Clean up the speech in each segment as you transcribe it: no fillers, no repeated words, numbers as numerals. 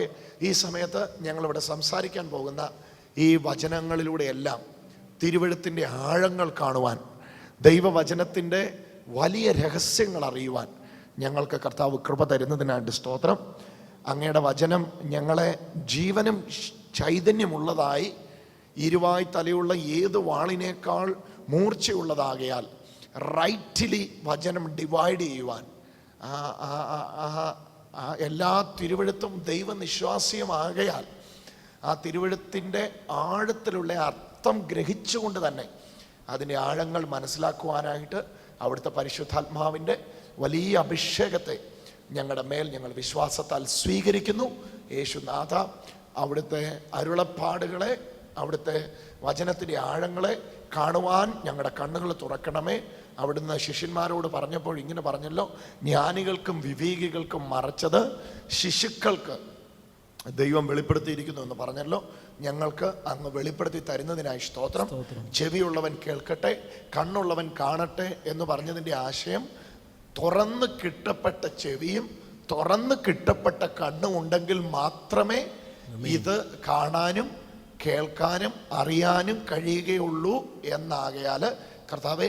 കർത്താവെ, ഈ സമയത്ത് ഞങ്ങളിവിടെ സംസാരിക്കാൻ പോകുന്ന ഈ വചനങ്ങളിലൂടെയെല്ലാം തിരുവെഴുത്തിൻ്റെ ആഴങ്ങൾ കാണുവാൻ, ദൈവവചനത്തിൻ്റെ വലിയ രഹസ്യങ്ങൾ അറിയുവാൻ ഞങ്ങൾക്ക് കർത്താവ് കൃപ തരുന്നതിനായിട്ട് സ്തോത്രം. അങ്ങയുടെ വചനം ഞങ്ങളെ ജീവനും ചൈതന്യമുള്ളതായി, ഇരുവായി തലയുള്ള ഏത് വാളിനേക്കാൾ മൂർച്ചയുള്ളതാകയാൽ റൈറ്റ്ലി വചനം ഡിവൈഡ് ചെയ്യുവാൻ, എല്ലാ തിരുവെഴുത്തും ദൈവനിശ്വാസ്യമാകയാൽ ആ തിരുവെഴുത്തിൻ്റെ ആഴത്തിലുള്ള അർത്ഥം ഗ്രഹിച്ചുകൊണ്ട് തന്നെ അതിൻ്റെ ആഴങ്ങൾ മനസ്സിലാക്കുവാനായിട്ട് അവിടുത്തെ പരിശുദ്ധാത്മാവിൻ്റെ വലിയ അഭിഷേകത്തെ ഞങ്ങളുടെ മേൽ ഞങ്ങൾ വിശ്വാസത്താൽ സ്വീകരിക്കുന്നു. യേശുനാഥ, അവിടുത്തെ അരുളപ്പാടുകളെ, അവിടുത്തെ വചനത്തിൻ്റെ ആഴങ്ങളെ കാണുവാൻ ഞങ്ങളുടെ കണ്ണുകൾ തുറക്കണമേ. അവിടുന്ന് ശിഷ്യന്മാരോട് പറഞ്ഞപ്പോൾ ഇങ്ങനെ പറഞ്ഞല്ലോ, ജ്ഞാനികൾക്കും വിവേകികൾക്കും മറച്ചത് ശിശുക്കൾക്ക് ദൈവം വെളിപ്പെടുത്തിയിരിക്കുന്നു എന്ന് പറഞ്ഞല്ലോ. ഞങ്ങൾക്ക് അങ്ങ് വെളിപ്പെടുത്തി തരുന്നതിനായി സ്തോത്രം. ചെവിയുള്ളവൻ കേൾക്കട്ടെ, കണ്ണുള്ളവൻ കാണട്ടെ എന്ന് പറഞ്ഞതിൻ്റെ ആശയം, തുറന്ന് കിട്ടപ്പെട്ട ചെവിയും തുറന്ന് കിട്ടപ്പെട്ട കണ്ണും ഉണ്ടെങ്കിൽ മാത്രമേ ഇത് കാണാനും കേൾക്കാനും അറിയാനും കഴിയുകയുള്ളൂ എന്നാകയാൽ കർത്താവെ,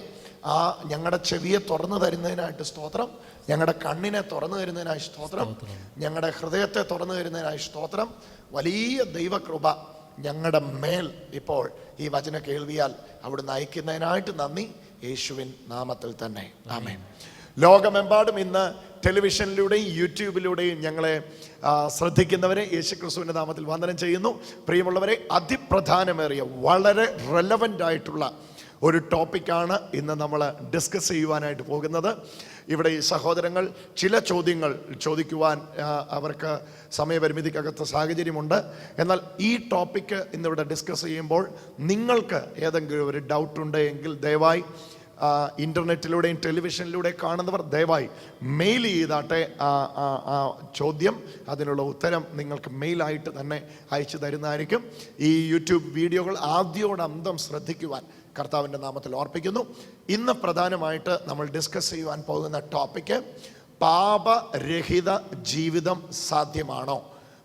ആ ഞങ്ങളുടെ ചെവിയെ തുറന്നു തരുന്നതിനായിട്ട് സ്തോത്രം, ഞങ്ങളുടെ കണ്ണിനെ തുറന്നു തരുന്നതിനായി സ്തോത്രം, ഞങ്ങളുടെ ഹൃദയത്തെ തുറന്നു തരുന്നതിനായി സ്തോത്രം. വലിയ ദൈവകൃപ ഞങ്ങളുടെ മേൽ ഇപ്പോൾ ഈ വചന കേൾവിയാൽ അവിടുന്ന് അയക്കുന്നതിനായിട്ട് നന്ദി, യേശുവിൻ നാമത്തിൽ തന്നെ ആമേൻ. ലോകമെമ്പാടും ഇന്ന് ടെലിവിഷനിലൂടെയും യൂട്യൂബിലൂടെയും ഞങ്ങളെ ശ്രദ്ധിക്കുന്നവരെ യേശുക്രിസ്തുവിൻ്റെ നാമത്തിൽ വന്ദനം ചെയ്യുന്നു. പ്രിയമുള്ളവരെ, അതിപ്രധാനമേറിയ വളരെ റെലവൻ്റ് ആയിട്ടുള്ള ഒരു ടോപ്പിക്കാണ് ഇന്ന് നമ്മൾ ഡിസ്കസ് ചെയ്യുവാനായിട്ട് പോകുന്നത്. ഇവിടെ ഈ സഹോദരങ്ങൾ ചില ചോദ്യങ്ങൾ ചോദിക്കുവാൻ അവർക്ക് സമയപരിമിതിക്കകത്ത് സാഹചര്യമുണ്ട്. എന്നാൽ ഈ ടോപ്പിക്ക് ഇന്നിവിടെ ഡിസ്കസ് ചെയ്യുമ്പോൾ നിങ്ങൾക്ക് ഏതെങ്കിലും ഒരു ഡൗട്ടുണ്ട് എങ്കിൽ ദയവായി ഇൻ്റർനെറ്റിലൂടെയും ടെലിവിഷനിലൂടെയും കാണുന്നവർ ദയവായി മെയിൽ ചെയ്താട്ടെ ചോദ്യം, അതിനുള്ള ഉത്തരം നിങ്ങൾക്ക് മെയിലായിട്ട് തന്നെ അയച്ചു തരുന്നതായിരിക്കും. ഈ യൂട്യൂബ് വീഡിയോകൾ ആദ്യോടന്തം ശ്രദ്ധിക്കുവാൻ കർത്താവിൻ്റെ നാമത്തിൽ ഓർപ്പിക്കുന്നു. ഇന്ന് പ്രധാനമായിട്ട് നമ്മൾ ഡിസ്കസ് ചെയ്യുവാൻ പോകുന്ന ടോപ്പിക്ക്, പാപരഹിത ജീവിതം സാധ്യമാണോ?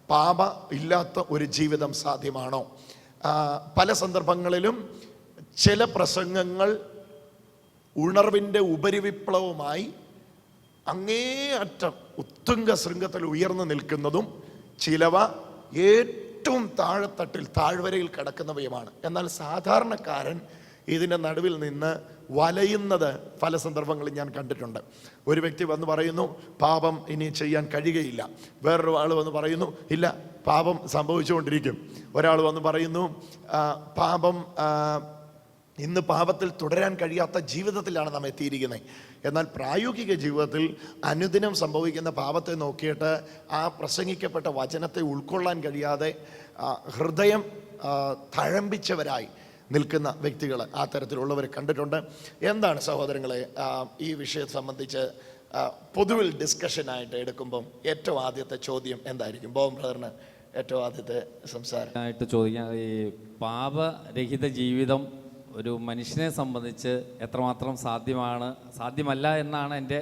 പാപ ഇല്ലാത്ത ഒരു ജീവിതം സാധ്യമാണോ? പല സന്ദർഭങ്ങളിലും ചില പ്രസംഗങ്ങൾ ഉണർവിൻ്റെ ഉപരിവിപ്ലവമായി അങ്ങേയറ്റം ഉത്തുംഗ ശൃംഗത്തിൽ ഉയർന്നു നിൽക്കുന്നതും ചിലവ ഏറ്റവും താഴെത്തട്ടിൽ താഴ്വരയിൽ കിടക്കുന്നവയുമാണ്. എന്നാൽ സാധാരണക്കാരൻ ഇതിൻ്റെ നടുവിൽ നിന്ന് വലയുന്നത് പല സന്ദർഭങ്ങളിൽ ഞാൻ കണ്ടിട്ടുണ്ട്. ഒരു വ്യക്തി വന്ന് പറയുന്നു പാപം ഇനി ചെയ്യാൻ കഴിയുകയില്ല. വേറൊരു ആൾ വന്ന് പറയുന്നു ഇല്ല, പാപം സംഭവിച്ചുകൊണ്ടിരിക്കും. ഒരാൾ വന്ന് പറയുന്നു പാപം ഇന്ന് പാപത്തിൽ തുടരാൻ കഴിയാത്ത ജീവിതത്തിലാണ് നാം എത്തിയിരിക്കുന്നത്. എന്നാൽ പ്രായോഗിക ജീവിതത്തിൽ അനുദിനം സംഭവിക്കുന്ന പാപത്തെ നോക്കിയിട്ട് ആ പ്രസംഗിക്കപ്പെട്ട വചനത്തെ ഉൾക്കൊള്ളാൻ കഴിയാതെ ഹൃദയം തഴമ്പിച്ചവരായി നിൽക്കുന്ന വ്യക്തികൾ, ആ തരത്തിലുള്ളവർ കണ്ടിട്ടുണ്ട്. എന്താണ് സഹോദരങ്ങളെ ഈ വിഷയത്തെ സംബന്ധിച്ച് പൊതുവിൽ ഡിസ്കഷനായിട്ട് എടുക്കുമ്പം ഏറ്റവും ആദ്യത്തെ ചോദ്യം എന്തായിരിക്കും? ബോം ബ്രദറിന് ഏറ്റവും ആദ്യത്തെ സംസാരമായിട്ട് ചോദിക്കാം, ഈ പാപരഹിത ജീവിതം ഒരു മനുഷ്യനെ സംബന്ധിച്ച് എത്രമാത്രം സാധ്യമല്ല എന്നാണ് എൻ്റെ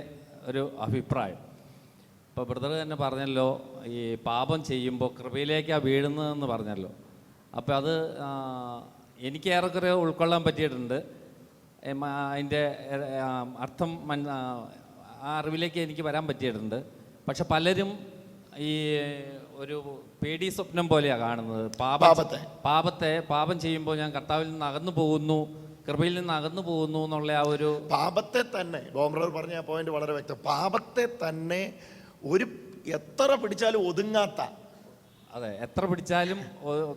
ഒരു അഭിപ്രായം. ഇപ്പോൾ ബ്രദർ തന്നെ പറഞ്ഞല്ലോ, ഈ പാപം ചെയ്യുമ്പോൾ കൃപയിലേക്കാണ് വീഴുന്നതെന്ന് പറഞ്ഞല്ലോ. അപ്പോൾ അത് എനിക്ക് ഏറെക്കുറെ ഉൾക്കൊള്ളാൻ പറ്റിയിട്ടുണ്ട്. അതിൻ്റെ അർത്ഥം ആ അറിവിലേക്ക് എനിക്ക് വരാൻ പറ്റിയിട്ടുണ്ട്. പക്ഷെ പലരും ഈ ഒരു പേടി സ്വപ്നം പോലെയാണ് കാണുന്നത്. പാപം ചെയ്യുമ്പോൾ ഞാൻ കർത്താവിൽ നിന്ന് അകന്നു പോകുന്നു, കൃപയിൽ നിന്ന് അകന്നു പോകുന്നു എന്നുള്ള ആ ഒരു പാപത്തെ തന്നെ ബോംബ്രർ പറഞ്ഞ പോയിന്റ് വളരെ വ്യക്തം. പാപത്തെ തന്നെ ഒരു എത്ര പിടിച്ചാലും ഒതുങ്ങാത്ത, അതെ, എത്ര പിടിച്ചാലും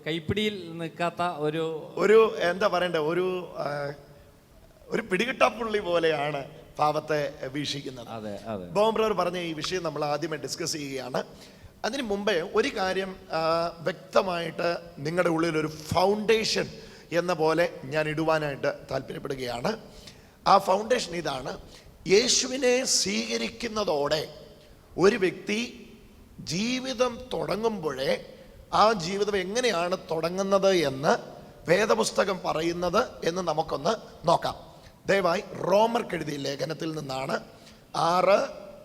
കൈപ്പിടിയിൽ നിൽക്കാത്ത ഒരു എന്താ പറയണ്ടേ, ഒരു പിടികിട്ടാപ്പുള്ളി പോലെയാണ് പാപത്തെ വീക്ഷിക്കുന്നത്. അതെ അതെ. ബോംബ്രർ പറഞ്ഞ ഈ വിഷയം നമ്മൾ ആദ്യമേ ഡിസ്കസ് ചെയ്യുകയാണ്. അതിന് മുമ്പേ ഒരു കാര്യം വ്യക്തമായിട്ട് നിങ്ങളുടെ ഉള്ളിൽ ഒരു ഫൗണ്ടേഷൻ എന്ന പോലെ ഞാൻ ഇടുവാനായിട്ട് താല്പര്യപ്പെടുകയാണ്. ആ ഫൗണ്ടേഷൻ ഇതാണ്: യേശുവിനെ സ്വീകരിക്കുന്നതോടെ ഒരു വ്യക്തി ജീവിതം തുടങ്ങുമ്പോഴേ ആ ജീവിതം എങ്ങനെയാണ് തുടങ്ങുന്നത് എന്ന് വേദപുസ്തകം പറയുന്നത് എന്ന് നമുക്കൊന്ന് നോക്കാം. ദയവായി റോമർക്ക് എഴുതിയ ലേഖനത്തിൽ നിന്നാണ് 6,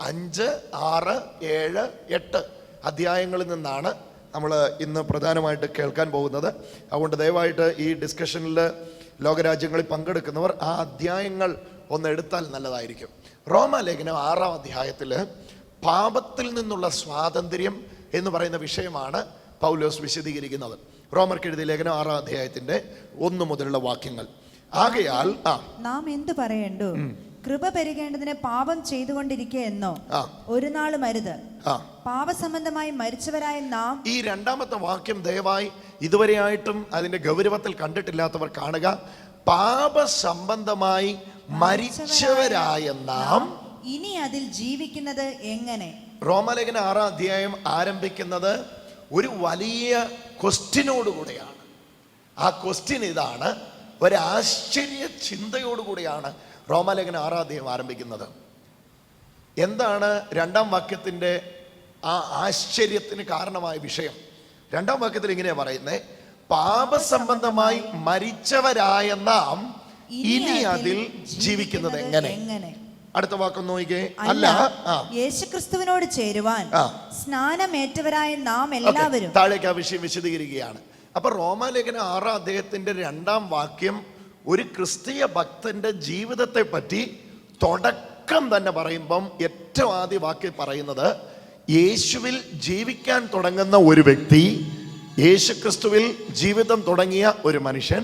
5, 6, 7, 8 അധ്യായങ്ങളിൽ നിന്നാണ് നമ്മൾ ഇന്ന് പ്രധാനമായിട്ട് കേൾക്കാൻ പോകുന്നത്. അതുകൊണ്ട് ദയവായിട്ട് ഈ ഡിസ്കഷനിൽ ലോകരാജ്യങ്ങളിൽ പങ്കെടുക്കുന്നവർ ആ അധ്യായങ്ങൾ ഒന്ന് എടുത്താൽ നല്ലതായിരിക്കും. റോമാലേഖനം 6-ാം അധ്യായത്തിൽ പാപത്തിൽ നിന്നുള്ള സ്വാതന്ത്ര്യം എന്ന് പറയുന്ന വിഷയമാണ് പൗലോസ് വിശദീകരിക്കുന്നത്. റോമർക്ക് എഴുതിയ ലേഖനം 6-ാം അധ്യായത്തിന്റെ 1 മുതലുള്ള വാക്യങ്ങൾ. ആകയാൽ നാം എന്ത് പറയേണ്ടു? കൃപ പെരുകേണ്ടതിന് പാപം ചെയ്തുകൊണ്ടിരിക്കെ എന്നോ? ഒരു നാളും അരുത്. പാപസംബന്ധമായി മരിച്ചവരായ നാം. ഈ 2-ാമത്തെ വാക്യം ദയവായി ഇതുവരെയായിട്ടും അതിന്റെ ഗൗരവത്തിൽ കണ്ടിട്ടില്ലാത്തവർ കാണുക. പാപസംബന്ധമായി മരിച്ചവരായ നാം ഇനി അതിൽ ജീവിക്കുന്നത് എങ്ങനെ? റോമാലേഖനം 6-ാം അധ്യായം ആരംഭിക്കുന്നത് ഒരു വലിയ ക്വസ്റ്റ്യനോടുകൂടെയാണ്. ആ ക്വസ്റ്റ്യൻ ഇതാണ്, ഒരാശ്ചര്യ ചിന്തയോടുകൂടിയാണ് റോമാലേഖനം 6-ാം അധ്യായം ആരംഭിക്കുന്നത്. എന്താണ് 2-ാം വാക്യത്തിന്റെ ആ ആശ്ചര്യത്തിന് കാരണമായ വിഷയം? 2-ാം വാക്യത്തിൽ ഇങ്ങനെയാ പറയുന്നത്, പാപസംബന്ധമായി മരിച്ചവരായ നാം ഇനി അതിൽ ജീവിക്കുന്നത് എങ്ങനെ? അടുത്ത വാക്കൊന്ന് നോക്കിക്കേ. അല്ല, യേശുക്രിസ്തുവിനോട് ചേരുവാൻ സ്നാനമേറ്റവരായ നാം എല്ലാവരും. താഴേക്ക് ആ വിഷയം വിശദീകരിക്കുകയാണ്. അപ്പൊ റോമാലേഖനം 6-ാം അധ്യായത്തിന്റെ 2-ാം വാക്യം ഒരു ക്രിസ്തീയ ഭക്തന്റെ ജീവിതത്തെ പറ്റി തുടക്കം തന്നെ പറയുമ്പം ഏറ്റവും ആദ്യ വാക്യം പറയുന്നത്, യേശുവിൽ ജീവിക്കാൻ തുടങ്ങുന്ന ഒരു വ്യക്തി, യേശുക്രിസ്തുവിൽ ജീവിതം തുടങ്ങിയ ഒരു മനുഷ്യൻ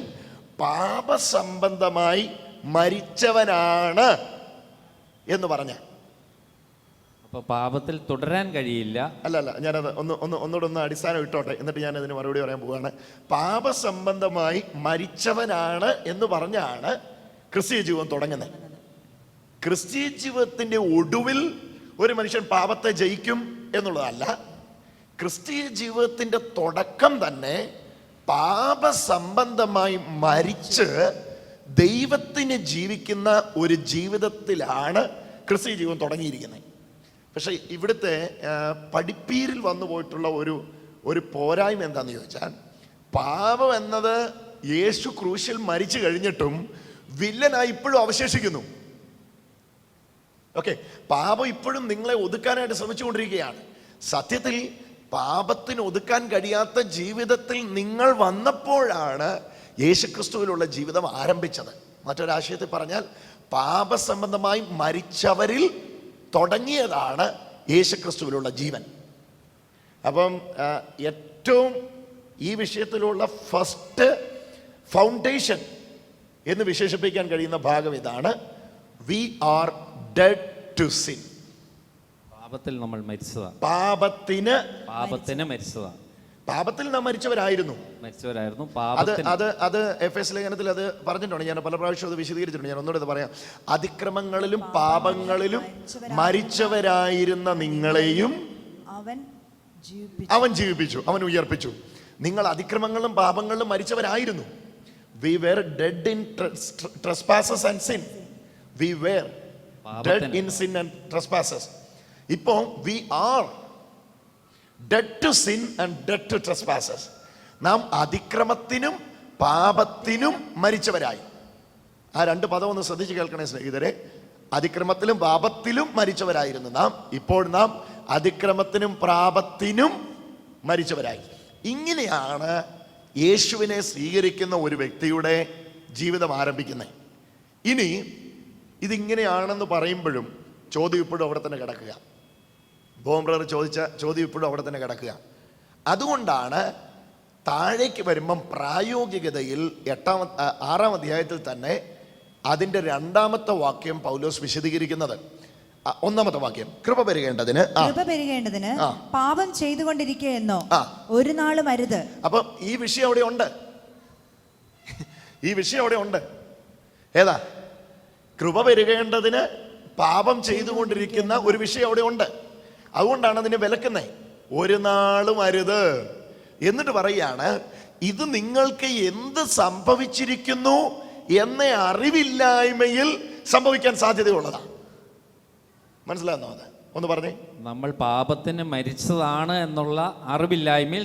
പാപസംബന്ധമായി മരിച്ചവനാണ് എന്ന് പറഞ്ഞ. അപ്പൊ പാപത്തിൽ തുടരാൻ കഴിയില്ല. അല്ല, ഞാനത് ഒന്നുകൂടെ അടിസ്ഥാനം ഇട്ടോട്ടെ, എന്നിട്ട് ഞാൻ അതിന് മറുപടി പറയാൻ പോവുകയാണ്. പാപസംബന്ധമായി മരിച്ചവനാണ് എന്ന് പറഞ്ഞാണ് ക്രിസ്തീയ ജീവിതം തുടങ്ങുന്നത്. ക്രിസ്തീയ ജീവിതത്തിന്റെ ഒടുവിൽ ഒരു മനുഷ്യൻ പാപത്തെ ജയിക്കും എന്നുള്ളതല്ല. ക്രിസ്തീയ ജീവിതത്തിന്റെ തുടക്കം തന്നെ പാപസംബന്ധമായി മരിച്ച് ദൈവത്തിന് ജീവിക്കുന്ന ഒരു ജീവിതത്തിലാണ് ക്രിസ്തീയ ജീവിതം തുടങ്ങിയിരിക്കുന്നത്. പക്ഷെ ഇവിടുത്തെ പഠിപ്പീരിൽ വന്നു പോയിട്ടുള്ള ഒരു പോരായ്മ എന്താണെന്ന് ചോദിച്ചാൽ, പാപം എന്നത് യേശു ക്രൂശിൽ മരിച്ചു കഴിഞ്ഞിട്ടും വില്ലനായി ഇപ്പോഴും അവശേഷിക്കുന്നു. ഓക്കെ, പാപം ഇപ്പോഴും നിങ്ങളെ ഒതുക്കാനായിട്ട് ശ്രമിച്ചുകൊണ്ടിരിക്കുകയാണ്. സത്യത്തിൽ പാപത്തിന് ഒതുക്കാൻ കഴിയാത്ത ജീവിതത്തിൽ നിങ്ങൾ വന്നപ്പോഴാണ് യേശുക്രിസ്തുവിലുള്ള ജീവിതം ആരംഭിച്ചത്. മറ്റൊരാശയത്തിൽ പറഞ്ഞാൽ, പാപസംബന്ധമായി മരിച്ചവരിൽ തുടങ്ങിയതാണ് യേശുക്രിസ്തുവിലുള്ള ജീവൻ. അപ്പം ഏറ്റവും ഈ വിഷയത്തിലുള്ള ഫസ്റ്റ് ഫൗണ്ടേഷൻ എന്ന് വിശേഷിപ്പിക്കാൻ കഴിയുന്ന ഭാഗം ഇതാണ്, we are dead to sin. പാപത്തിൽ നമ്മൾ മരിച്ചതാണ്. പാപത്തിന് മരിച്ചതാണ്. പാപത്തിൽ നാം മരിച്ചവരായിരുന്നു. അത് എഫെസ് ലേഖനത്തിൽ അത് പറഞ്ഞിട്ടുണ്ട്. ഞാൻ പല പ്രാവശ്യം അത് വിശദീകരിച്ചിട്ടുണ്ട്. ഞാൻ ഒന്നുകൂടെ പറയാം. അതിക്രമങ്ങളിലും പാപങ്ങളിലും മരിച്ചവരായിരുന്ന നിങ്ങളെയും അവൻ ജീവിപ്പിച്ചു, അവൻ ഉയർപ്പിച്ചു. നിങ്ങൾ അതിക്രമങ്ങളിലും പാപങ്ങളിലും മരിച്ചവരായിരുന്നു. We were dead in trespasses and sin. We were dead in sin and trespasses. ഇപ്പോ we are dead to sin and dead to trespasses. നാം അതിക്രമത്തിനും പാപത്തിനും മരിച്ചവരായി. ആ 2 പദം ഒന്ന് ശ്രദ്ധിച്ച് കേൾക്കണേ സ്നേഹിതരെ. അതിക്രമത്തിലും പാപത്തിലും മരിച്ചവരായിരുന്നു നാം. ഇപ്പോൾ നാം അതിക്രമത്തിനും പാപത്തിനും മരിച്ചവരായി. ഇങ്ങനെയാണ് യേശുവിനെ സ്വീകരിക്കുന്ന ഒരു വ്യക്തിയുടെ ജീവിതം ആരംഭിക്കുന്നത്. ഇനി ഇതിങ്ങനെയാണെന്ന് പറയുമ്പോഴും ചോദ്യം ഇപ്പോഴും അവിടെ തന്നെ കിടക്കുക. ബോംബ്രർ ചോദിച്ച ചോദ്യം ഇപ്പോഴും അവിടെ തന്നെ കിടക്കുക. അതുകൊണ്ടാണ് താഴേക്ക് വരുമ്പം പ്രായോഗികതയിൽ 6-ാം അധ്യായത്തിൽ തന്നെ അതിൻ്റെ 2-ാമത്തെ വാക്യം പൗലോസ് വിശദീകരിക്കുന്നത്. 1-ാമത്തെ വാക്യം, കൃപ പെരുകേണ്ടതിന് പാപം ചെയ്തുകൊണ്ടിരിക്കെ എന്നോ ഒരു നാളും അരുത്. അപ്പം ഈ വിഷയം അവിടെ ഉണ്ട്. ഈ വിഷയം അവിടെ ഉണ്ട്. ഏതാ? കൃപ പെരുകേണ്ടതിന് പാപം ചെയ്തുകൊണ്ടിരിക്കുന്ന ഒരു വിഷയം അവിടെ ഉണ്ട്. അതുകൊണ്ടാണ് അതിനെ വിലക്കുന്നത്. ഒരു നാളും അരുത്. എന്നിട്ട് പറയാണ്, ഇത് നിങ്ങൾക്ക് എന്ത് സംഭവിച്ചിരിക്കുന്നു എന്ന അറിവില്ലായ്മയിൽ സംഭവിക്കാൻ സാധ്യതയുള്ളതാണ്. മനസ്സിലാകുന്നോ? അത് ഒന്ന് പറഞ്ഞേ. നമ്മൾ പാപത്തിന് മരിച്ചതാണ് എന്നുള്ള അറിവില്ലായ്മയിൽ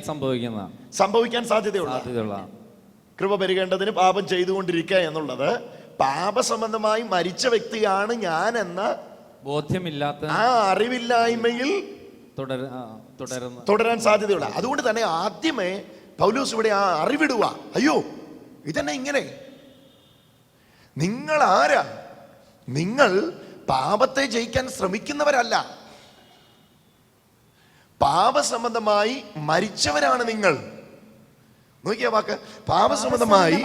സംഭവിക്കാൻ സാധ്യതയുള്ള കൃപ പെരുകേണ്ടതിന് പാപം ചെയ്തുകൊണ്ടിരിക്കുക എന്നുള്ളത് പാപസംബന്ധമായി മരിച്ച വ്യക്തിയാണ് ഞാൻ എന്ന ബോധ്യമില്ലാത്ത ആ അറിവില്ലായ്മയിൽ തുടരാൻ സാധ്യതയുള്ള. അതുകൊണ്ട് തന്നെ ആദ്യമേ പൗലോസ് ഇവിടെ ആ അറിവിടുക, അയ്യോ ഇതന്നെ ഇങ്ങനെ, നിങ്ങൾ ആരാ? നിങ്ങൾ പാപത്തെ ജയിക്കാൻ ശ്രമിക്കുന്നവരല്ല, പാപസംബന്ധമായി മരിച്ചവരാണ് നിങ്ങൾ. നോക്കിയ വാക്ക്, പാപസംബന്ധമായി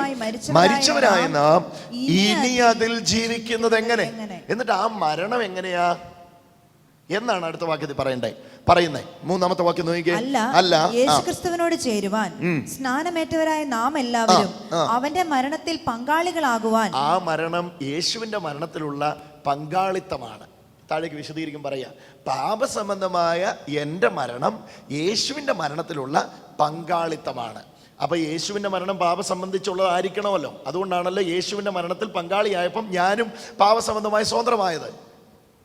മരിച്ചവരായ നാം ഇനി അതിൽ ജീവിക്കുന്നത് എങ്ങനെ? എന്നിട്ട് ആ മരണം എങ്ങനെയാ എന്നാണ് അടുത്ത വാക്യത്തിൽ പറയുന്നേ. മൂന്നാമത്തെ വാക്യം നോക്കിയേ. അല്ല, യേശുക്രിസ്തുവിനോട് ചേരുവാൻ സ്നാനമേറ്റവരായ നാം എല്ലാവരും അവന്റെ മരണത്തിൽ പങ്കാളികളാകുവാൻ. ആ മരണം യേശുവിന്റെ മരണത്തിലുള്ള പങ്കാളിത്തമാണ്. താഴേക്ക് വിശദീകരിക്കും പറയാ, പാപസംബന്ധമായ എൻ്റെ മരണം യേശുവിന്റെ മരണത്തിലുള്ള പങ്കാളിത്തമാണ്. അപ്പൊ യേശുവിന്റെ മരണം പാപസംബന്ധിച്ചുള്ളതായിരിക്കണമല്ലോ. അതുകൊണ്ടാണല്ലോ യേശുവിന്റെ മരണത്തിൽ പങ്കാളിയായപ്പം ഞാനും പാപസംബന്ധമായി സ്വതന്ത്രമായത്.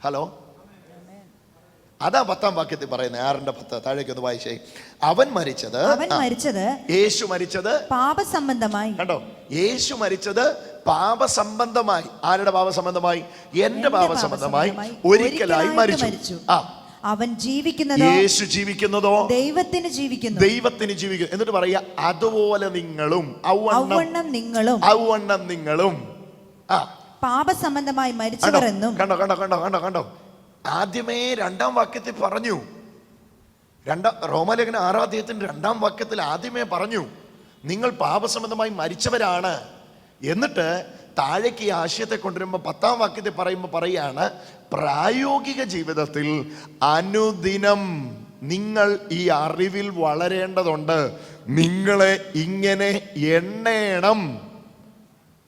ഹലോ, അതാ 10-ാം വാക്യത്തിൽ പറയുന്നത്. 6:10 താഴേക്ക് ഒന്ന് വായിച്ചേ. അവൻ മരിച്ചത് യേശു മരിച്ചത് പാപസംബന്ധമായി. കണ്ടോ, യേശു മരിച്ചത് പാപസംബന്ധമായി. ആരുടെ പാപസംബന്ധമായി? എന്റെ പാപസംബന്ധമായി ഒരിക്കലായി മരിച്ചു. അവൻ ജീവിക്കുന്നതോ, യേശു ജീവിക്കുന്നതോ ദൈവത്തിന് ജീവിക്കുന്നു. എന്നിട്ട് പറയാ, അതുപോലെ നിങ്ങളും ഔവണ്ണം നിങ്ങളും പാപസംബന്ധമായി മരിച്ചവർ എന്നും. കണ്ടോ ആദ്യമേ 2-ാം വാക്യത്തിൽ പറഞ്ഞു. റോമാലേഖനം 6-ാം അധ്യായത്തിന്റെ 2-ാം വാക്യത്തിൽ ആദ്യമേ പറഞ്ഞു, നിങ്ങൾ പാപസംബന്ധമായി മരിച്ചവരാണ്. എന്നിട്ട് താഴേക്ക് ഈ ആശയത്തെ കൊണ്ടുവരുമ്പോൾ 10-ാം വാക്യത്തിൽ പറയാണ്, പ്രായോഗിക ജീവിതത്തിൽ അനുദിനം നിങ്ങൾ ഈ അറിവിൽ വളരേണ്ടതുണ്ട്. നിങ്ങളെ ഇങ്ങനെ എണ്ണേണം.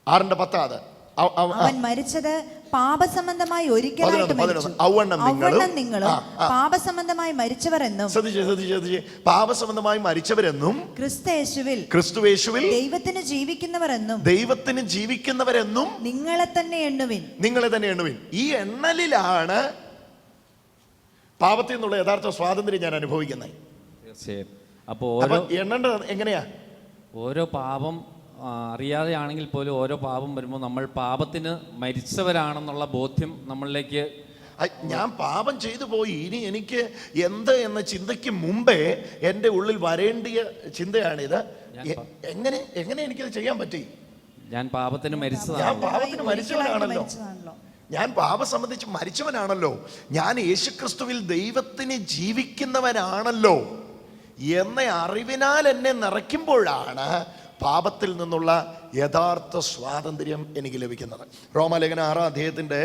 6:10. അവൻ മരിച്ചത് പാപസംബന്ധമായി ഒരിക്കലായിട്ട് മരിച്ചു. ഔവണ്ണം നിങ്ങളും പാപസംബന്ധമായി മരിച്ചവർ എന്നും. പാപസംബന്ധമായി മരിച്ചവരെന്നും ക്രിസ്തുയേശുവിൽ ദൈവത്തിന് ജീവിക്കുന്നവരെന്നും നിങ്ങളെ തന്നെ എണ്ണുവിൻ. ഈ എണ്ണലിലാണ് പാപത്തിൽ നിന്നുള്ള യഥാർത്ഥ സ്വാതന്ത്ര്യം ഞാൻ അനുഭവിക്കുന്നത്. തീർച്ചയായും. അപ്പൊ എണ്ണേണ്ടത് എങ്ങനെയാ? ഓരോ പാപം അറിയാതെയാണെങ്കിൽ പോലും ഓരോ പാപം വരുമ്പോൾ നമ്മൾ പാപത്തിന് മരിച്ചവരാണെന്നുള്ള ബോധ്യം നമ്മളിലേക്ക്, ഞാൻ പാപം ചെയ്തു പോയി, ഇനി എനിക്ക് എന്ത് എന്ന ചിന്തയ്ക്ക് മുമ്പേ എൻ്റെ ഉള്ളിൽ വരേണ്ടിയ ചിന്തയാണിത്. എങ്ങനെ എനിക്കത് ചെയ്യാൻ പറ്റി? ഞാൻ പാപത്തിന് മരിച്ചവനാണല്ലോ. ഞാൻ പാപം സംബന്ധിച്ച് മരിച്ചവനാണല്ലോ. ഞാൻ യേശുക്രിസ്തുവിൽ ദൈവത്തിന് ജീവിക്കുന്നവനാണല്ലോ എന്ന അറിവിനാൽ എന്നെ നിറയ്ക്കുമ്പോഴാണ് പാപത്തിൽ നിന്നുള്ള യഥാർത്ഥ സ്വാതന്ത്ര്യം എനിക്ക് ലഭിക്കുന്നത്. റോമാലേഖനം 6-ാം അധ്യായത്തിന്റെ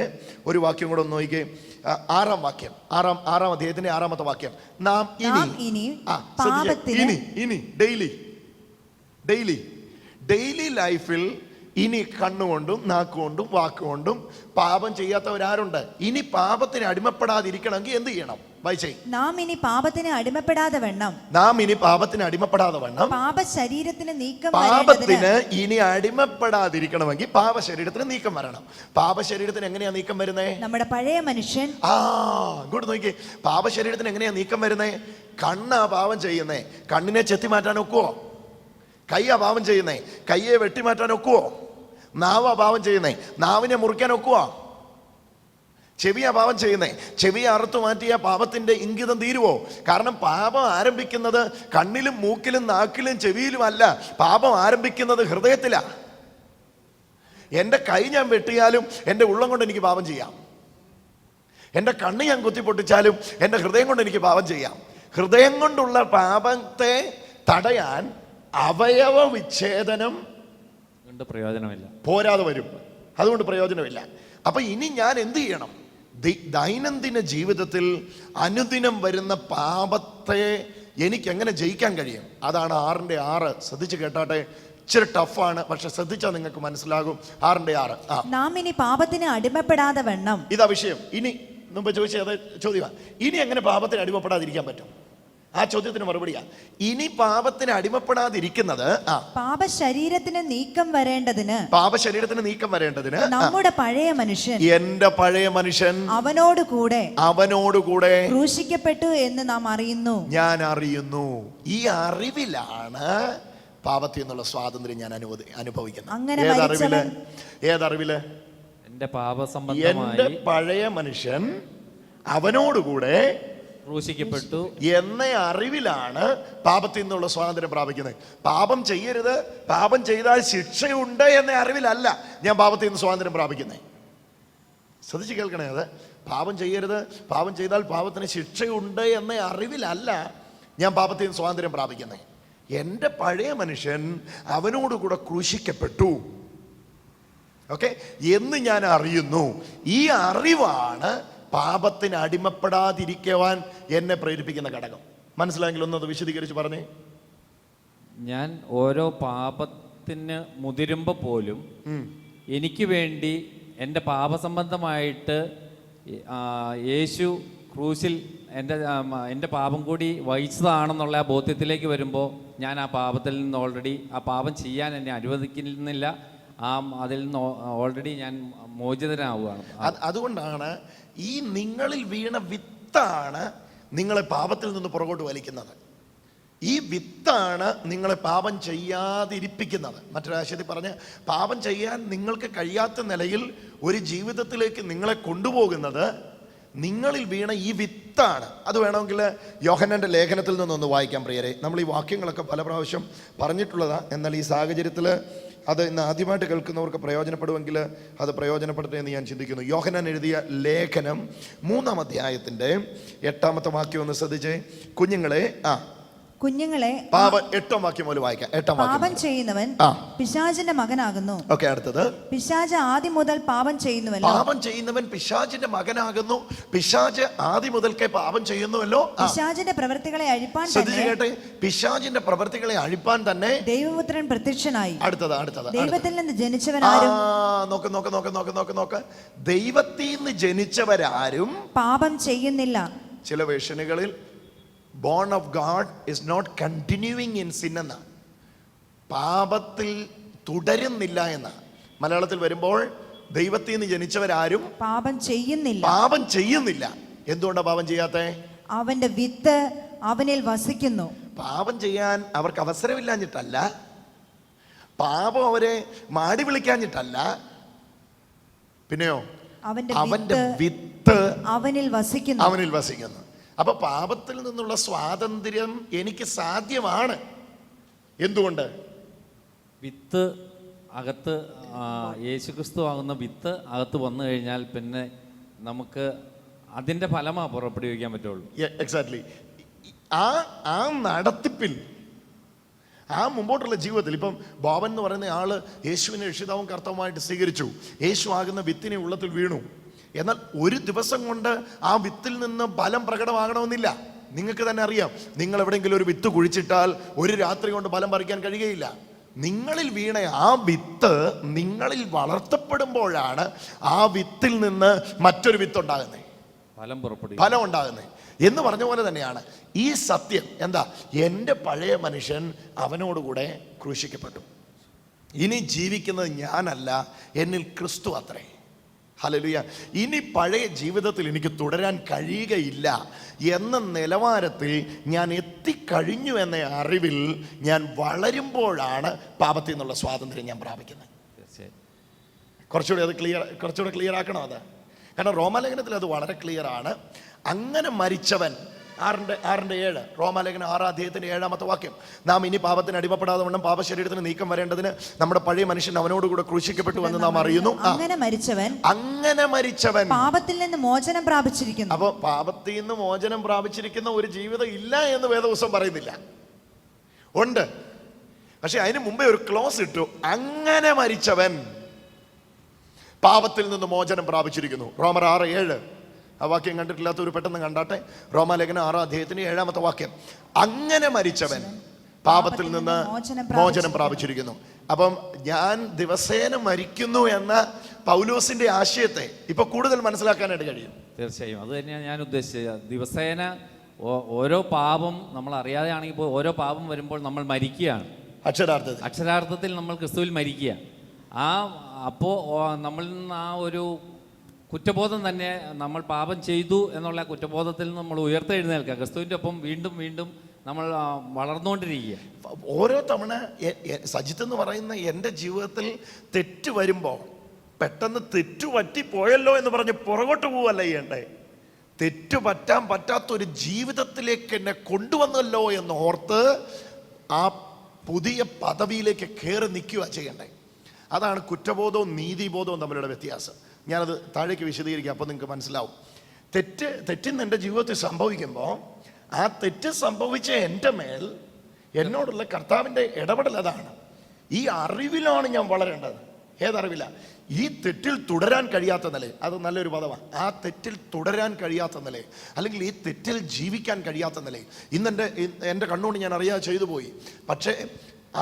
ഒരു വാക്യം കൂടെ ഒന്ന് നോക്കിക്കേ. 6-ാം വാക്യം, 6-ാം അധ്യായത്തിന്റെ 6-ാമത്തെ വാക്യം. നാം ഇനി ഡെയിലി ലൈഫിൽ ഇനി കണ്ണുകൊണ്ടും നാക്കുകൊണ്ടും വാക്കുകൊണ്ടും പാപം ചെയ്യാത്തവരാരുണ്ട്? ഇനി പാപത്തിന് അടിമപ്പെടാതിരിക്കണമെങ്കിൽ എന്ത് ചെയ്യണം? വായിച്ചേ. നാം ഇനി പാപത്തിന് അടിമപ്പെടാതെ വണ്ണം പാപത്തിന് ഇനി അടിമപ്പെടാതിരിക്കണമെങ്കിൽ പാപശരീരത്തിന് നീക്കം വരണം. പാപശരീരത്തിന് എങ്ങനെയാ നീക്കം വരുന്നേ? നമ്മുടെ പഴയ മനുഷ്യൻ. ഇങ്ങോട്ട് നോക്കിയേ, പാപശരീരത്തിന് എങ്ങനെയാ നീക്കം വരുന്നേ? കണ്ണാ പാപം ചെയ്യുന്നേ, കണ്ണിനെ ചെത്തി മാറ്റാൻ ഒക്കുവോ? കയ്യാ പാപം ചെയ്യുന്നേ, കയ്യെ വെട്ടിമാറ്റാൻ ഒക്കുവോ? നാവാ പാപം ചെയ്യുന്നേ, നാവിനെ മുറിക്കാൻ ഒക്കുവോ? ചെവിയാ പാപം ചെയ്യുന്നേ, ചെവിയെ അറുത്തു മാറ്റിയ പാപത്തിന്റെ ഇംഗിതം തീരുവോ? കാരണം പാപം ആരംഭിക്കുന്നത് കണ്ണിലും മൂക്കിലും നാക്കിലും ചെവിയിലും അല്ല. പാപം ആരംഭിക്കുന്നത് ഹൃദയത്തിലാ. എൻ്റെ കൈ ഞാൻ വെട്ടിയാലും എൻ്റെ ഉള്ളം കൊണ്ട് എനിക്ക് പാപം ചെയ്യാം. എൻ്റെ കണ്ണ് ഞാൻ കുത്തിപ്പൊട്ടിച്ചാലും എൻ്റെ ഹൃദയം കൊണ്ട് എനിക്ക് പാപം ചെയ്യാം. ഹൃദയം കൊണ്ടുള്ള പാപത്തെ തടയാൻ അവയവ വിച്ഛേദനം പ്രയോജനമില്ല, പോരാതെ വരും. അതുകൊണ്ട് പ്രയോജനമില്ല. അപ്പൊ ഇനി ഞാൻ എന്ത് ചെയ്യണം? ദൈനംദിന ജീവിതത്തിൽ അനുദിനം വരുന്ന പാപത്തെ എനിക്ക് എങ്ങനെ ജയിക്കാൻ കഴിയും? അതാണ് 6:6. ശ്രദ്ധിച്ച് കേട്ടാട്ടെ, ഇച്ചിരി ടഫാണ്, പക്ഷെ ശ്രദ്ധിച്ചാൽ നിങ്ങൾക്ക് മനസ്സിലാകും. 6:6. നാം ഇനി പാപത്തിന് അടിമപ്പെടാതെ വണ്ണം. ഇതാ വിഷയം. ഇനി മുമ്പ് ചോദിച്ചത് ചോദ്യമാണ്, ഇനി എങ്ങനെ പാപത്തിന് അടിമപ്പെടാതിരിക്കാൻ പറ്റും? ആ ചോദ്യത്തിന് മറുപടിയാ, ഇനി പാപത്തിന് അടിമപ്പെടാതിരിക്കുന്നത് പാപശരീരത്തിന് നീക്കം വരേണ്ടതിന് നമ്മുടെ പഴയ മനുഷ്യൻ, എന്റെ പഴയ മനുഷ്യൻ അവനോടുകൂടെ ക്രൂശിക്കപ്പെട്ടു എന്ന് നാം അറിയുന്നു. ഞാൻ അറിയുന്നു. ഈ അറിവിലാണ് പാപത്തിൽ നിന്നുള്ള സ്വാതന്ത്ര്യം ഞാൻ അനുഭവിക്കുന്നത്. ഏതറിവില്? എന്റെ പാപസംബന്ധമായി എന്റെ പഴയ മനുഷ്യൻ അവനോടുകൂടെ ക്രൂശിക്കപ്പെട്ടു എന്ന അറിവിലാണ് പാപത്തിൽ നിന്നുള്ള സ്വാതന്ത്ര്യം പ്രാപിക്കുന്നത്. പാപം ചെയ്യരുത്, പാപം ചെയ്താൽ ശിക്ഷയുണ്ട് എന്ന അറിവിലല്ല ഞാൻ പാപത്തിൽ നിന്ന് സ്വാതന്ത്ര്യം പ്രാപിക്കുന്നത്. ശ്രദ്ധിച്ച് കേൾക്കണേ, അത് പാപം ചെയ്യരുത്, പാപം ചെയ്താൽ പാപത്തിന് ശിക്ഷയുണ്ട് എന്ന അറിവിലല്ല ഞാൻ പാപത്തിൽ നിന്ന് സ്വാതന്ത്ര്യം പ്രാപിക്കുന്നത്. എൻ്റെ പഴയ മനുഷ്യൻ അവനോടുകൂടെ ക്രൂശിക്കപ്പെട്ടു, ഓക്കെ, എന്ന് ഞാൻ അറിയുന്നു. ഈ അറിവാണ് പാപത്തിന് അടിമപ്പെടാതിരിക്കുവാൻ എന്നെ പ്രേരിപ്പിക്കുന്ന ഘടകം. മനസ്സിലായെങ്കിൽ ഒന്നത് വിശദീകരിച്ച് പറഞ്ഞേ. ഞാൻ ഓരോ പാപത്തിന് മുതിരുമ്പോൾ പോലും എനിക്ക് വേണ്ടി എൻ്റെ പാപസംബന്ധമായിട്ട് യേശു ക്രൂശിൽ എൻ്റെ പാപം കൂടി വഹിച്ചതാണെന്നുള്ള ആ ബോധ്യത്തിലേക്ക് വരുമ്പോൾ ഞാൻ ആ പാപത്തിൽ നിന്ന് ഓൾറെഡി ആ പാപം ചെയ്യാൻ എന്നെ അനുവദിക്കുന്നില്ല. അതിൽ നിന്ന് ഓൾറെഡി ഞാൻ മോചിതനാവുകയാണ്. അതുകൊണ്ടാണ് ഈ നിങ്ങളിൽ വീണ വിത്താണ് നിങ്ങളെ പാപത്തിൽ നിന്ന് പുറകോട്ട് വലിക്കുന്നത്. ഈ വിത്താണ് നിങ്ങളെ പാപം ചെയ്യാതിരിപ്പിക്കുന്നത്. മറ്റൊരാശയത്തിൽ പറഞ്ഞ് പാപം ചെയ്യാൻ നിങ്ങൾക്ക് കഴിയാത്ത നിലയിൽ ഒരു ജീവിതത്തിലേക്ക് നിങ്ങളെ കൊണ്ടുപോകുന്നത് നിങ്ങളിൽ വീണ ഈ വിത്താണ്. അത് വേണമെങ്കിൽ യോഹന്നാന്റെ ലേഖനത്തിൽ നിന്നൊന്ന് വായിക്കാം പ്രിയരെ. നമ്മൾ ഈ വാക്യങ്ങളൊക്കെ പല പ്രാവശ്യം പറഞ്ഞിട്ടുള്ളതാണ്. എന്നാൽ ഈ സാഹചര്യത്തിൽ അത് ഇന്ന് ആദ്യമായിട്ട് കേൾക്കുന്നവർക്ക് പ്രയോജനപ്പെടുമെങ്കിൽ അത് പ്രയോജനപ്പെടട്ടെ എന്ന് ഞാൻ ചിന്തിക്കുന്നു. യോഹന്നാൻ എഴുതിയ ലേഖനം 3-ാം അധ്യായത്തിൻ്റെ 8-ാമത്തെ വാക്യം ഒന്ന് ശ്രദ്ധിച്ചേ. കുഞ്ഞുങ്ങളെ പാപം 8-ാം വാക്യം പോലും വായിക്കാം. 8-ാം വാക്യം. പാപം ചെയ്യുന്നവൻ പിശാചിന്റെ മകനാകുന്നു. ഓക്കെ, അടുത്തത്. പിശാച് ആദ്യം മുതൽ പാപം ചെയ്യുന്നുവല്ലോ. പാപം ചെയ്യുന്നവൻ പിശാചിന്റെ മകനാകുന്നു. പിശാച് ആദ്യം മുതൽക്കേ പാപം ചെയ്യുന്നുവല്ലോ. പിശാചിന്റെ പ്രവൃത്തികളെ അഴിപ്പാൻ ശ്രദ്ധിച്ചു കേട്ടെ, പിശാചിന്റെ പ്രവൃത്തികളെ അഴിപ്പാൻ തന്നെ ദൈവപുത്രൻ പ്രത്യക്ഷനായി. അടുത്തത് ദൈവത്തിൽ നിന്ന് ജനിച്ചവരാരും നോക്ക് ദൈവത്തിൽ നിന്ന് ജനിച്ചവരാരും പാപം ചെയ്യുന്നില്ല. ചില വേഷനുകളിൽ born of God is not continuing in sin എന്ന, പാപത്തിൽ തുടരുന്നില്ല എന്ന. മലയാളത്തിൽ വരുമ്പോൾ ദൈവത്തിൽ നിന്ന് ജനിച്ചവരാരും പാപം ചെയ്യുന്നില്ല. എന്തുകൊണ്ടാണ് പാപം ചെയ്യാത്തെ? അവന്റെ വിത്ത് അവനിൽ വസിക്കുന്നു. പാപം ചെയ്യാൻ അവർക്ക് അവസരമില്ലാഞ്ഞിട്ടല്ല, പാപം അവരെ മാടി വിളിക്കാഞ്ഞിട്ടല്ല, പിന്നെയോ അവന്റെ വിത്ത് അവനിൽ വസിക്കുന്നു. അപ്പൊ പാപത്തിൽ നിന്നുള്ള സ്വാതന്ത്ര്യം എനിക്ക് സാധ്യമാണ്. എന്തുകൊണ്ട്? വിത്ത് അകത്ത്, യേശുക്രിസ്തു ആകുന്ന വിത്ത് അകത്ത് വന്നു കഴിഞ്ഞാൽ പിന്നെ നമുക്ക് അതിന്റെ ഫലമാ പുറപ്പെടുവിക്കാൻ പറ്റുള്ളൂ. എക്സാക്ട്ലി. ആ നടത്തിപ്പിൽ, ആ മുമ്പോട്ടുള്ള ജീവിതത്തിൽ, ഇപ്പം ബോബൻ എന്ന് പറയുന്ന ആള് യേശുവിനെ രക്ഷിതാവും കർത്താവുമായിട്ട് സ്വീകരിച്ചു. യേശു ആകുന്ന വിത്തിനെ ഉള്ളത്തിൽ വീണു. എന്നാൽ ഒരു ദിവസം കൊണ്ട് ആ വിത്തിൽ നിന്ന് ഫലം പ്രകടമാകണമെന്നില്ല. നിങ്ങൾക്ക് തന്നെ അറിയാം, നിങ്ങൾ എവിടെയെങ്കിലും ഒരു വിത്ത് കുഴിച്ചിട്ടാൽ ഒരു രാത്രി കൊണ്ട് ഫലം പറിക്കാൻ കഴിയുകയില്ല. നിങ്ങളിൽ വീണ ആ വിത്ത് നിങ്ങളിൽ വളർത്തപ്പെടുമ്പോഴാണ് ആ വിത്തിൽ നിന്ന് മറ്റൊരു വിത്ത് ഉണ്ടാകുന്നത്, ഫലം ഉണ്ടാകുന്നത്. എന്ന് പറഞ്ഞ പോലെ തന്നെയാണ് ഈ സത്യം. എന്താ? എൻ്റെ പഴയ മനുഷ്യൻ അവനോടുകൂടെ ക്രൂശിക്കപ്പെട്ടു. ഇനി ജീവിക്കുന്നത് ഞാനല്ല, എന്നിൽ ക്രിസ്തു അത്രേ. ഹല്ലേലൂയ. ഇനി പഴയ ജീവിതത്തിൽ എനിക്ക് തുടരാൻ കഴിയുകയില്ല എന്ന നിലവാരത്തിൽ ഞാൻ എത്തിക്കഴിഞ്ഞു എന്ന അറിവിൽ ഞാൻ വളരുമ്പോഴാണ് പാപത്തിൽ നിന്നുള്ള സ്വാതന്ത്ര്യം ഞാൻ പ്രാപിക്കുന്നത്. കുറച്ചുകൂടെ ക്ലിയർ ആക്കണം അത്. കാരണം റോമാലേഖനത്തിൽ അത് വളരെ ക്ലിയർ ആണ്. അങ്ങനെ മരിച്ചവൻ 6:7 റോമാലേഖനം 6-ാം അധ്യായത്തിന്റെ 7-ാമത്തെ വാക്യം. നാം ഇനി പാപത്തിന് അടിമപ്പെടാതെ വണ്ണം പാപശരീരത്തിന് നീക്കം വരേണ്ടതിന് നമ്മുടെ പഴയ മനുഷ്യൻ അവനോടുകൂടെ ക്രൂശിക്കപ്പെട്ടു എന്ന് നാം അറിയുന്നു. അങ്ങനെ മരിച്ചവൻ പാപത്തിൽ നിന്ന് മോചനം പ്രാപിച്ചിരിക്കുന്നു. അപ്പൊ പാപത്തിൽ നിന്ന് മോചനം പ്രാപിച്ചിരിക്കുന്ന ഒരു ജീവിതം ഇല്ല എന്ന് വേദപുസ്തകം പറയുന്നില്ല. ഉണ്ട്, പക്ഷെ അതിന് മുമ്പേ ഒരു ക്ലോസ് ഇട്ടു. അങ്ങനെ മരിച്ചവൻ പാപത്തിൽ നിന്ന് മോചനം പ്രാപിച്ചിരിക്കുന്നു. റോമർ 6:7. ആ വാക്യം കണ്ടിട്ടില്ലാത്തവർ പെട്ടെന്ന് കണ്ടാട്ടെ. റോമാലേഖനം 6-ാം അധ്യായത്തിന് 7-ാമത്തെ വാക്യം. അങ്ങനെ മരിച്ചവൻ പാപത്തിൽ നിന്ന് മോചനം പ്രാപിച്ചിരിക്കുന്നു. അപ്പം ഞാൻ ദിവസേന മരിക്കുന്നു എന്ന പൗലോസിന്റെ ആശയത്തെ ഇപ്പൊ കൂടുതൽ മനസ്സിലാക്കാനായിട്ട് കഴിയും. തീർച്ചയായും അത് തന്നെയാണ് ഞാൻ ഉദ്ദേശിച്ചത്. ദിവസേന ഓരോ പാപം നമ്മൾ അറിയാതെ ആണെങ്കിൽ ഓരോ പാപം വരുമ്പോൾ നമ്മൾ മരിക്കുകയാണ്. അക്ഷരാർത്ഥത്തിൽ നമ്മൾ ക്രിസ്തുവിൽ മരിക്കുക. അപ്പോൾ നമ്മളിൽ നിന്ന് ആ ഒരു കുറ്റബോധം തന്നെ, നമ്മൾ പാപം ചെയ്തു എന്നുള്ള കുറ്റബോധത്തിൽ നിന്ന് നമ്മൾ ഉയർത്തെഴുന്നേൽക്കുക. ക്രിസ്തുവിൻ്റെ ഒപ്പം വീണ്ടും വീണ്ടും നമ്മൾ വളർന്നുകൊണ്ടിരിക്കുക. ഓരോ തവണ സജിത്ത് എന്ന് പറയുന്ന എൻ്റെ ജീവിതത്തിൽ തെറ്റ് വരുമ്പോൾ പെട്ടെന്ന് തെറ്റു പറ്റിപ്പോയല്ലോ എന്ന് പറഞ്ഞ് പുറകോട്ട് പോവല്ല ചെയ്യണ്ടേ. തെറ്റ് പറ്റാൻ പറ്റാത്തൊരു ജീവിതത്തിലേക്ക് എന്നെ കൊണ്ടുവന്നല്ലോ എന്ന് ഓർത്ത് ആ പുതിയ പദവിയിലേക്ക് കയറി നിൽക്കുക ചെയ്യണ്ടേ. അതാണ് കുറ്റബോധവും നീതിബോധവും തമ്മിലുള്ള വ്യത്യാസം. ഞാനത് താഴേക്ക് വിശദീകരിക്കാം, അപ്പോൾ നിങ്ങൾക്ക് മനസ്സിലാവും. തെറ്റിന്ന് എൻ്റെ ജീവിതത്തിൽ സംഭവിക്കുമ്പോൾ ആ തെറ്റ് സംഭവിച്ച എൻ്റെ മേൽ എന്നോടുള്ള കർത്താവിൻ്റെ ഇടപെടൽ അതാണ്. ഈ അറിവിലാണ് ഞാൻ വളരേണ്ടത്. ഏതറിവില്ല? ഈ തെറ്റിൽ തുടരാൻ കഴിയാത്ത നില, അത് നല്ലൊരു പദമാണ്. ആ തെറ്റിൽ തുടരാൻ കഴിയാത്ത നില, അല്ലെങ്കിൽ ഈ തെറ്റിൽ ജീവിക്കാൻ കഴിയാത്ത നില. എൻ്റെ കണ്ണുകൊണ്ട് ഞാൻ അറിയാതെ ചെയ്തു പോയി. പക്ഷേ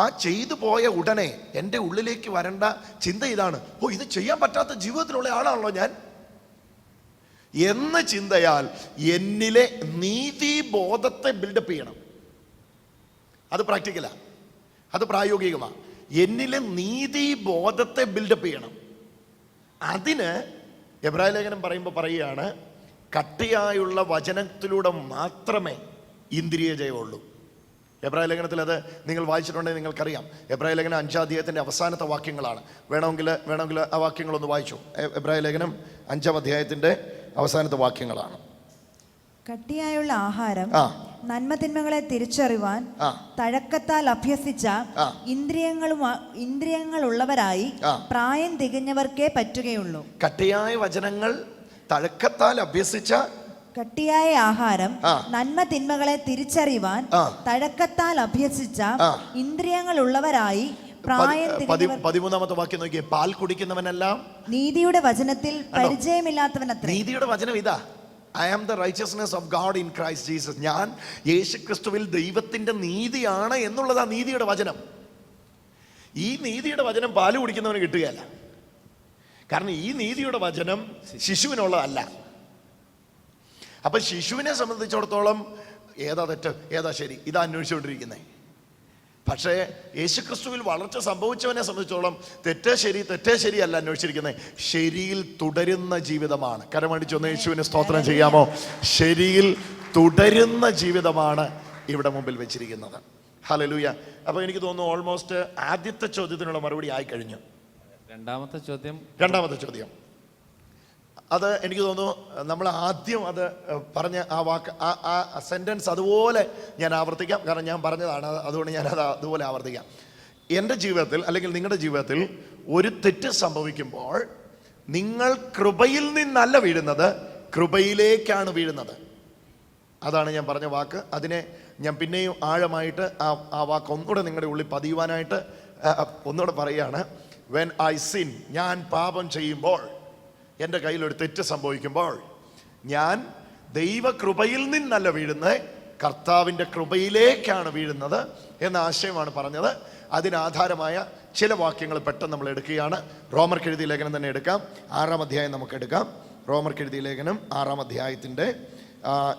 ആ ചെയ്തു പോയ ഉടനെ എൻ്റെ ഉള്ളിലേക്ക് വരേണ്ട ചിന്ത ഇതാണ്: ഓ, ഇത് ചെയ്യാൻ പറ്റാത്ത ജീവിതത്തിലുള്ള ആളാണല്ലോ ഞാൻ എന്ന ചിന്തയാൽ എന്നിലെ നീതിബോധത്തെ ബിൽഡപ്പ് ചെയ്യണം. അത് പ്രാക്ടിക്കലാ, അത് പ്രായോഗികമാണ്. എന്നിലെ നീതിബോധത്തെ ബിൽഡപ്പ് ചെയ്യണം. അതിന് എബ്രായ ലേഖനം പറയുകയാണ്, കട്ടിയായുള്ള വചനത്തിലൂടെ മാത്രമേ ഇന്ദ്രിയ ജയമുള്ളൂ. എബ്രായ ലേഖനത്തിൽ അത് നിങ്ങൾ വായിച്ചിട്ടുണ്ടെങ്കിൽ നിങ്ങൾക്കറിയാം. എബ്രായ ലേഖനം 5-ാം അധ്യായത്തിൻ്റെ അവസാനത്തെ വാക്യങ്ങളാണ്. വേണമെങ്കിൽ ആ വാക്യങ്ങളൊന്ന് വായിച്ചു. എബ്രായ ലേഖനം 5-ാം അധ്യായത്തിൻ്റെ അവസാനത്തെ വാക്യങ്ങളാണ്. കട്ടിയായുള്ള ആഹാരം നന്മതിന്മകളെ തിരിച്ചറിവാൻ തഴക്കത്താൽ അഭ്യസിച്ച ഇന്ദ്രിയങ്ങളുള്ളവരായി പ്രായം തികഞ്ഞവർക്കേ പറ്റുകയുള്ളൂ. കട്ടിയായ വചനങ്ങൾ തഴക്കത്താൽ അഭ്യസിച്ച, കട്ടിയായ ആഹാരം നന്മ തിന്മകളെ തിരിച്ചറിവാൻ തഴക്കത്താൽ അഭ്യസിച്ച ഇന്ദ്രിയങ്ങളുള്ളവരായി പ്രായം 13-ാമത്തെ വാക്യം നോക്കിയേ. പാൽ കുടിക്കുന്നവനെല്ലാം നീതിയുടെ വചനത്തിൽ പരിചയമില്ലാത്തവനത്രേ. നീതിയുടെ വചനം ഇതാ: I am the righteousness of God in Christ Jesus. ഞാൻ യേശുക്രിസ്തുവിൽ ദൈവത്തിന്റെ നീതിയാണ് എന്നുള്ളതാ നീതിയുടെ വചനം. ഈ നീതിയുടെ വചനം പാല് കുടിക്കുന്നവന് കിട്ടുകയല്ല. കാരണം ഈ നീതിയുടെ വചനം ശിശുവിനുള്ളതല്ല. അപ്പൊ ശിശുവിനെ സംബന്ധിച്ചിടത്തോളം ഏതാ തെറ്റ്, ഏതാ ശരി, ഇതാ അന്വേഷിച്ചുകൊണ്ടിരിക്കുന്നത്. പക്ഷേ യേശുക്രിസ്തുവിൽ വളർച്ച സംഭവിച്ചവനെ സംബന്ധിച്ചോളം തെറ്റേ ശരി അല്ല അന്വേഷിച്ചിരിക്കുന്നത്, ശരിയിൽ തുടരുന്ന ജീവിതമാണ്. കരമടിച്ചൊന്ന് യേശുവിന് സ്തോത്രം ചെയ്യാമോ? ശരിയിൽ തുടരുന്ന ജീവിതമാണ് ഇവിടെ മുമ്പിൽ വെച്ചിരിക്കുന്നത്. ഹല്ലേലൂയ. അപ്പോൾ എനിക്ക് തോന്നുന്നു ഓൾമോസ്റ്റ് ആദ്യത്തെ ചോദ്യത്തിനുള്ള മറുപടി ആയി കഴിഞ്ഞു. രണ്ടാമത്തെ ചോദ്യം അത് എനിക്ക് തോന്നുന്നു നമ്മൾ ആദ്യം അത് പറഞ്ഞ ആ വാക്ക്, ആ സെൻറ്റൻസ് അതുപോലെ ഞാൻ ആവർത്തിക്കാം. കാരണം ഞാൻ പറഞ്ഞതാണ്, അതുകൊണ്ട് ഞാനത് അതുപോലെ ആവർത്തിക്കാം. എൻ്റെ ജീവിതത്തിൽ അല്ലെങ്കിൽ നിങ്ങളുടെ ജീവിതത്തിൽ ഒരു തെറ്റ് സംഭവിക്കുമ്പോൾ നിങ്ങൾ കൃപയിൽ നിന്നല്ല വീഴുന്നത്, കൃപയിലേക്കാണ് വീഴുന്നത്. അതാണ് ഞാൻ പറഞ്ഞ വാക്ക്. അതിനെ ഞാൻ പിന്നെയും ആഴമായിട്ട് ആ വാക്ക് ഒന്നുകൂടെ നിങ്ങളുടെ ഉള്ളിൽ പതിയുവാനായിട്ട് ഒന്നുകൂടെ പറയുകയാണ്. വെൻ ഐ സിൻ, ഞാൻ പാപം ചെയ്യുമ്പോൾ, എൻ്റെ കയ്യിലൊരു തെറ്റ് സംഭവിക്കുമ്പോൾ ഞാൻ ദൈവകൃപയിൽ നിന്നല്ല വീഴുന്നത്, കർത്താവിൻ്റെ കൃപയിലേക്കാണ് വീഴുന്നത് എന്ന ആശയമാണ് പറഞ്ഞത്. അതിനാധാരമായ ചില വാക്യങ്ങൾ പെട്ടെന്ന് നമ്മൾ എടുക്കുകയാണ്. റോമർക്കെഴുതിയ ലേഖനം തന്നെ എടുക്കാം. 6-ാം അധ്യായം നമുക്ക് എടുക്കാം. റോമർക്കെഴുതിയ ലേഖനം 6-ാം അധ്യായത്തിൻ്റെ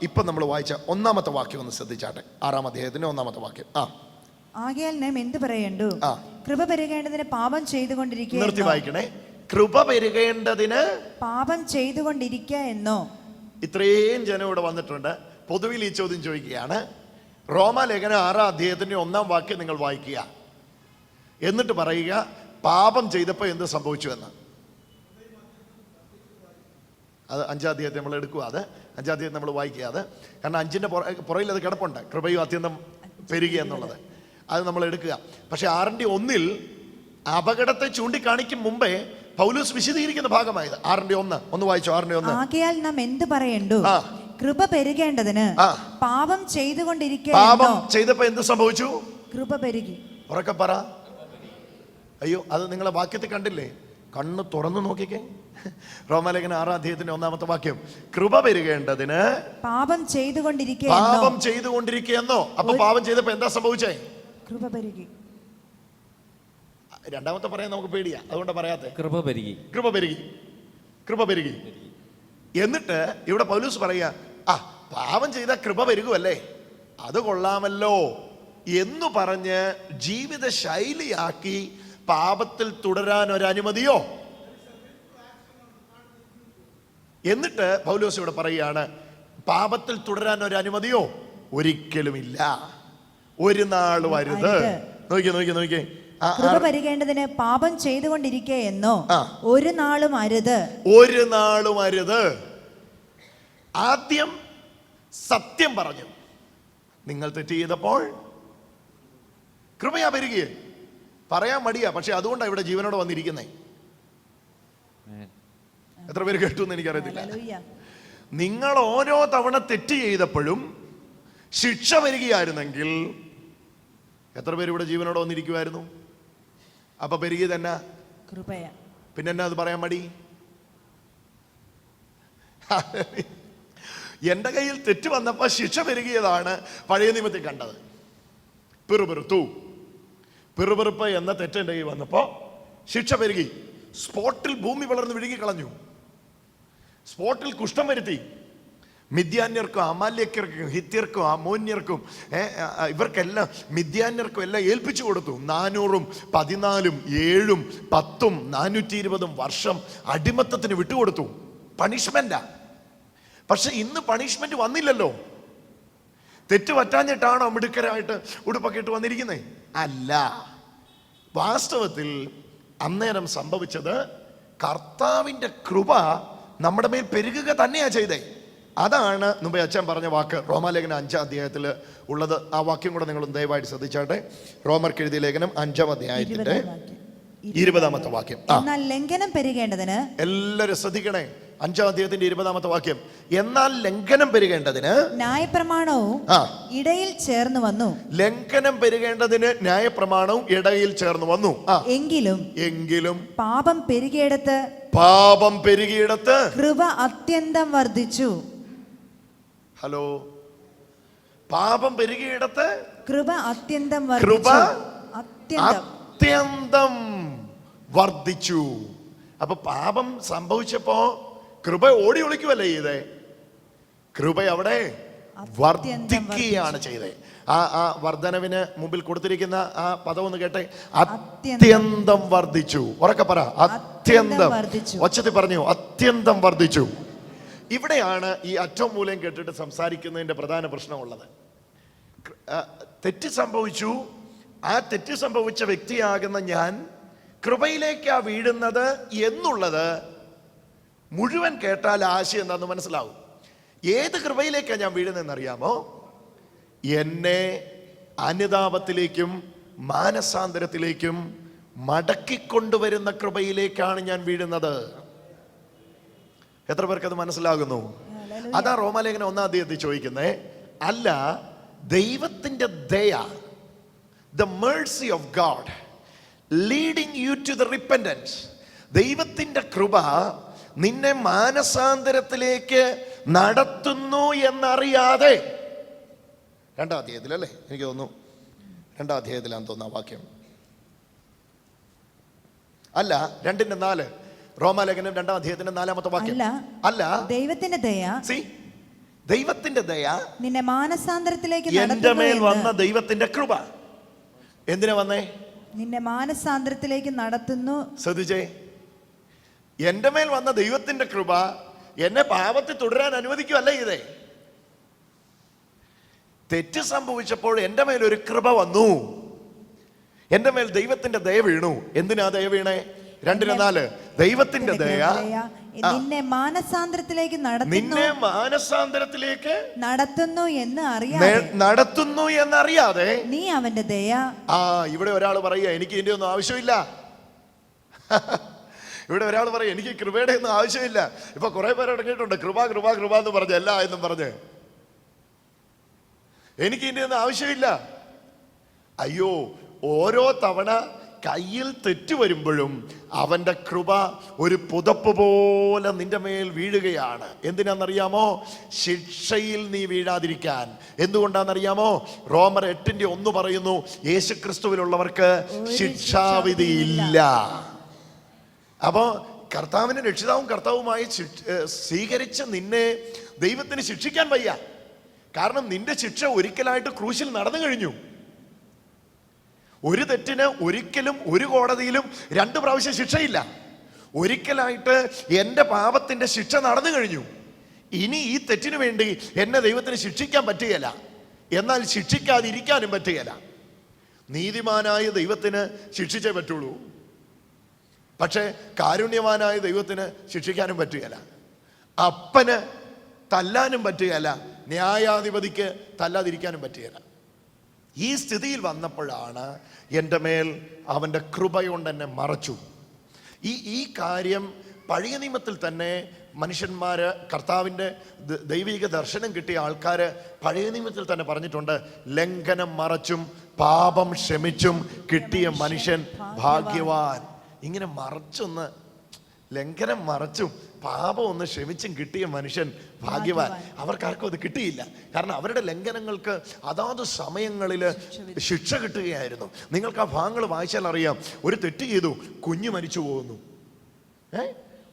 ഇപ്പം നമ്മൾ വായിച്ച 1-ാമത്തെ വാക്യം ഒന്ന് ശ്രദ്ധിച്ചാട്ടെ. 6-ാം അധ്യായത്തിൻ്റെ 1-ാമത്തെ വാക്യം. ആകയാൽ നാം എന്ത് പറയണ്ടു? കൃപ പെരുകേണ്ടതിന് പാപം ചെയ്തുകൊണ്ടിരിക്കുക. നിർത്തി വായിക്കണേ. കൃപ പെരുകേണ്ടതിന് പാപം ചെയ്തുകൊണ്ടിരിക്കുക എന്നോ? ഇത്രയും ജനം ഇവിടെ വന്നിട്ടുണ്ട്. പൊതുവിൽ ഈ ചോദ്യം ചോദിക്കുകയാണ്. റോമാലേഖനം 6-ാം അധ്യായത്തിന്റെ 1-ാം വാക്യം നിങ്ങൾ വായിക്കുക. എന്നിട്ട് പറയുക പാപം ചെയ്തപ്പോൾ എന്ത് സംഭവിച്ചു എന്ന്. അത് 5-ാം അധ്യായത്തെ നമ്മൾ എടുക്കുക. അത് 5-ാം അധ്യായം നമ്മൾ വായിക്കുക. അത് കാരണം 5-ന്റെ പുറകിൽ അത് കിടപ്പുണ്ട്, കൃപയും അത്യന്തം പെരുകുക എന്നുള്ളത്. അത് നമ്മൾ എടുക്കുക. പക്ഷെ 6-ന്റെ 1-ൽ അപകടത്തെ ചൂണ്ടിക്കാണിക്കും മുമ്പേ പൗലോസ് വിശദീകരിക്കുന്ന ഭാഗമായത്. 6-ന്റെ 1 ഒന്ന് വായിച്ചു. 6-ന്റെ 1. ആകയാൽ നാം എന്ത് പറയണ്ടു? കൃപ പെരുകേണ്ടതിന് പാപം ചെയ്തുകൊണ്ടിരിക്കുക. പാപം ചെയ്തപ്പോ എന്ത് സംഭവിച്ചു? കൃപ പെരുകി. ഉറക്കെ പറ. അയ്യോ, അത് നിങ്ങളെ വാക്യത്തിൽ കണ്ടില്ലേ? കണ്ണ് തുറന്നു നോക്കിക്കേ. റോമാലേഖനം 6-ാം അധ്യായത്തിന്റെ 1-ാമത്തെ വാക്യം. കൃപ പെരുകേണ്ടതിന് പാപം ചെയ്തുകൊണ്ടിരിക്കുക. പാപം ചെയ്തുകൊണ്ടിരിക്കുകയെന്നോ? അപ്പൊ പാപം ചെയ്തപ്പോ എന്താ സംഭവിച്ചേ? കൃപ പെരുകി. രണ്ടാമത്തെ പറയാൻ നമുക്ക് പേടിയാ, അതുകൊണ്ട് പറയാത്തെ. കൃപ പെരുകി. എന്നിട്ട് ഇവിടെ പൗലോസ് പറയുക, പാപം ചെയ്ത കൃപ പെരുകുമല്ലേ, അത് കൊള്ളാമല്ലോ എന്നു പറഞ്ഞ് ജീവിത ശൈലിയാക്കി പാപത്തിൽ തുടരാൻ ഒരനുമതിയോ? എന്നിട്ട് പൗലോസ് ഇവിടെ പറയുകയാണ്, പാപത്തിൽ തുടരാൻ ഒരനുമതിയോ? ഒരിക്കലുമില്ല, ഒരു നാളും അരുത്. നോക്കിയേ. കൃപ പരികേണ്ടതിന് പാപം ചെയ്തുകൊണ്ടിരിക്കുക എന്നോ? ഒരു നാളും അരുത്. ആദ്യം സത്യം പറഞ്ഞു. നിങ്ങൾ തെറ്റ് ചെയ്തപ്പോൾ കൃപയാ പെരുകിയേ. പറയാൻ മടിയാ, പക്ഷെ അതുകൊണ്ടാണ് ഇവിടെ ജീവനോടെ വന്നിരിക്കുന്നേ. എത്ര പേര് കേട്ടു എന്ന് എനിക്കറിയത്തില്ല. നിങ്ങൾ ഓരോ തവണ തെറ്റ് ചെയ്തപ്പോഴും ശിക്ഷ വരികയായിരുന്നെങ്കിൽ എത്ര പേര് ഇവിടെ ജീവനോടെ വന്നിരിക്കുമായിരുന്നു? അപ്പൊ പെരുകി തന്നെ കൃപയാ. പിന്നെ എന്നാ അത് പറയാൻ മടി? എന്റെ കയ്യിൽ തെറ്റ് വന്നപ്പോ ശിക്ഷ പെരുകിയതാണ് പഴയ നിയമത്തിൽ കണ്ടത്. പിറുപിറുപ്പ് എന്ന തെറ്റ് എൻ്റെ കയ്യിൽ വന്നപ്പോ ശിക്ഷ പെരുകി. സ്പോട്ടിൽ ഭൂമി വളർന്ന് വിഴുകി കളഞ്ഞു. സ്പോട്ടിൽ കുഷ്ഠം വരുത്തി. മിദ്യാന്യർക്കും അമാല്യർക്കും ഹിത്യർക്കും അമോന്യർക്കും ഇവർക്കെല്ലാം മിദ്യാന്യർക്കും എല്ലാം ഏൽപ്പിച്ചു കൊടുത്തു. 400, 14, 7, 10, 420 വർഷം അടിമത്തത്തിന് വിട്ടുകൊടുത്തു. പണിഷ്മെന്റാ. പക്ഷെ ഇന്ന് പണിഷ്മെന്റ് വന്നില്ലല്ലോ. തെറ്റ് പറ്റാഞ്ഞിട്ടാണോ മിടുക്കരായിട്ട് ഉടുപ്പൊക്കെ ഇട്ട് വന്നിരിക്കുന്നത്? അല്ല. വാസ്തവത്തിൽ അന്നേരം സംഭവിച്ചത് കർത്താവിന്റെ കൃപ നമ്മുടെ മേൽ പെരുകുക തന്നെയാ ചെയ്തേ. അതാണ് മുമ്പേ അച്ഛൻ പറഞ്ഞ വാക്ക് റോമാലേഖനം 5-ാം അധ്യായത്തിൽ ഉള്ളത്. ആ വാക്യം കൂടെ നിങ്ങൾ ദയവായിട്ട് ശ്രദ്ധിച്ചാട്ടെ. റോമർക്ക് എഴുതിയ ലേഖനം 5-ാം അധ്യായത്തിന്റെ 20-ാമത്തെ വാക്യം. എന്നാൽ ലംഘനം പെരുകേണ്ടതിന്, എല്ലാവരും ശ്രദ്ധിക്കണേ, 5-ാം അധ്യായത്തിന്റെ 20-ാമത്തെ വാക്യം. എന്നാൽ ലംഘനം പെരുകേണ്ടതിന് ന്യായപ്രമാണവും ഇടയിൽ ചേർന്ന് വന്നു. ലംഘനം പെരുകേണ്ടതിന് ന്യായപ്രമാണവും ഇടയിൽ ചേർന്ന് വന്നു. എങ്കിലും പാപം പെരുകിയിടത്ത് കൃപ അത്യന്തം വർദ്ധിച്ചു. ഹലോ, പാപം പെരുകിയിടത്ത് കൃപ അത്യന്തം വർദ്ധിച്ചു. അപ്പൊ പാപം സംഭവിച്ചപ്പോ കൃപ ഓടി ഒളിക്കുമല്ലേ ചെയ്തേ? കൃപ അവിടെ വർദ്ധിക്കുകയാണ് ചെയ്തേ. ആ വർധനവിന് മുമ്പിൽ കൊടുത്തിരിക്കുന്ന ആ പദം ഒന്ന് കേട്ടെ. അത്യന്തം വർദ്ധിച്ചു. ഉറക്കെ പറ, അത്യന്തം. ഒച്ചത്തിൽ പറഞ്ഞു, അത്യന്തം വർദ്ധിച്ചു. ഇവിടെയാണ് ഈ അറ്റവും മൂലം കേട്ടിട്ട് സംസാരിക്കുന്നതിന്റെ പ്രധാന പ്രശ്നമുള്ളത്. തെറ്റ് സംഭവിച്ചു. ആ തെറ്റ് സംഭവിച്ച വ്യക്തിയാകുന്ന ഞാൻ കൃപയിലേക്കാ വീഴുന്നത് എന്നുള്ളത് മുഴുവൻ കേട്ടാൽ ആശയം എന്താന്ന് മനസ്സിലാവും. ഏത് കൃപയിലേക്കാ ഞാൻ വീഴുന്നതെന്നറിയാമോ? എന്നെ അനുതാപത്തിലേക്കും മാനസാന്തരത്തിലേക്കും മടക്കിക്കൊണ്ടുവരുന്ന കൃപയിലേക്കാണ് ഞാൻ വീഴുന്നത്. എത്ര പേർക്ക് അത് മനസ്സിലാകുന്നു? അതാ റോമാലേഖനം 1-ാം അധ്യായത്തിൽ ചോദിക്കുന്നേ. അല്ല, ദൈവത്തിന്റെ ദയ, the mercy of God leading you to the repentance, ദൈവത്തിന്റെ കൃപ നിന്നെ മാനസാന്തരത്തിലേക്ക് നടത്തുന്നു എന്നറിയാതെ. 2-ാം അധ്യായത്തിലല്ലേ? എനിക്ക് തോന്നുന്നു 2-ാം അധ്യായത്തിലാന്ന് തോന്നുന്നു ആ വാക്യം. അല്ല, 2:4 റോമാലേഖനം 2-ാം അധ്യായത്തിന്റെ 4-ാമത്തെ വാക്യം. അല്ല, ദൈവത്തിന്റെ ദയ നിന്നെ മാനസാന്തരത്തിലേക്ക് എന്റെ മേൽ വന്ന ദൈവത്തിന്റെ കൃപ എന്തിനാ വന്നേ? നിന്നെ മാനസാന്തരത്തിലേക്ക് നടത്തുന്നു. ശ്രദ്ധിച്ചേ, എന്റെ മേൽ വന്ന ദൈവത്തിന്റെ കൃപ എന്നെ പാപത്തിൽ തുടരാൻ അനുവദിക്കുവല്ല ഇതേ. തെറ്റ് സംഭവിച്ചപ്പോൾ എന്റെ മേൽ ഒരു കൃപ വന്നു. എന്റെ മേൽ ദൈവത്തിന്റെ ദയ വീണു. എന്തിനാ ദയ വീണേ? 2:4 ദൈവത്തിന്റെ ദയ നിന്നെ മാനസാന്തരത്തിലേക്ക് നടത്തുന്നു എന്നറിയാതെ നീ അവന്റെ ദയ. ഇവിടെ ഒരാൾ പറയുക, എനിക്ക് ഇതിന്റെ ഒന്നും ആവശ്യമില്ല. ഇവിടെ ഒരാൾ പറയും, എനിക്ക് കൃപയുടെ ഒന്നും ആവശ്യമില്ല. ഇപ്പൊ കുറെ പേര് ഇറങ്ങിയിട്ടുണ്ട്, കൃപ കൃപ കൃപ എന്ന് പറഞ്ഞ് അല്ല എന്നും പറഞ്ഞ്. എനിക്ക് ഇതിന്റെ ഒന്നും ആവശ്യമില്ല. അയ്യോ, ഓരോ തവണ കയ്യിൽ തെറ്റ് വരുമ്പോഴും അവന്റെ കൃപ ഒരു പുതപ്പ് പോലെ നിന്റെ മേൽ വീഴുകയാണ്. എന്തിനാണെന്നറിയാമോ? ശിക്ഷയിൽ നീ വീഴാതിരിക്കാൻ. എന്തുകൊണ്ടാണെന്നറിയാമോ? റോമർ 8:1 പറയുന്നു, യേശുക്രിസ്തുവിലുള്ളവർക്ക് ശിക്ഷാവിധി ഇല്ല. അപ്പോ കർത്താവിനെ രക്ഷിതാവും കർത്താവുമായി സ്വീകരിച്ച നിന്നെ ദൈവത്തിന് ശിക്ഷിക്കാൻ വയ്യ. കാരണം നിന്റെ ശിക്ഷ ഒരിക്കലായിട്ട് ക്രൂശിൽ നടന്നു കഴിഞ്ഞു. ഒരു തെറ്റിന് ഒരിക്കലും ഒരു കോടതിയിലും 2 പ്രാവശ്യം ശിക്ഷയില്ല. ഒരിക്കലായിട്ട് എൻ്റെ പാപത്തിന്റെ ശിക്ഷ നടന്നു കഴിഞ്ഞു. ഇനി ഈ തെറ്റിനു വേണ്ടി എന്നെ ദൈവത്തിന് ശിക്ഷിക്കാൻ പറ്റുകയില്ല. എന്നാൽ ശിക്ഷിക്കാതിരിക്കാനും പറ്റുകയില്ല. നീതിമാനായ ദൈവത്തിന് ശിക്ഷിച്ചേ പറ്റുള്ളൂ. പക്ഷെ കാരുണ്യവാനായ ദൈവത്തിന് ശിക്ഷിക്കാനും പറ്റുകയില്ല. അപ്പന് തല്ലാനും പറ്റുകയല്ല, ന്യായാധിപതിക്ക് തല്ലാതിരിക്കാനും പറ്റുകയില്ല. ഈ സ്ഥിതിയിൽ വന്നപ്പോഴാണ് എൻ്റെ മേൽ അവൻ്റെ കൃപ കൊണ്ട് എന്നെ മറച്ചു. ഈ കാര്യം പഴയ നിയമത്തിൽ തന്നെ മനുഷ്യന്മാർ, കർത്താവിൻ്റെ ദൈവിക ദർശനം കിട്ടിയ ആൾക്കാർ പഴയ നിയമത്തിൽ തന്നെ പറഞ്ഞിട്ടുണ്ട്, ലംഘനം മറച്ചും പാപം ക്ഷമിച്ചും കിട്ടിയ മനുഷ്യൻ ഭാഗ്യവാൻ. ഇങ്ങനെ മറച്ചൊന്ന്, ലംഘനം മറച്ചും പാപം ഒന്ന് ക്ഷമിച്ചും കിട്ടിയ മനുഷ്യൻ ഭാഗ്യവാൻ. അവർക്കാർക്കും അത് കിട്ടിയില്ല. കാരണം അവരുടെ ലംഘനങ്ങൾക്ക് അതാത് സമയങ്ങളിൽ ശിക്ഷ കിട്ടുകയായിരുന്നു. നിങ്ങൾക്ക് ആ ഭാഗങ്ങൾ വായിച്ചാൽ അറിയാം. ഒരു തെറ്റ് ചെയ്തു, കുഞ്ഞ് മരിച്ചു പോകുന്നു.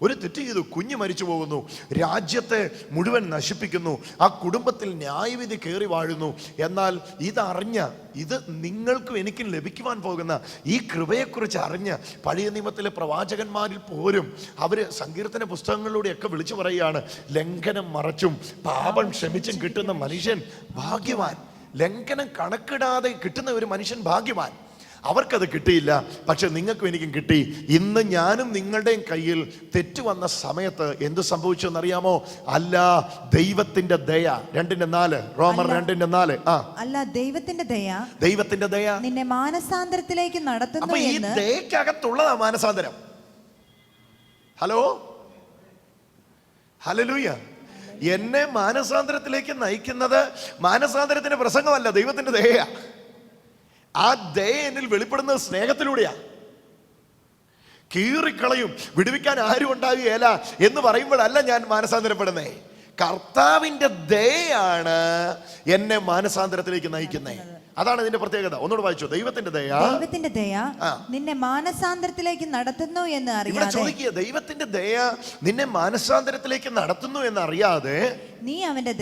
ഒരു തെറ്റ് ചെയ്തു, കുഞ്ഞ് മരിച്ചു പോകുന്നു. രാജ്യത്തെ മുഴുവൻ നശിപ്പിക്കുന്നു. ആ കുടുംബത്തിൽ ന്യായവിധി കയറി വാഴുന്നു. എന്നാൽ ഇതറിഞ്ഞ, ഇത് നിങ്ങൾക്കും എനിക്കും ലഭിക്കുവാൻ പോകുന്ന ഈ കൃപയെക്കുറിച്ച് അറിഞ്ഞ പഴയ നിയമത്തിലെ പ്രവാചകന്മാരിൽ പോലും അവർ സങ്കീർത്തന പുസ്തകങ്ങളിലൂടെയൊക്കെ വിളിച്ചു പറയുകയാണ്, ലംഘനം മറച്ചും പാപം ക്ഷമിച്ചും കിട്ടുന്ന മനുഷ്യൻ ഭാഗ്യവാൻ. ലംഘനം കണക്കിടാതെ കിട്ടുന്ന ഒരു മനുഷ്യൻ ഭാഗ്യവാൻ. അവർക്കത് കിട്ടിയില്ല, പക്ഷെ നിങ്ങൾക്കും എനിക്കും കിട്ടി. ഇന്ന് ഞാനും നിങ്ങളുടെയും കയ്യിൽ തെറ്റ് വന്ന സമയത്ത് എന്ത് സംഭവിച്ചു എന്നറിയാമോ? അല്ല, ദൈവത്തിന്റെ ദയ. 2:4 റോമർ 2:4. അല്ല, ദൈവത്തിന്റെ ദയ നിന്നെ മാനസാന്തരത്തിലേക്ക് നടത്തുന്നു. അപ്പൊ ഈ ദയക്കകത്തുള്ളതാ മാനസാന്തരം. Hello, hallelujah. എന്നെ മാനസാന്തരത്തിലേക്ക് നയിക്കുന്നത് മാനസാന്തരത്തിന്റെ പ്രസംഗമല്ല, ദൈവത്തിന്റെ ദയയാ. ആ ദയ എന്നിൽ വെളിപ്പെടുന്നത് സ്നേഹത്തിലൂടെയാ. കീറിക്കളയും, വിടുവിക്കാൻ ആരും ഉണ്ടാകുകയില്ല എന്ന് പറയുമ്പോഴല്ല ഞാൻ മാനസാന്തരപ്പെടുന്നേ. കർത്താവിന്റെ ദയയാണ് എന്നെ മാനസാന്തരത്തിലേക്ക് നയിക്കുന്നത്. അതാണ് ഇതിന്റെ പ്രത്യേകത. ഒന്നുകൂടെ വായിച്ചോ. ദൈവത്തിന്റെ ദയ നിന്നെ മാനസാന്തരത്തിലേക്ക് നടത്തുന്നു എന്ന് അറിയാതെ. ഇവിടെ ചോദിക്കുക, ദൈവത്തിന്റെ ദയ നിന്നെ മാനസാന്തരത്തിലേക്ക് നടത്തുന്നു എന്ന് അറിയാതെ നീ അവന്റെ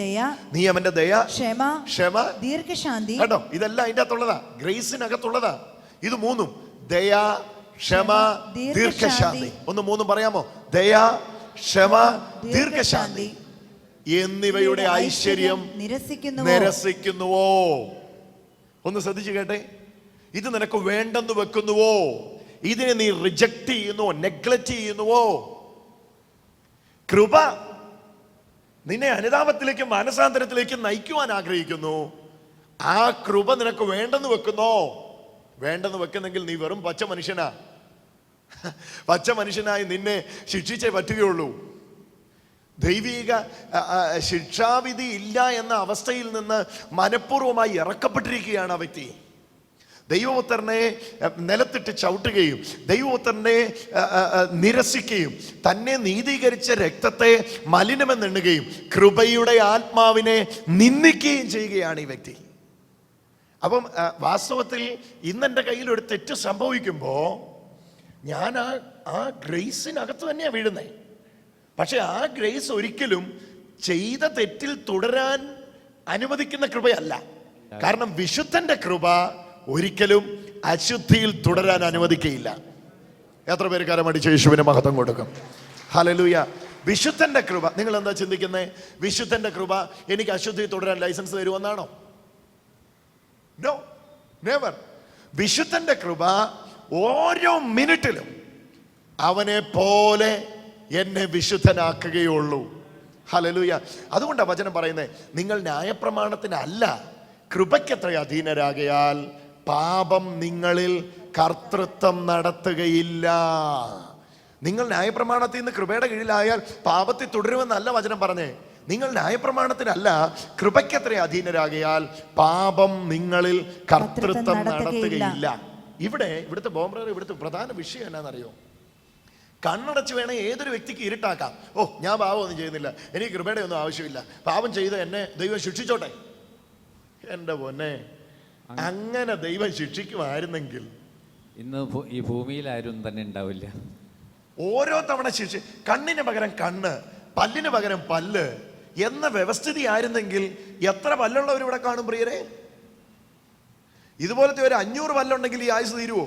ദയ, ക്ഷമ, ദീർഘശാന്തി. കേട്ടോ, ഇതെല്ലാം അതിന്റെ അകത്തുള്ളതാ, ഗ്രേസിനകത്തുള്ളതാ. ഇത് മൂന്നും, ദയ, ക്ഷമ, ദീർഘശാന്തി. ഒന്ന് മൂന്നും പറയാമോ? ദയ, ക്ഷമ, ദീർഘശാന്തി എന്നിവയുടെ ഐശ്വര്യം നിരസിക്കുന്നുവോ? ഒന്ന് ശ്രദ്ധിച്ചു കേട്ടെ. ഇത് നിനക്ക് വേണ്ടെന്ന് വെക്കുന്നുവോ? ഇതിനെ നീ റിജക്ട് ചെയ്യുന്നുവോ, നെഗ്ലക്ട് ചെയ്യുന്നുവോ? കൃപ നിന്നെ അനുതാപത്തിലേക്കും മാനസാന്തരത്തിലേക്കും നയിക്കുവാൻ ആഗ്രഹിക്കുന്നു. ആ കൃപ നിനക്ക് വേണ്ടെന്ന് വെക്കുന്നോ? വേണ്ടെന്ന് വെക്കുന്നെങ്കിൽ നീ വെറും പച്ച മനുഷ്യനാ. പച്ച മനുഷ്യനായി നിന്നെ ശിക്ഷിച്ചേ പറ്റുകയുള്ളൂ. ദൈവിക ശിക്ഷാവിധി ഇല്ല എന്ന അവസ്ഥയിൽ നിന്ന് മനഃപൂർവ്വമായി ഇറക്കപ്പെട്ടിരിക്കുകയാണ് ആ വ്യക്തി. ദൈവപുത്രനെ നിലത്തിട്ട് ചവിട്ടുകയും ദൈവപുത്രനെ നിരസിക്കുകയും തന്നെ നീതീകരിച്ച രക്തത്തെ മലിനമെന്നെണ്ണുകയും കൃപയുടെ ആത്മാവിനെ നിന്ദിക്കുകയും ചെയ്യുകയാണ് ഈ വ്യക്തി. അപ്പം വാസ്തവത്തിൽ ഇന്നെൻ്റെ കയ്യിൽ ഒരു തെറ്റ് സംഭവിക്കുമ്പോൾ ഞാൻ ആ ഗ്രേസിനകത്ത് തന്നെയാണ് വീഴുന്നത്. പക്ഷെ ആ ഗ്രേസ് ഒരിക്കലും ചെയ്ത തെറ്റിൽ തുടരാൻ അനുവദിക്കുന്ന കൃപയല്ല. കാരണം വിശുദ്ധന്റെ കൃപ ഒരിക്കലും അശുദ്ധിയിൽ തുടരാൻ അനുവദിക്കുകയില്ല. എത്ര പേര് കരമടിച്ച് യേശുവിന് മഹത്വം കൊടുക്കും? ഹല്ലേലൂയ. വിശുദ്ധന്റെ കൃപ, നിങ്ങൾ എന്താ ചിന്തിക്കുന്നത്? വിശുദ്ധന്റെ കൃപ എനിക്ക് അശുദ്ധിയിൽ തുടരാൻ ലൈസൻസ് തരുമെന്നാണോ? No, never. വിശുദ്ധന്റെ കൃപ ഓരോ മിനിറ്റിലും അവനെ പോലെ എന്നെ വിശുദ്ധനാക്കുകയുള്ളൂ. ഹല്ലേലൂയ. അതുകൊണ്ടാണ് വചനം പറയുന്നത്, നിങ്ങൾ ന്യായപ്രമാണത്തിനല്ല കൃപയ്ക്കത്ര അധീനരാകയാൽ പാപം നിങ്ങളിൽ കർത്തൃത്വം നടത്തുകയില്ല. നിങ്ങൾ ന്യായപ്രമാണത്തിൽ നിന്ന് കൃപയുടെ കീഴിലായാൽ പാപത്തിൽ തുടരുമെന്നല്ല വചനം പറഞ്ഞേ. നിങ്ങൾ ന്യായപ്രമാണത്തിനല്ല കൃപയ്ക്കത്ര അധീനരാകയാൽ പാപം നിങ്ങളിൽ കർത്തൃത്വം നടത്തുകയില്ല. ഇവിടുത്തെ ബോംബ്രർ, ഇവിടുത്തെ പ്രധാന വിഷയം എന്നാണെന്നറിയോ? കണ്ണടച്ച് വേണേ ഏതൊരു വ്യക്തിക്ക് ഇരുട്ടാക്കാം. ഓ, ഞാൻ പാപമൊന്നും ചെയ്യുന്നില്ല, എനിക്ക് കൃപയുടെ ഒന്നും ആവശ്യമില്ല, പാപം ചെയ്ത് എന്നെ ദൈവം ശിക്ഷിച്ചോട്ടെ. എൻ്റെ പൊന്നെ, അങ്ങനെ ദൈവം ശിക്ഷിക്കുമായിരുന്നെങ്കിൽ ഇന്ന് ഈ ഭൂമിയിൽ ആരും തന്നെ ഉണ്ടാവില്ല. ഓരോ തവണ കണ്ണിന് പകരം കണ്ണ്, പല്ലിന് പകരം പല്ല് എന്ന വ്യവസ്ഥിതി ആയിരുന്നെങ്കിൽ എത്ര പല്ലുള്ളവർ ഇവിടെ കാണും പ്രിയരെ? ഇതുപോലത്തെ ഒരു 500 പല്ലുണ്ടെങ്കിൽ ഈ ആയുസ് തീരുവോ?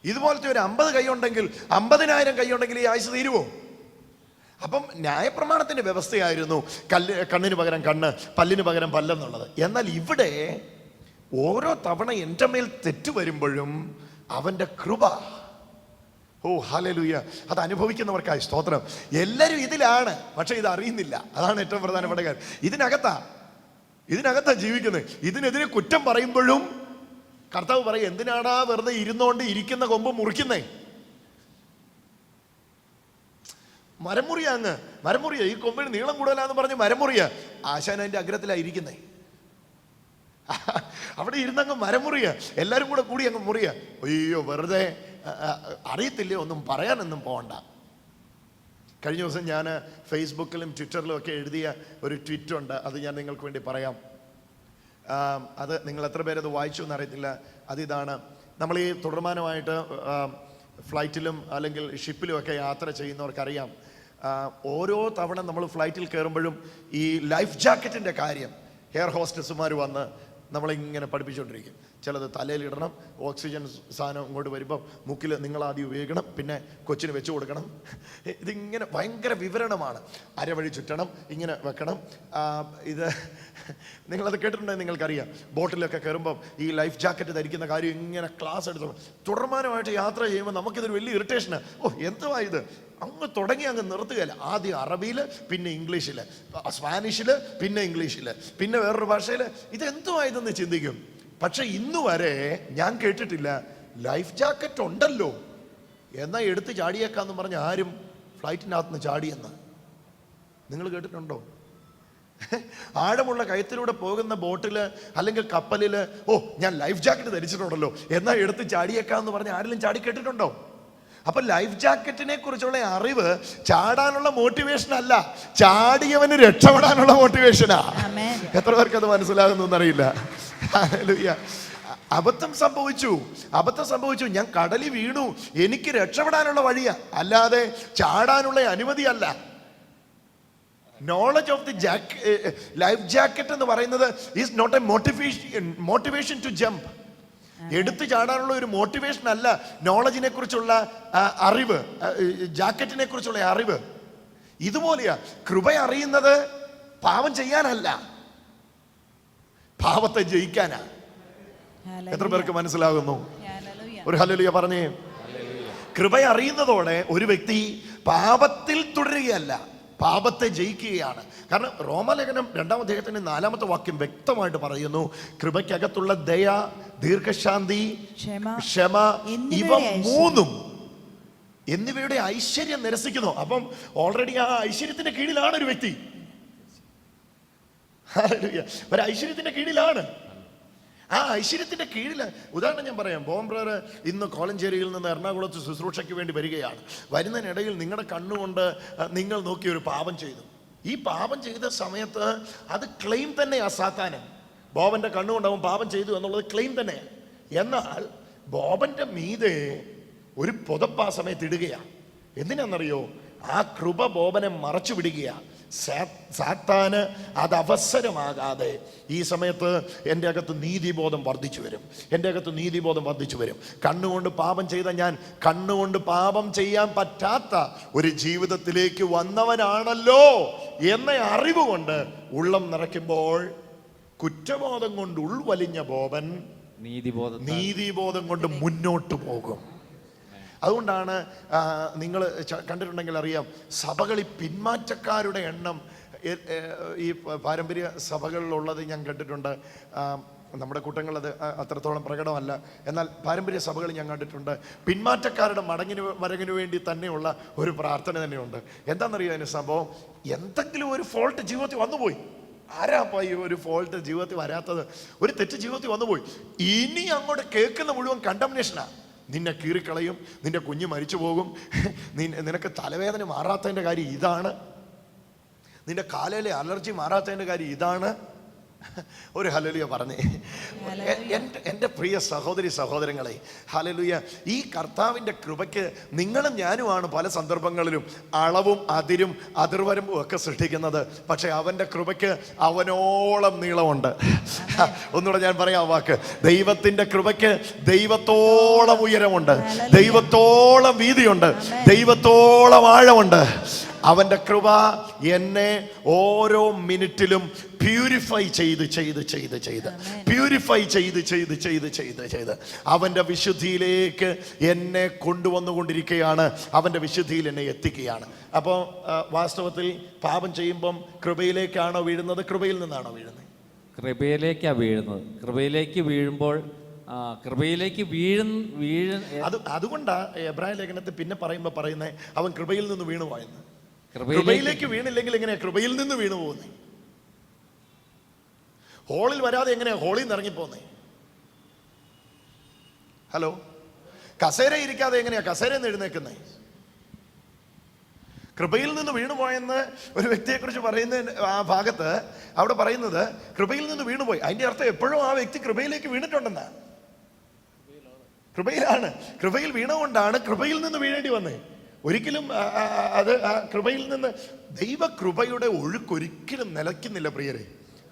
ഇതുപോലത്തെ ഒരു 50 കൈ ഉണ്ടെങ്കിൽ, 50,000 കൈ ഉണ്ടെങ്കിൽ ഈ ആയുസ് തീരുവോ? അപ്പം ന്യായപ്രമാണത്തിന്റെ വ്യവസ്ഥയായിരുന്നു കണ്ണിന് പകരം കണ്ണ്, പല്ലിന് പകരം പല്ലെന്നുള്ളത്. എന്നാൽ ഇവിടെ ഓരോ തവണ എൻ്റെ മേൽ തെറ്റ് വരുമ്പോഴും അവൻ്റെ കൃപ ഓ ഹല്ലേലൂയ. അത് അനുഭവിക്കുന്നവർക്കായി സ്തോത്രം. എല്ലാവരും ഇതിലാണ്, പക്ഷെ ഇത് അറിയുന്നില്ല. അതാണ് ഏറ്റവും പ്രധാനപ്പെട്ട കാര്യം. ഇതിനകത്താ ജീവിക്കുന്നത്. ഇതിനെതിരെ കുറ്റം പറയുമ്പോഴും കർത്താവ് പറയും, എന്തിനാടാ വെറുതെ ഇരുന്നോണ്ട് ഇരിക്കുന്ന കൊമ്പ് മുറിക്കുന്നേ? മരമുറിയ ഈ കൊമ്പിന് നീളം കൂടുതലാന്ന് പറഞ്ഞ് മരമുറിയ. ആശാൻ അതിന്റെ അഗ്രത്തിലായിരിക്കുന്നേ. അവിടെ ഇരുന്നങ്ങ് മരമുറിയ, എല്ലാരും കൂടെ കൂടി അങ്ങ് മുറിയ. അയ്യോ, വെറുതെ അറിയത്തില്ലേ, ഒന്നും പറയാനൊന്നും പോകണ്ട. കഴിഞ്ഞ ദിവസം ഞാൻ ഫേസ്ബുക്കിലും ട്വിറ്ററിലും ഒക്കെ എഴുതിയ ഒരു ട്വീറ്റുണ്ട്. അത് ഞാൻ നിങ്ങൾക്ക് വേണ്ടി പറയാം. അത് നിങ്ങൾ എത്ര പേരത് വായിച്ചു എന്നറിയത്തില്ല. അതിതാണ്, നമ്മൾ ഈ തുടർമാനമായിട്ട് ഫ്ലൈറ്റിലും അല്ലെങ്കിൽ ഷിപ്പിലും ഒക്കെ യാത്ര ചെയ്യുന്നവർക്കറിയാം, ഓരോ തവണ നമ്മൾ ഫ്ലൈറ്റിൽ കയറുമ്പോഴും ഈ ലൈഫ് ജാക്കറ്റിൻ്റെ കാര്യം എയർ ഹോസ്റ്റസുമാർ വന്ന് നമ്മളിങ്ങനെ പഠിപ്പിച്ചുകൊണ്ടിരിക്കും. ചിലത് തലയിലിടണം, ഓക്സിജൻ സാധനം ഇങ്ങോട്ട് വരുമ്പോൾ മുക്കിൽ നിങ്ങളാദ്യം ഉപയോഗിക്കണം, പിന്നെ കൊച്ചിന് വെച്ച് കൊടുക്കണം. ഇതിങ്ങനെ ഭയങ്കര വിവരണമാണ്. അരവഴി ചുറ്റണം, ഇങ്ങനെ വെക്കണം. ഇത് നിങ്ങളത് കേട്ടിട്ടുണ്ടെങ്കിൽ നിങ്ങൾക്കറിയാം. ബോട്ടിലൊക്കെ കയറുമ്പം ഈ ലൈഫ് ജാക്കറ്റ് ധരിക്കുന്ന കാര്യം ഇങ്ങനെ ക്ലാസ് എടുത്തു തുടർമാനമായിട്ട് യാത്ര ചെയ്യുമ്പോൾ നമുക്കിതൊരു വലിയ ഇറിറ്റേഷന്. ഓ, എന്തുവാ ഇത്? അങ്ങ് തുടങ്ങി അങ്ങ് നിർത്തുകയല്ല. ആദ്യം അറബിയിൽ, പിന്നെ ഇംഗ്ലീഷിൽ, സ്പാനിഷിൽ, പിന്നെ ഇംഗ്ലീഷിൽ, പിന്നെ വേറൊരു ഭാഷയിൽ. ഇതെന്തുവായതെന്ന് ചിന്തിക്കും. പക്ഷെ ഇന്ന് വരെ ഞാൻ കേട്ടിട്ടില്ല ലൈഫ് ജാക്കറ്റ് ഉണ്ടല്ലോ എന്നാ എടുത്ത് ചാടിയേക്കാന്ന് പറഞ്ഞ് ആരും ഫ്ലൈറ്റിനകത്തുനിന്ന് ചാടിയെന്ന്. നിങ്ങൾ കേട്ടിട്ടുണ്ടോ? ആഴമുള്ള കയത്തിലൂടെ പോകുന്ന ബോട്ടില് അല്ലെങ്കിൽ കപ്പലില്, ഓ ഞാൻ ലൈഫ് ജാക്കറ്റ് ധരിച്ചിട്ടുണ്ടല്ലോ എന്നാ എടുത്ത് ചാടിയേക്കാന്ന് പറഞ്ഞ് ആരെങ്കിലും ചാടി കേട്ടിട്ടുണ്ടോ? അപ്പൊ ലൈഫ് ജാക്കറ്റിനെ കുറിച്ചുള്ള അറിവ് ചാടാനുള്ള മോട്ടിവേഷൻ അല്ല, ചാടിയവന് രക്ഷപ്പെടാനുള്ള മോട്ടിവേഷനാ. എത്ര പേർക്ക് അത് മനസ്സിലാകുന്നു എന്നറിയില്ല. അബദ്ധം സംഭവിച്ചു, ഞാൻ കടലിൽ വീണു, എനിക്ക് രക്ഷപ്പെടാനുള്ള വഴിയാ, അല്ലാതെ ചാടാനുള്ള അനുമതിയല്ല. Knowledge of the life jacket എന്ന് പറയുന്നത് is not a motivation to jump. എടുത്തു ചാടാനുള്ള ഒരു മോട്ടിവേഷൻ അല്ല നോളജിനെ കുറിച്ചുള്ള അറിവ്, ജാക്കറ്റിനെ കുറിച്ചുള്ള അറിവ്. ഇതുപോലെയാ കൃപ അറിയുന്നത് പാപം ചെയ്യാനല്ല, പാപത്തെ ജയിക്കാനാ. എത്ര പേർക്ക് മനസ്സിലാകുന്നു? ഒരു ഹല്ലേലൂയ പറഞ്ഞേ. കൃപ അറിയുന്നതോടെ ഒരു വ്യക്തി പാപത്തിൽ തുടരുകയല്ല, പാപത്തെ ജയിക്കുകയാണ്. കാരണം റോമലേഖനം 2-ാം അധ്യായത്തിന്റെ 4-ാമത്തെ വാക്യം വ്യക്തമായിട്ട് പറയുന്നു, കൃപയ്ക്കകത്തുള്ള ദയ, ദീർഘശാന്തി, ക്ഷമ, ഇവ മൂന്നും എന്നിവയുടെ ഐശ്വര്യം നിരസിക്കുന്നു. അപ്പം ഓൾറെഡി ആ ഐശ്വര്യത്തിന്റെ കീഴിലാണ് ഒരു വ്യക്തി. ഒരു ഐശ്വര്യത്തിന്റെ കീഴിലാണ്. ആ ഐശ്വര്യത്തിന്റെ കീഴിൽ ഉദാഹരണം ഞാൻ പറയാം. ബോംബ്രർ ഇന്ന് കോലഞ്ചേരിയിൽ നിന്ന് എറണാകുളത്ത് ശുശ്രൂഷയ്ക്ക് വേണ്ടി വരികയാണ്. വരുന്നതിനിടയിൽ നിങ്ങളുടെ കണ്ണുകൊണ്ട് നിങ്ങൾ നോക്കി ഒരു പാപം ചെയ്തു. ഈ പാപം ചെയ്ത സമയത്ത് അത് ക്ലെയിം തന്നെയാ സാത്താന്. ബോബന്റെ കണ്ണുകൊണ്ട് അവൻ പാപം ചെയ്തു എന്നുള്ളത് ക്ലെയിം തന്നെയാണ്. എന്നാൽ ബോബന്റെ മീതെ ഒരു പുതപ്പ് ആ സമയത്ത് ഇടുകയാണ്. എന്തിനാണെന്നറിയോ? ആ കൃപ ബോബനെ മറച്ചു വിടുകയാണ്. സാത്താന് അത് അവസരമാകാതെ ഈ സമയത്ത് എൻ്റെ അകത്ത് നീതിബോധം വർദ്ധിച്ചു വരും. കണ്ണുകൊണ്ട് പാപം ചെയ്ത ഞാൻ കണ്ണുകൊണ്ട് പാപം ചെയ്യാൻ പറ്റാത്ത ഒരു ജീവിതത്തിലേക്ക് വന്നവനാണല്ലോ എന്ന അറിവ് കൊണ്ട് ഉള്ളം നിറയ്ക്കുമ്പോൾ കുറ്റബോധം കൊണ്ട് ഉൾവലിഞ്ഞ ബോബൻ നീതിബോധം കൊണ്ട് മുന്നോട്ട് പോകും. അതുകൊണ്ടാണ് നിങ്ങൾ കണ്ടിട്ടുണ്ടെങ്കിൽ അറിയാം, സഭകളിൽ പിന്മാറ്റക്കാരുടെ എണ്ണം ഈ പാരമ്പര്യ സഭകളിലുള്ളത് ഞാൻ കണ്ടിട്ടുണ്ട്. നമ്മുടെ കൂട്ടങ്ങളത് അത്രത്തോളം പ്രകടമല്ല, എന്നാൽ പാരമ്പര്യ സഭകൾ ഞാൻ കണ്ടിട്ടുണ്ട്. പിന്മാറ്റക്കാരുടെ മടങ്ങിനു വേണ്ടി തന്നെയുള്ള ഒരു പ്രാർത്ഥന തന്നെയുണ്ട്. എന്താണെന്നറിയാം അതിന് സംഭവം? എന്തെങ്കിലും ഒരു ഫോൾട്ട് ജീവിതത്തിൽ വന്നുപോയി. ആരാപ്പാ ഈ ഒരു ഫോൾട്ട് ജീവിതത്തിൽ വരാത്തത്? ഒരു തെറ്റ് ജീവിതത്തിൽ വന്നുപോയി. ഇനി അങ്ങോട്ട് കേൾക്കുന്ന മുഴുവൻ കണ്ടംനേഷനാണ്. നിന്നെ കീറിക്കളയും, നിന്റെ കുഞ്ഞ് മരിച്ചു പോകും, നിനക്ക് തലവേദന മാറാത്തതിൻ്റെ കാര്യം ഇതാണ്, നിന്റെ കാലയിലെ അലർജി മാറാത്തതിൻ്റെ കാര്യം ഇതാണ്. ഒരു ഹല്ലേലൂയ പറഞ്ഞേ. എൻ്റെ പ്രിയ സഹോദരങ്ങളെ, ഹല്ലേലൂയ. ഈ കർത്താവിൻ്റെ കൃപയ്ക്ക് നിങ്ങളും ഞാനുമാണ് പല സന്ദർഭങ്ങളിലും അളവും അതിരും അതിർവരമ്പും ഒക്കെ സൃഷ്ടിക്കുന്നത്. പക്ഷെ അവൻ്റെ കൃപയ്ക്ക് അവനോളം നീളമുണ്ട്. ഒന്നുകൂടെ ഞാൻ പറയാം വാക്ക്. ദൈവത്തിൻ്റെ കൃപയ്ക്ക് ദൈവത്തോളം ഉയരമുണ്ട്, ദൈവത്തോളം വീതിയുണ്ട്, ദൈവത്തോളം ആഴമുണ്ട്. അവൻ്റെ കൃപ എന്നെ ഓരോ മിനിറ്റിലും പ്യൂരിഫൈ ചെയ്ത് പ്യൂരിഫൈ ചെയ്ത് അവൻ്റെ വിശുദ്ധിയിലേക്ക് എന്നെ കൊണ്ടുവന്നുകൊണ്ടിരിക്കുകയാണ്. അവൻ്റെ വിശുദ്ധിയിൽ എന്നെ എത്തിക്കുകയാണ്. അപ്പോൾ വാസ്തവത്തിൽ പാപം ചെയ്യുമ്പം കൃപയിലേക്കാണോ വീഴുന്നത്, കൃപയിൽ നിന്നാണോ വീഴുന്നത്? കൃപയിലേക്കാണ് വീഴുന്നത്. കൃപയിലേക്ക് വീഴുമ്പോൾ കൃപയിലേക്ക് അതുകൊണ്ടാ എബ്രായ ലേഖനത്തിൽ പിന്നെ പറയുന്നത് അവൻ കൃപയിൽ നിന്ന് വീണു പോയെന്ന്. കൃപയിലേക്ക് വീണില്ലെങ്കിൽ എങ്ങനെയാ കൃപയിൽ നിന്ന് വീണു പോകുന്നേ? ഹോളിൽ വരാതെ എങ്ങനെയാ ഹോളിൽ നിന്ന് ഇറങ്ങിപ്പോന്നേ? ഹലോ, കസേര ഇരിക്കാതെ എങ്ങനെയാ കസേരയിൽ നിന്ന് എഴുന്നേക്കുന്നേ? കൃപയിൽ നിന്ന് വീണുപോയെന്ന് ഒരു വ്യക്തിയെക്കുറിച്ച് പറയുന്ന ആ ഭാഗത്ത് അവിടെ പറയുന്നത് കൃപയിൽ നിന്ന് വീണുപോയി. അതിന്റെ അർത്ഥം എപ്പോഴും ആ വ്യക്തി കൃപയിലേക്ക് വീണിട്ടുണ്ടെന്നാ. കൃപയിലാണ്, കൃപയിൽ വീണുകൊണ്ടാണ് കൃപയിൽ നിന്ന് വീഴേണ്ടി വന്നേ. ഒരിക്കലും അത് കൃപയിൽ നിന്ന് ദൈവകൃപയുടെ ഒഴുക്കൊരിക്കലും നിലയ്ക്കുന്നില്ല പ്രിയരെ.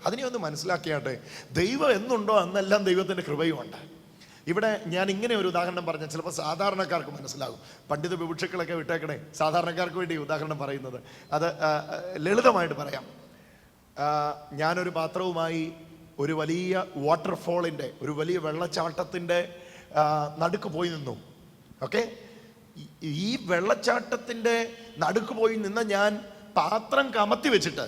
അതിനെ ഒന്ന് മനസ്സിലാക്കിയാട്ടെ. ദൈവം എന്നുണ്ടോ അന്നെല്ലാം ദൈവത്തിന്റെ കൃപയുമുണ്ട്. ഇവിടെ ഞാൻ ഇങ്ങനെ ഒരു ഉദാഹരണം പറഞ്ഞാൽ ചിലപ്പോൾ സാധാരണക്കാർക്ക് മനസ്സിലാകും. പണ്ഡിത വിഭുക്ഷക്കളൊക്കെ വിട്ടേക്കണേ, സാധാരണക്കാർക്ക് വേണ്ടി ഉദാഹരണം പറയുന്നത്. അത് ലളിതമായിട്ട് പറയാം. ഞാനൊരു പാത്രവുമായി ഒരു വലിയ വാട്ടർഫോളിൻ്റെ, ഒരു വലിയ വെള്ളച്ചാട്ടത്തിൻ്റെ നടുക്ക് പോയി നിന്നു. ഓക്കെ, ഈ വെള്ളച്ചാട്ടത്തിൻ്റെ നടുക്ക് പോയി നിന്ന ഞാൻ പാത്രം കമത്തി വെച്ചിട്ട്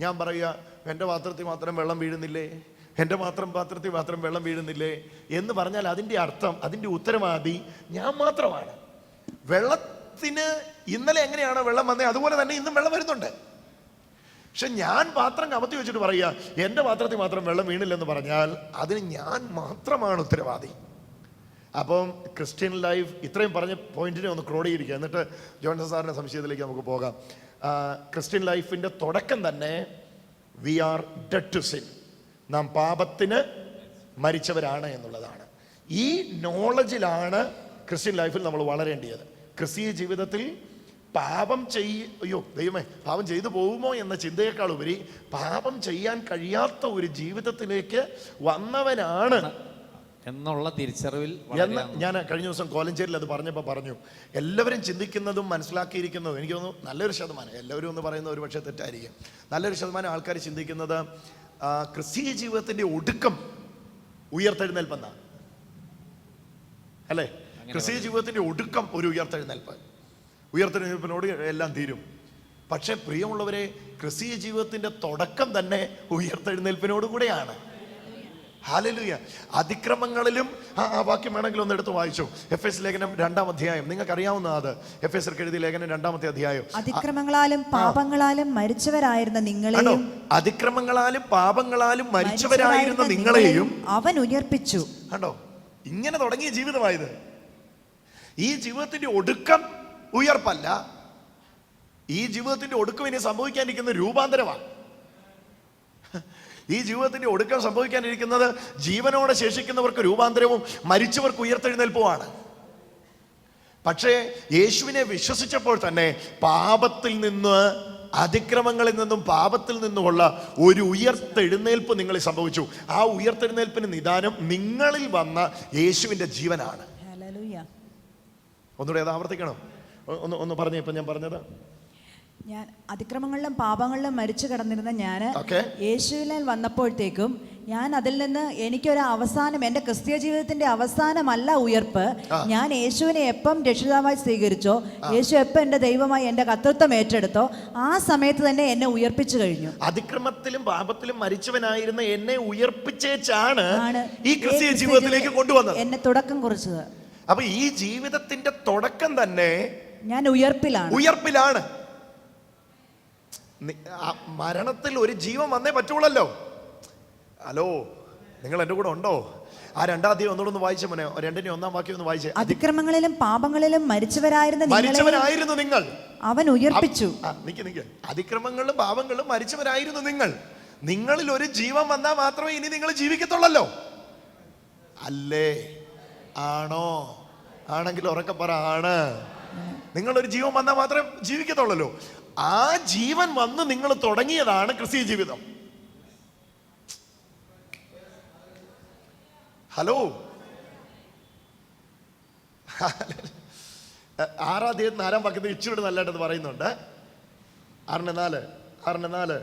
ഞാൻ പറയുക, എൻ്റെ പാത്രത്തിൽ മാത്രം വെള്ളം വീഴുന്നില്ലേ, എൻ്റെ പാത്രത്തിൽ മാത്രം വെള്ളം വീഴുന്നില്ലേ എന്ന് പറഞ്ഞാൽ അതിൻ്റെ അർത്ഥം, അതിൻ്റെ ഉത്തരവാദി ഞാൻ മാത്രമാണ്. വെള്ളത്തിന് ഇന്നലെ എങ്ങനെയാണ് വെള്ളം വന്നത് അതുപോലെ തന്നെ ഇന്നും വെള്ളം വരുന്നുണ്ട്. പക്ഷെ ഞാൻ പാത്രം കമത്തി വെച്ചിട്ട് പറയുക എൻ്റെ പാത്രത്തിൽ മാത്രം വെള്ളം വീണില്ലെന്ന് പറഞ്ഞാൽ അതിന് ഞാൻ മാത്രമാണ് ഉത്തരവാദി. അപ്പം ക്രിസ്ത്യൻ ലൈഫ്, ഇത്രയും പറഞ്ഞ പോയിന്റിനെ ഒന്ന് ക്രോഡീകരിക്കുക, എന്നിട്ട് ജോൺസൺ സാറിൻ്റെ സംശയത്തിലേക്ക് നമുക്ക് പോകാം. ക്രിസ്ത്യൻ ലൈഫിൻ്റെ തുടക്കം തന്നെ we are dead to sin, നാം പാപത്തിന് മരിച്ചവരാണ് എന്നുള്ളതാണ്. ഈ നോളജിലാണ് ക്രിസ്ത്യൻ ലൈഫിൽ നമ്മൾ വളരേണ്ടത്. ക്രിസ്തീയ ജീവിതത്തിൽ പാപം ദൈവമേ പാപം ചെയ്തു പോകുമോ എന്ന ചിന്തയേക്കാൾ ഉപരി പാപം ചെയ്യാൻ കഴിയാത്ത ഒരു ജീവിതത്തിലേക്ക് വന്നവനാണ് എന്നുള്ള തിരിച്ചറിവിൽ എന്ന് ഞാൻ കഴിഞ്ഞ ദിവസം കോലഞ്ചേരിയിൽ അത് പറഞ്ഞപ്പോൾ പറഞ്ഞു. എല്ലാവരും ചിന്തിക്കുന്നതും മനസ്സിലാക്കിയിരിക്കുന്നതും എനിക്ക് തോന്നുന്നു നല്ലൊരു ശതമാനം, എല്ലാവരും ഒന്ന് പറയുന്ന ഒരു പക്ഷേ തെറ്റായിരിക്കും, നല്ലൊരു ശതമാനം ആൾക്കാർ ചിന്തിക്കുന്നത് ക്രിസ്തീയ ജീവിതത്തിന്റെ ഒടുക്കം ഉയർത്തെഴുന്നേൽപ്പെന്ന അല്ലേ? ക്രിസ്തീയ ജീവിതത്തിന്റെ ഒടുക്കം ഒരു ഉയർത്തെഴുന്നേൽപ്പിനോട് എല്ലാം തീരും. പക്ഷെ പ്രിയമുള്ളവരെ, ക്രിസ്തീയ ജീവിതത്തിന്റെ തുടക്കം തന്നെ ഉയർത്തെഴുന്നേൽപ്പിനോട് കൂടെയാണ്. ഹല്ലേലൂയ. അതിക്രമങ്ങളിലും ആ വാക്യം വേണമെങ്കിൽ ഒന്ന് എടുത്ത് വായിച്ചു. എഫേസ് ലേഖനം 2-ാം അധ്യായം, നിങ്ങൾക്ക് അറിയാവുന്ന അത് എഫേസർക്ക് എഴുതിയ ലേഖനം 2-ാമത്തെ അധ്യായം. അതിക്രമങ്ങളാലും പാപങ്ങളാലും മരിച്ചവരായിരുന്ന നിങ്ങളെയും, അതിക്രമങ്ങളാലും പാപങ്ങളാലും മരിച്ചവരായിരുന്ന നിങ്ങളെയും അവൻ ഉയർപ്പിച്ചു. കണ്ടോ, ഇങ്ങനെ തുടങ്ങിയ ജീവിതമായത്. ഈ ജീവിതത്തിന്റെ ഒടുക്കം ഉയർപ്പല്ല, ഈ ജീവിതത്തിന്റെ ഒടുക്കം ഇനി സംഭവിക്കാനിരിക്കുന്ന രൂപാന്തരമാണ്. ഈ ജീവിതത്തിന്റെ ഒടുക്കം സംഭവിക്കാനിരിക്കുന്നത് ജീവനോടെ ശേഷിക്കുന്നവർക്ക് രൂപാന്തരവും മരിച്ചവർക്ക് ഉയർത്തെഴുന്നേൽപ്പുമാണ്. പക്ഷേ യേശുവിനെ വിശ്വസിച്ചപ്പോൾ തന്നെ പാപത്തിൽ നിന്ന്, അതിക്രമങ്ങളിൽ നിന്നും പാപത്തിൽ നിന്നുമുള്ള ഒരു ഉയർത്തെഴുന്നേൽപ്പ് നിങ്ങളിൽ സംഭവിച്ചു. ആ ഉയർത്തെഴുന്നേൽപ്പിന് നിദാനം നിങ്ങളിൽ വന്ന യേശുവിന്റെ ജീവനാണ്. ഒന്നുകൂടെ അത് ആവർത്തിക്കണം, ഒന്ന് പറഞ്ഞേ. ഇപ്പൊ ഞാൻ പറഞ്ഞത്, ഞാൻ അതിക്രമങ്ങളിലും പാപങ്ങളിലും മരിച്ചു കിടന്നിരുന്ന ഞാൻ യേശുവിൽ വന്നപ്പോഴത്തേക്കും ഞാൻ അതിൽ നിന്ന് എനിക്കൊരു അവസാനം, എൻ്റെ ക്രിസ്തീയ ജീവിതത്തിന്റെ അവസാനമല്ല ഉയർപ്പ്. ഞാൻ യേശുവിനെ എപ്പം രക്ഷിതാവായി സ്വീകരിച്ചോ, യേശു എപ്പം എൻ്റെ ദൈവമായി എൻ്റെ കർത്തൃത്വം ഏറ്റെടുത്തോ, ആ സമയത്ത് തന്നെ എന്നെ ഉയർപ്പിച്ചു കഴിഞ്ഞു. അതിക്രമത്തിലും പാപത്തിലും മരിച്ചവനായിരുന്ന എന്നെ ഉയർപ്പിച്ചേച്ചാണ് ഈ ക്രിസ്തീയ ജീവിതത്തിലേക്ക് കൊണ്ടുവന്നത്, എന്നെ തുടക്കം കുറിച്ചത്. അപ്പൊ ഈ ജീവിതത്തിന്റെ തുടക്കം തന്നെ ഞാൻ ഉയർപ്പിലാണ്. മരണത്തിൽ ഒരു ജീവൻ വന്നേ പറ്റുള്ളല്ലോ. ഹലോ, നിങ്ങൾ എൻ്റെ കൂടെ ഉണ്ടോ? ആ 2-ാം അധ്യായം ഒന്നുകൂടെ വായിച്ച മോനെ, 2-ന്റെ 1-ാം വാക്യം ഒന്ന് വായിച്ചേ. അതിക്രമങ്ങളിലും പാപങ്ങളിലും മരിച്ചവരായിരുന്നു നിങ്ങൾ അവൻ ഉയർപ്പിച്ചു. നിക്ക്, അതിക്രമങ്ങളിലും പാപങ്ങളിലും മരിച്ചവരായിരുന്നു നിങ്ങളിൽ ഒരു ജീവൻ വന്നാൽ മാത്രമേ ഇനി നിങ്ങൾ ജീവിക്കത്തുള്ളല്ലോ. അല്ലേ? ആണോ? ആണെങ്കിൽ ഉറക്കെ പറ, ആണ്. നിങ്ങളൊരു ജീവൻ വന്നാൽ മാത്രമേ ജീവിക്കത്തുള്ളല്ലോ. ആ ജീവൻ വന്ന് നിങ്ങൾ തുടങ്ങിയതാണ് ക്രിസ്തീയ ജീവിതം. ഹലോ, 6-ാം അധ്യായത്തിന് 4-ാം വാക്യത്തിൽ ഇച്ചിരി നല്ലതായിട്ടെന്ന് പറയുന്നുണ്ട്. 6:4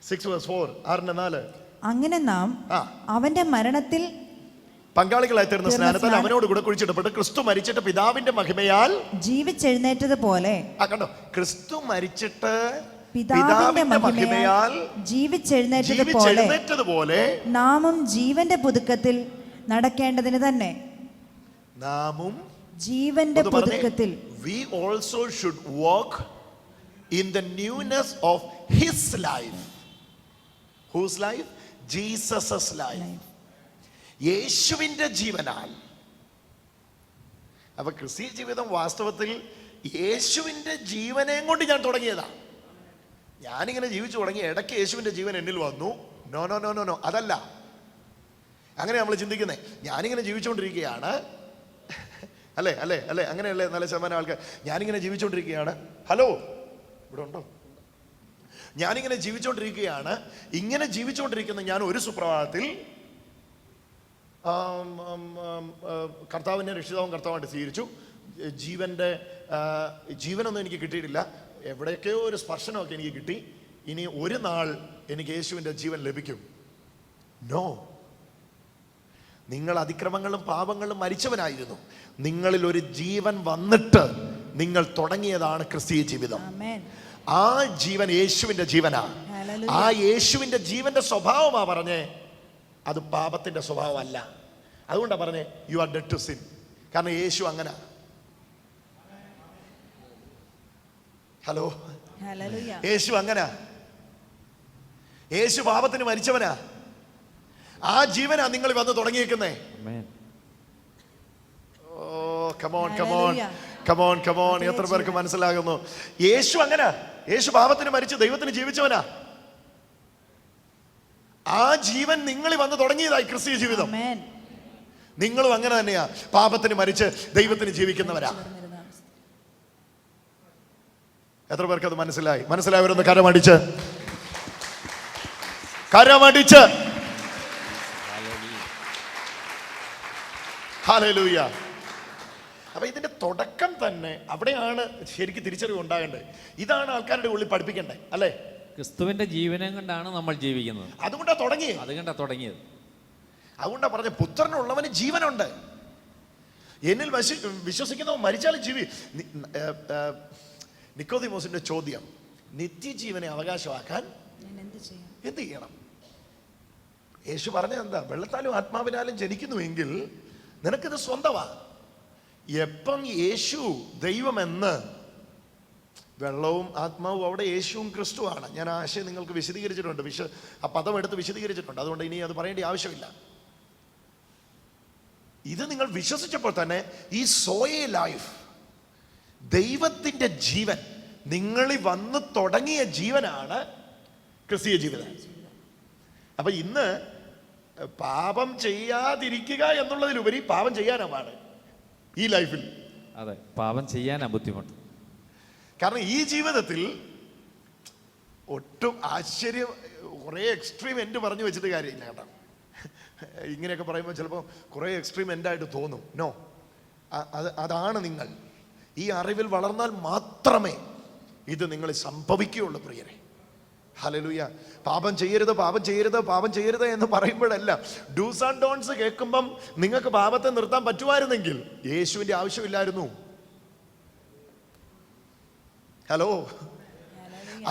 6:4 6:4 അങ്ങനെ നാം അവന്റെ മരണത്തിൽ പങ്കാളികളായി തീർന്ന സ്നാനത്താൽ അവനോട് കൂടെ കുഴിച്ചിടപ്പെട്ട് ക്രിസ്തു മരിച്ചിട്ട് പിതാവിന്റെ മഹിമയാൽ ജീവിച്ചെഴുന്നേറ്റതുപോലെ. കണ്ടോ, ക്രിസ്തു മരിച്ചിട്ട് പിതാവിന്റെ മഹിമയാൽ ജീവിച്ചെഴുന്നേറ്റതുപോലെ നാമും ജീവന്റെ പുതുക്കത്തിൽ നടക്കേണ്ടതിന് തന്നെ. നാമും ജീവന്റെ പുതുക്കത്തിൽ. We also should walk in the newness of his life. Whose life? Jesus' life. യേശുവിന്റെ ജീവനാൽ. അപ്പൊ ക്രിസ്തീയ ജീവിതം വാസ്തവത്തിൽ യേശുവിന്റെ ജീവനെയും കൊണ്ട് ഞാൻ തുടങ്ങിയതാണ്. ഞാനിങ്ങനെ ജീവിച്ചു തുടങ്ങി, ഇടയ്ക്ക് യേശുവിന്റെ ജീവൻ എന്നിൽ വന്നു. No no no no no, അതല്ല. അങ്ങനെ നമ്മൾ ചിന്തിക്കുന്നേ. ഞാനിങ്ങനെ ജീവിച്ചുകൊണ്ടിരിക്കുകയാണ്, അല്ലേ അല്ലേ അല്ലേ, അങ്ങനെയല്ലേ 4% ആൾക്കാർ. ഞാനിങ്ങനെ ജീവിച്ചുകൊണ്ടിരിക്കുകയാണ്. ഹലോ, ഇവിടെ ഉണ്ടോ? ഞാനിങ്ങനെ ജീവിച്ചുകൊണ്ടിരിക്കുകയാണ്. ഇങ്ങനെ ജീവിച്ചുകൊണ്ടിരിക്കുന്ന ഞാൻ ഒരു സുപ്രഭാതത്തിൽ കർത്താവിനെ രക്ഷിതാവും കർത്താവായിട്ട് സ്വീകരിച്ചു. ജീവനൊന്നും എനിക്ക് കിട്ടിയിട്ടില്ല. എവിടെയൊക്കെയോ ഒരു സ്പർശനമൊക്കെ എനിക്ക് കിട്ടി. ഇനി ഒരു നാൾ എനിക്ക് യേശുവിൻ്റെ ജീവൻ ലഭിക്കും. നോ, നിങ്ങൾ അതിക്രമങ്ങളും പാപങ്ങളും മരിച്ചവനായിരുന്നു. നിങ്ങളിൽ ഒരു ജീവൻ വന്നിട്ട് നിങ്ങൾ തുടങ്ങിയതാണ് ക്രിസ്തീയ ജീവിതം. ആ ജീവൻ യേശുവിൻ്റെ ജീവനാ. ആ യേശുവിൻ്റെ ജീവന്റെ സ്വഭാവമാ പറഞ്ഞേ, അത് പാപത്തിന്റെ സ്വഭാവമല്ല. അതുകൊണ്ടാ പറഞ്ഞേ you are dead to sin. കാരണം യേശു അങ്ങനെ. ഹലോ, യേശു അങ്ങനെ. യേശു പാപത്തിന് മരിച്ചവനാ. ആ ജീവനാ നിങ്ങൾ വന്ന് തുടങ്ങിയേക്കുന്നേ. ഓ, കമോൺ കമോൺ കമോൺ കമോൺ. എത്ര പേർക്ക് മനസ്സിലാകുന്നു? യേശു അങ്ങനെ. യേശു പാപത്തിന് മരിച്ച് ദൈവത്തിന് ജീവിച്ചവനാ. ആ ജീവൻ നിങ്ങളിൽ വന്ന് തുടങ്ങിയതായി ക്രിസ്തീയ ജീവിതം. നിങ്ങളും അങ്ങനെ തന്നെയാ, പാപത്തിന് മരിച്ച് ദൈവത്തിന് ജീവിക്കുന്നവരാ. എത്ര പേർക്ക് അത് മനസ്സിലായി? മനസ്സിലായവരൊന്ന് കരമടിച്ച് ഹല്ലേലൂയ. അപ്പൊ ഇതിന്റെ തുടക്കം തന്നെ അവിടെയാണ് ശരിക്കും തിരിച്ചറിവ് ഉണ്ടാകേണ്ടത്. ഇതാണ് ആൾക്കാരുടെ ഉള്ളിൽ പഠിപ്പിക്കേണ്ടത്, അല്ലേ? ക്രിസ്തുവിന്റെ ജീവനം കൊണ്ടാണ് നമ്മൾ ജീവിക്കുന്നത്. അതുകൊണ്ടാ തുടങ്ങിയത്. അതുകൊണ്ടാ പറഞ്ഞ പുത്രനുള്ളവന് ജീവനുണ്ട്. എന്നിൽ വിശ്വസിക്കുന്നവൻ മരിച്ചാലും ജീവി. നിക്കോദിമോസിന്റെ ചോദ്യം, നിത്യജീവനെ അവകാശമാക്കാൻ എന്ത് ചെയ്യണം? യേശു പറഞ്ഞത് എന്താ? വെള്ളത്താലും ആത്മാവിനാലും ജനിക്കുന്നുവെങ്കിൽ നിനക്കിത് സ്വന്തമാ. എപ്പം യേശു ദൈവമെന്ന്, വെള്ളവും ആത്മാവും അവിടെ യേശുവും ക്രിസ്തുവാണ്. ഞാൻ ആശയം നിങ്ങൾക്ക് വിശദീകരിച്ചിട്ടുണ്ട്, ആ പദം എടുത്ത് വിശദീകരിച്ചിട്ടുണ്ട്. അതുകൊണ്ട് ഇനി അത് പറയേണ്ട ആവശ്യമില്ല. ഇത് നിങ്ങൾ വിശ്വസിച്ചപ്പോൾ തന്നെ ഈ സോയെ ലൈഫ്, ദൈവത്തിന്റെ ജീവൻ നിങ്ങളിൽ വന്ന് തുടങ്ങിയ ജീവനാണ് ക്രിസ്തീയ ജീവിതം. അപ്പൊ ഇന്ന് പാപം ചെയ്യാതിരിക്കുക എന്നുള്ളതിലുപരി പാപം ചെയ്യാനാണ് ഈ ലൈഫിൽ. അതെ, പാപം ചെയ്യാനാ ബുദ്ധിമുട്ട്. കാരണം ഈ ജീവിതത്തിൽ ഒട്ടും ആശ്ചര്യം, കുറേ എക്സ്ട്രീം എൻഡ് പറഞ്ഞു വെച്ചിട്ട് കാര്യമില്ല കേട്ടോ. ഇങ്ങനെയൊക്കെ പറയുമ്പോൾ ചിലപ്പോൾ കുറേ എക്സ്ട്രീം എൻഡായിട്ട് തോന്നും. നോ, അതാണ് നിങ്ങൾ. ഈ അറിവിൽ വളർന്നാൽ മാത്രമേ ഇത് നിങ്ങൾ സംഭവിക്കുകയുള്ളൂ പ്രിയരെ. ഹല്ലേലൂയ. പാപം ചെയ്യരുത്, പാപം ചെയ്യരുത്, പാപം ചെയ്യരുത് എന്ന് പറയുമ്പോഴല്ല, ഡൂസ് ആൻഡ് ഡോൺസ് കേൾക്കുമ്പം നിങ്ങൾക്ക് പാപത്തെ നിർത്താൻ പറ്റുമായിരുന്നെങ്കിൽ യേശുവിന്റെ ആവശ്യമില്ലായിരുന്നു. ഹലോ,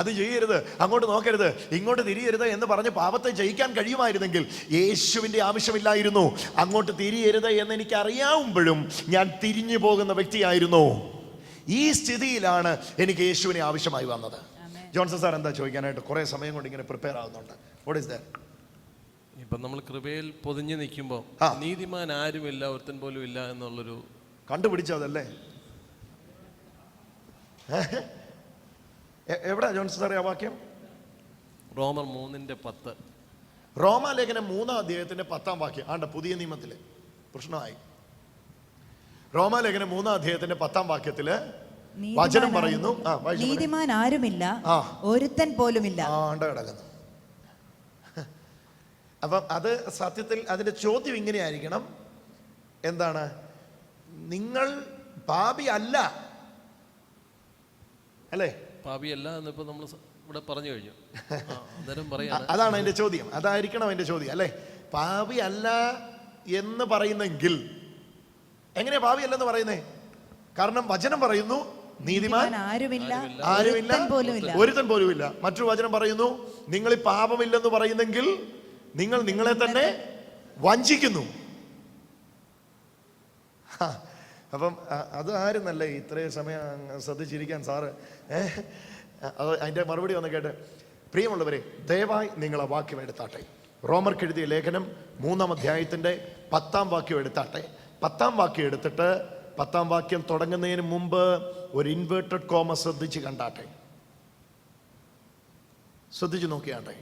അത് ചെയ്യരുത്, അങ്ങോട്ട് നോക്കരുത്, ഇങ്ങോട്ട് തിരിയരുത് എന്ന് പറഞ്ഞ് പാപത്തെ ജയിക്കാൻ കഴിയുമായിരുന്നെങ്കിൽ യേശുവിന്റെ ആവശ്യമില്ലായിരുന്നു. അങ്ങോട്ട് തിരിയരുത് എന്ന് എനിക്ക് അറിയാവുമ്പോഴും ഞാൻ തിരിഞ്ഞു പോകുന്ന വ്യക്തിയായിരുന്നു. ഈ സ്ഥിതിയിലാണ് എനിക്ക് യേശുവിനെ ആവശ്യമായി വന്നത്. ജോൺസൺ സാർ എന്താ ചോദിക്കാനായിട്ട്? കുറെ സമയം കൊണ്ട് ഇങ്ങനെ പ്രിപ്പയർ ആവുന്നുണ്ട്. What is that? ഇപ്പൊ നമ്മൾ കൃപയിൽ പൊതിഞ്ഞു നിൽക്കുമ്പോൾ നീതിമാൻ ആരുമില്ല, ഒരുത്തൻ പോലും ഇല്ല എന്നുള്ളൊരു കണ്ടുപിടിച്ചതല്ലേ? എവിടാ ജോൺസൺ സാറേ ആ വാക്യം? റോമർ 3:10. റോമാലേഖനം 3-ാം അധ്യായത്തിന്റെ 10-ാം വാക്യം. ആണ്ട പുതിയ നിയമത്തില് പ്രശ്നമായി. റോമാലേഖനം 3-ാം അധ്യായത്തിന്റെ 10-ാം വാക്യത്തില് വചനം പറയുന്നു, നീതിമാൻ ആരുമില്ല, ഒരുത്തൻ പോലുമില്ല. കിടക്കുന്നു. അപ്പം അത് സത്യത്തിൽ അതിന്റെ ചോദ്യം ഇങ്ങനെയായിരിക്കണം, എന്താണ്? നിങ്ങൾ പാപി അല്ല, അല്ലേ? പാപിയല്ല എന്നിപ്പോ നമ്മൾ ഇവിടെ പറഞ്ഞു കഴിഞ്ഞു. അന്നേരം പറയാം, അതാണ് അതിന്റെ ചോദ്യം, അതായിരിക്കണം അതിന്റെ ചോദ്യം, അല്ലേ? പാപി അല്ല എന്ന് പറയുന്നെങ്കിൽ എങ്ങനെയാ പാപി അല്ലെന്ന് പറയുന്നേ? കാരണം വചനം പറയുന്നു നീതിമാൻ ആരുമില്ല, ഒരുത്തൻ പോലുമില്ല. മറ്റൊരു വചനം പറയുന്നു നിങ്ങൾ ഈ പാപമില്ലെന്ന് പറയുന്നെങ്കിൽ നിങ്ങൾ നിങ്ങളെ തന്നെ വഞ്ചിക്കുന്നു. അപ്പം അത് ആരുന്നല്ലേ ഇത്രയും സമയം ശ്രദ്ധിച്ചിരിക്കാൻ സാറ്? അത് അതിൻ്റെ മറുപടി ഒന്ന് കേട്ട്. പ്രിയമുള്ളവരെ, ദയവായി നിങ്ങൾ ആ വാക്യം എടുത്താട്ടെ. റോമർക്ക് എഴുതിയ ലേഖനം 3-ാം അധ്യായത്തിൻ്റെ 10-ാം വാക്യം എടുത്താട്ടെ. 10-ാം വാക്യം എടുത്തിട്ട് 10-ാം വാക്യം തുടങ്ങുന്നതിന് മുമ്പ് ഒരു ഇൻവേർട്ടഡ് കോമ ശ്രദ്ധിച്ച് കണ്ടാട്ടെ, ശ്രദ്ധിച്ച് നോക്കിയാട്ടെ.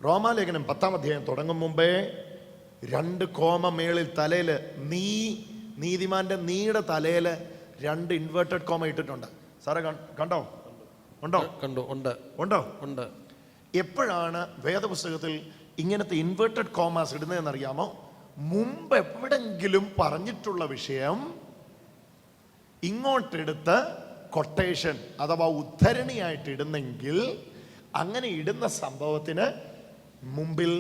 റോമാലേഖനം 10-ാം അധ്യായം തുടങ്ങും മുമ്പേ 2 കോമ മേളിൽ തലയിൽ നീതിമാന്റെ നീടെ തലയിൽ 2 ഇൻവേർട്ടഡ് കോമ ഇട്ടിട്ടുണ്ട്. സാറേ കണ്ടോ? ഉണ്ടോ? കണ്ടു. ഉണ്ടോ? ഉണ്ട്. എപ്പോഴാണ് വേദപുസ്തകത്തിൽ ഇങ്ങനത്തെ ഇൻവേർട്ടഡ് കോമാസ് ഇടുന്നതെന്ന് അറിയാമോ? മുമ്പ് എവിടെങ്കിലും പറഞ്ഞിട്ടുള്ള വിഷയം ഇങ്ങോട്ടെടുത്ത് കൊട്ടേഷൻ അഥവാ ഉദ്ധരണിയായിട്ട് ഇടുന്നെങ്കിൽ അങ്ങനെ ഇടുന്ന സംഭവത്തിന് മുമ്പിൽ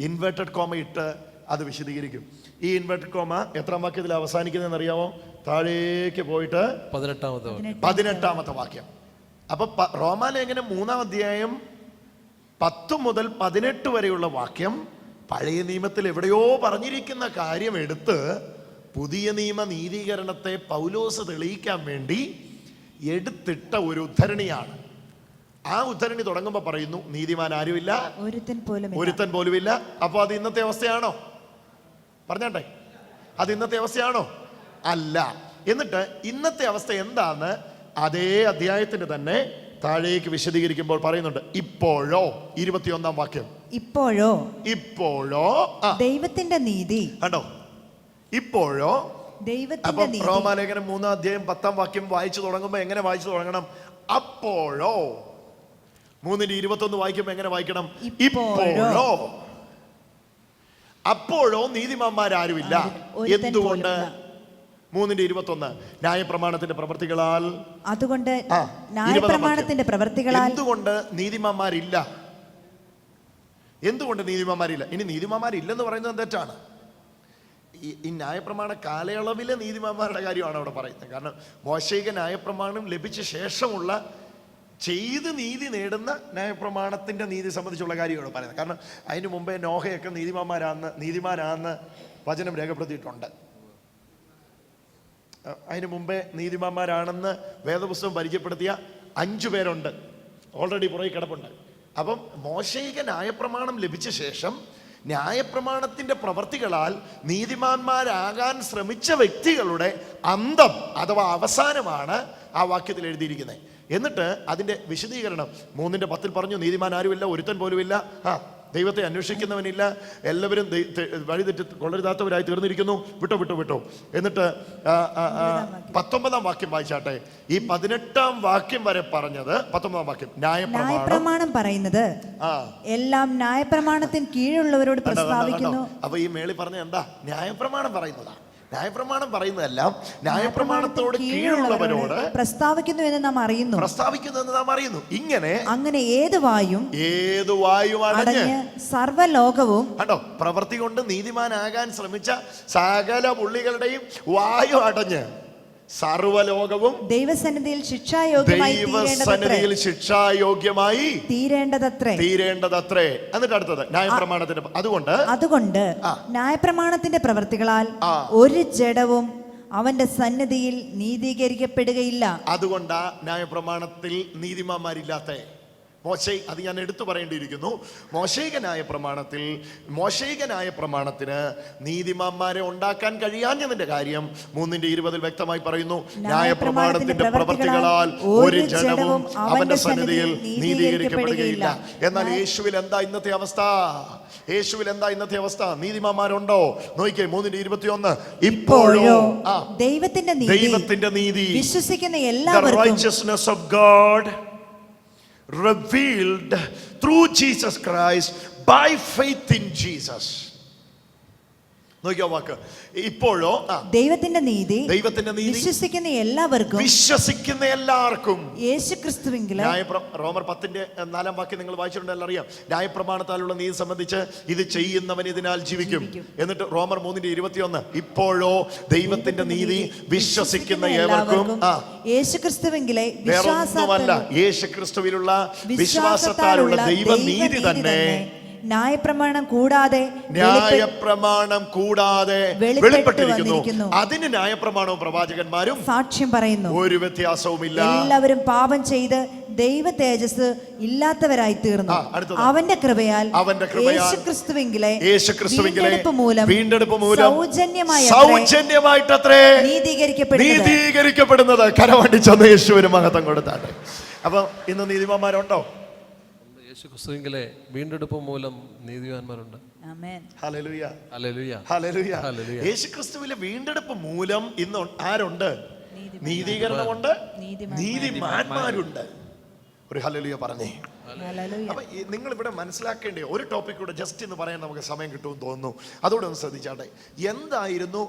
ഇൻവേർട്ടഡ് കോമ ഇട്ട് അത് വിശദീകരിക്കും. ഈ ഇൻവേർട്ടഡ് കോമ എത്രാം വാക്യത്തിൽ അവസാനിക്കുന്നതെന്ന് അറിയാമോ? താഴേക്ക് പോയിട്ട് 18-ാമത്തെ വാക്യം. അപ്പൊ റോമാലേഖനം 3-ാം അധ്യായം 10 മുതൽ 18 വരെയുള്ള വാക്യം പഴയ നിയമത്തിൽ എവിടെയോ പറഞ്ഞിരിക്കുന്ന കാര്യം എടുത്ത് പുതിയ നിയമ നീതീകരണത്തെ പൗലോസ് തെളിയിക്കാൻ വേണ്ടി എടുത്തിട്ട ഒരു ഉദ്ധരണിയാണ്. ആ ഉദ്ധരണി തുടങ്ങുമ്പോൾ പറയുന്നു നീതിമാൻ ആരുമില്ല, ഒരുത്തൻ പോലുമില്ല. അപ്പൊ അത് ഇന്നത്തെ അവസ്ഥയാണോ? പറഞ്ഞാട്ടെ, അത് ഇന്നത്തെ അവസ്ഥയാണോ? അല്ല. എന്നിട്ട് ഇന്നത്തെ അവസ്ഥ എന്താന്ന് അതേ അധ്യായത്തിന് തന്നെ താഴേക്ക് വിശദീകരിക്കുമ്പോൾ പറയുന്നുണ്ട്. ഇപ്പോഴോ 21-ാം വാക്യം, ഇപ്പോഴോ ദൈവത്തിന്റെ നീതി. കണ്ടോ? ഇപ്പോഴോ ദൈവത്തിന്റെ നീതി. റോമാലേഖനം 3-ാം അധ്യായം 10-ാം വാക്യം വായിച്ചു തുടങ്ങുമ്പോൾ എങ്ങനെ വായിച്ചു തുടങ്ങണം? അപ്പോഴോ. 3:21 വായിക്കുമ്പോൾ എങ്ങനെ വായിക്കണം? ഇപ്പോഴോ. അപ്പോഴോ നീതിമാന്മാരാരുമില്ല. എന്തുകൊണ്ട്? 3:21 ന്യായപ്രമാണത്തിന്റെ പ്രവൃത്തികളാൽ. അതുകൊണ്ട് ന്യായപ്രമാണത്തിന്റെ പ്രവൃത്തികളാൽ എന്തുകൊണ്ട് നീതിമാന്മാരില്ല? എന്തുകൊണ്ട് നീതിമാന്മാരില്ല? ഇനി നീതിമാന്മാരില്ലെന്ന് പറയുന്നത് തെറ്റാണ്. ഈ ന്യായപ്രമാണ കാലയളവിലെ നീതിമാന്മാരുടെ കാര്യമാണ് അവിടെ പറയുന്നത്. കാരണം മോശയിക ന്യായപ്രമാണം ലഭിച്ച ശേഷമുള്ള ചെയ്ത് നീതി നേടുന്ന ന്യായപ്രമാണത്തിന്റെ നീതി സംബന്ധിച്ചുള്ള കാര്യമാണ് പറയുന്നത്. കാരണം അതിന് മുമ്പേ നോഹയൊക്കെ നീതിമാനാന്ന് വചനം രേഖപ്പെടുത്തിയിട്ടുണ്ട്. അതിന് മുമ്പേ നീതിമാന്മാരാണെന്ന് വേദപുസ്തകം പരിചയപ്പെടുത്തിയ 5 പേരുണ്ട്, ഓൾറെഡി പുറകെ കിടപ്പുണ്ട്. അപ്പം മോശയിക ന്യായപ്രമാണം ലഭിച്ച ശേഷം ന്യായപ്രമാണത്തിന്റെ പ്രവർത്തികളാൽ നീതിമാന്മാരാകാൻ ശ്രമിച്ച വ്യക്തികളുടെ അന്തം അഥവാ അവസാനമാണ് ആ വാക്യത്തിൽ എഴുതിയിരിക്കുന്നത്. എന്നിട്ട് അതിന്റെ വിശദീകരണം 3:10 പറഞ്ഞു നീതിമാൻ ആരുമില്ല, ഒരുത്തൻ പോലുമില്ല, ദൈവത്തെ അന്വേഷിക്കുന്നവനില്ല, എല്ലാവരും വഴിതെറ്റി കൊള്ളരുതാത്തവരായി തീർന്നിരിക്കുന്നു, വിട്ടോ. എന്നിട്ട് 19-ാം വാക്യം വായിച്ചാട്ടെ. ഈ 18-ാം വാക്യം വരെ പറഞ്ഞത് 19-ാം വാക്യം ന്യായപ്രമാണം പറയുന്നത് എല്ലാം ന്യായപ്രമാണത്തിന് കീഴുള്ളവരോട് പ്രസ്താവിക്കുന്നു. അപ്പൊ ഈ മേളി പറഞ്ഞ എന്താ? ന്യായപ്രമാണം പറയുന്നതാ. ന്യായപ്രമാണം പറയുന്നതെല്ലാം ന്യായപ്രമാണത്തോട് കീഴുള്ളവരോട് പ്രസ്താവിക്കുന്നു എന്ന് നാം അറിയുന്നു. അങ്ങനെ ഏത് വായും അടഞ്ഞ് സർവ്വലോകവും. കണ്ടോ? പ്രവൃത്തി കൊണ്ട് നീതിമാനാകാൻ ശ്രമിച്ച സകല പുള്ളികളുടെയും വായു അടഞ്ഞ് സർവ്വലോകവും ദൈവസന്നിധിയിൽ ശിക്ഷായോഗ്യമായി തീരേണ്ടതത്രേ. എന്നിട്ട് അടുത്തത് ന്യായപ്രമാണത്തിന്റെ. അതുകൊണ്ട് ന്യായപ്രമാണത്തിന്റെ പ്രവൃത്തികളാൽ ഒരു ജഡവും അവന്റെ സന്നിധിയിൽ നീതീകരിക്കപ്പെടുകയില്ല. അതുകൊണ്ടാ ന്യായപ്രമാണത്തിൽ നീതിമാന്മാരില്ലാത്ത അത് ഞാൻ എടുത്തു പറയേണ്ടിയിരിക്കുന്നു. മോശയിക ന്യായപ്രമാണത്തിന് നീതിമാന്മാരെ ഉണ്ടാക്കാൻ കഴിയാഞ്ഞതിന്റെ കാര്യം 3:20 വ്യക്തമായി പറയുന്നു. ന്യായപ്രമാണത്തിന്റെ പ്രവൃത്തികളാൽ ഒരു ജഡവും അവന്റെ സന്നിധിയിൽ നീതീകരിക്കപ്പെടുകയില്ല. എന്നാൽ യേശുവിൽ എന്താ ഇന്നത്തെ അവസ്ഥ? നീതിമാന്മാരുണ്ടോ? നോക്കിയേ 3:21 ഇപ്പോഴോ ദൈവത്തിന്റെ നീതി വിശ്വസിക്കുന്ന എല്ലാവർക്കും righteousness of God revealed through Jesus Christ by faith in Jesus. നോക്കിയോ വാക്ക്. ഇപ്പോഴോ ദൈവത്തിന്റെ നീതി വിശ്വസിക്കുന്ന എല്ലാവർക്കും യേശുക്രിസ്തുവിങ്കൽ. റോമർ 10:4 വാക്യം നിങ്ങൾ വായിച്ചിട്ടുണ്ടെങ്കിൽ അറിയാം. ന്യായപ്രമാണത്താലുള്ള നീതി സംബന്ധിച്ച് ഇത് ചെയ്യുന്നവൻ ഇതിനാൽ ജീവിക്കും. എന്നിട്ട് റോമർ 3:21 ഇപ്പോഴോ ദൈവത്തിന്റെ നീതി വിശ്വസിക്കുന്ന ഏവർക്കും യേശുക്രിസ്തുവിങ്കലെ യേശുക്രിസ്തുവിലുള്ള വിശ്വാസത്താലുള്ള ദൈവനീതി തന്നെ ന്യായപ്രമാണം കൂടാതെ വെളിപ്പെട്ടിരിക്കുന്നു. അതിന് ന്യായപ്രമാണവും പ്രവാചകന്മാരും സാക്ഷ്യം പറയുന്നു. ഒരു വ്യത്യാസവുമില്ല. എല്ലാവരും പാപം ചെയ്ത് ദൈവ തേജസ് ഇല്ലാത്തവരായി തീർന്നു. അവന്റെ കൃപയാൽ യേശുക്രിസ്തുവിങ്കലെ വീണ്ടെടുപ്പ് മൂലം സൗജന്യമായിട്ടത്രേ നീതീകരിക്കപ്പെടുന്നത്. കരമടിച്ചൊന്ന് യേശുവിന് മഹത്വം കൊടുത്താട്ടെ. അപ്പൊ ഇന്ന് നീതിമാന്മാരുണ്ടോ? യേശുക്രിസ്തുവിങ്കലെ വീണ്ടെടുപ്പ് മൂലം നീതിമാന്മാരുണ്ട്. യേശുക്രിസ്തുവിലെ വീണ്ടെടുപ്പ് മൂലം ഇന്ന് ആരുണ്ട്? നീതീകരണമുണ്ട്, നീതിമാന്മാരുണ്ട്. ഒരു ഹല്ലേലൂയ പറഞ്ഞേ. അപ്പൊ നിങ്ങൾ ഇവിടെ മനസ്സിലാക്കേണ്ട ഒരു ടോപ്പിക് കൂടെ ജസ്റ്റ് എന്ന് പറയാൻ നമുക്ക് സമയം കിട്ടുമെന്ന് തോന്നുന്നു. അതുകൂടെ ഒന്ന് ശ്രദ്ധിച്ചാട്ടെ. എന്തായിരുന്നു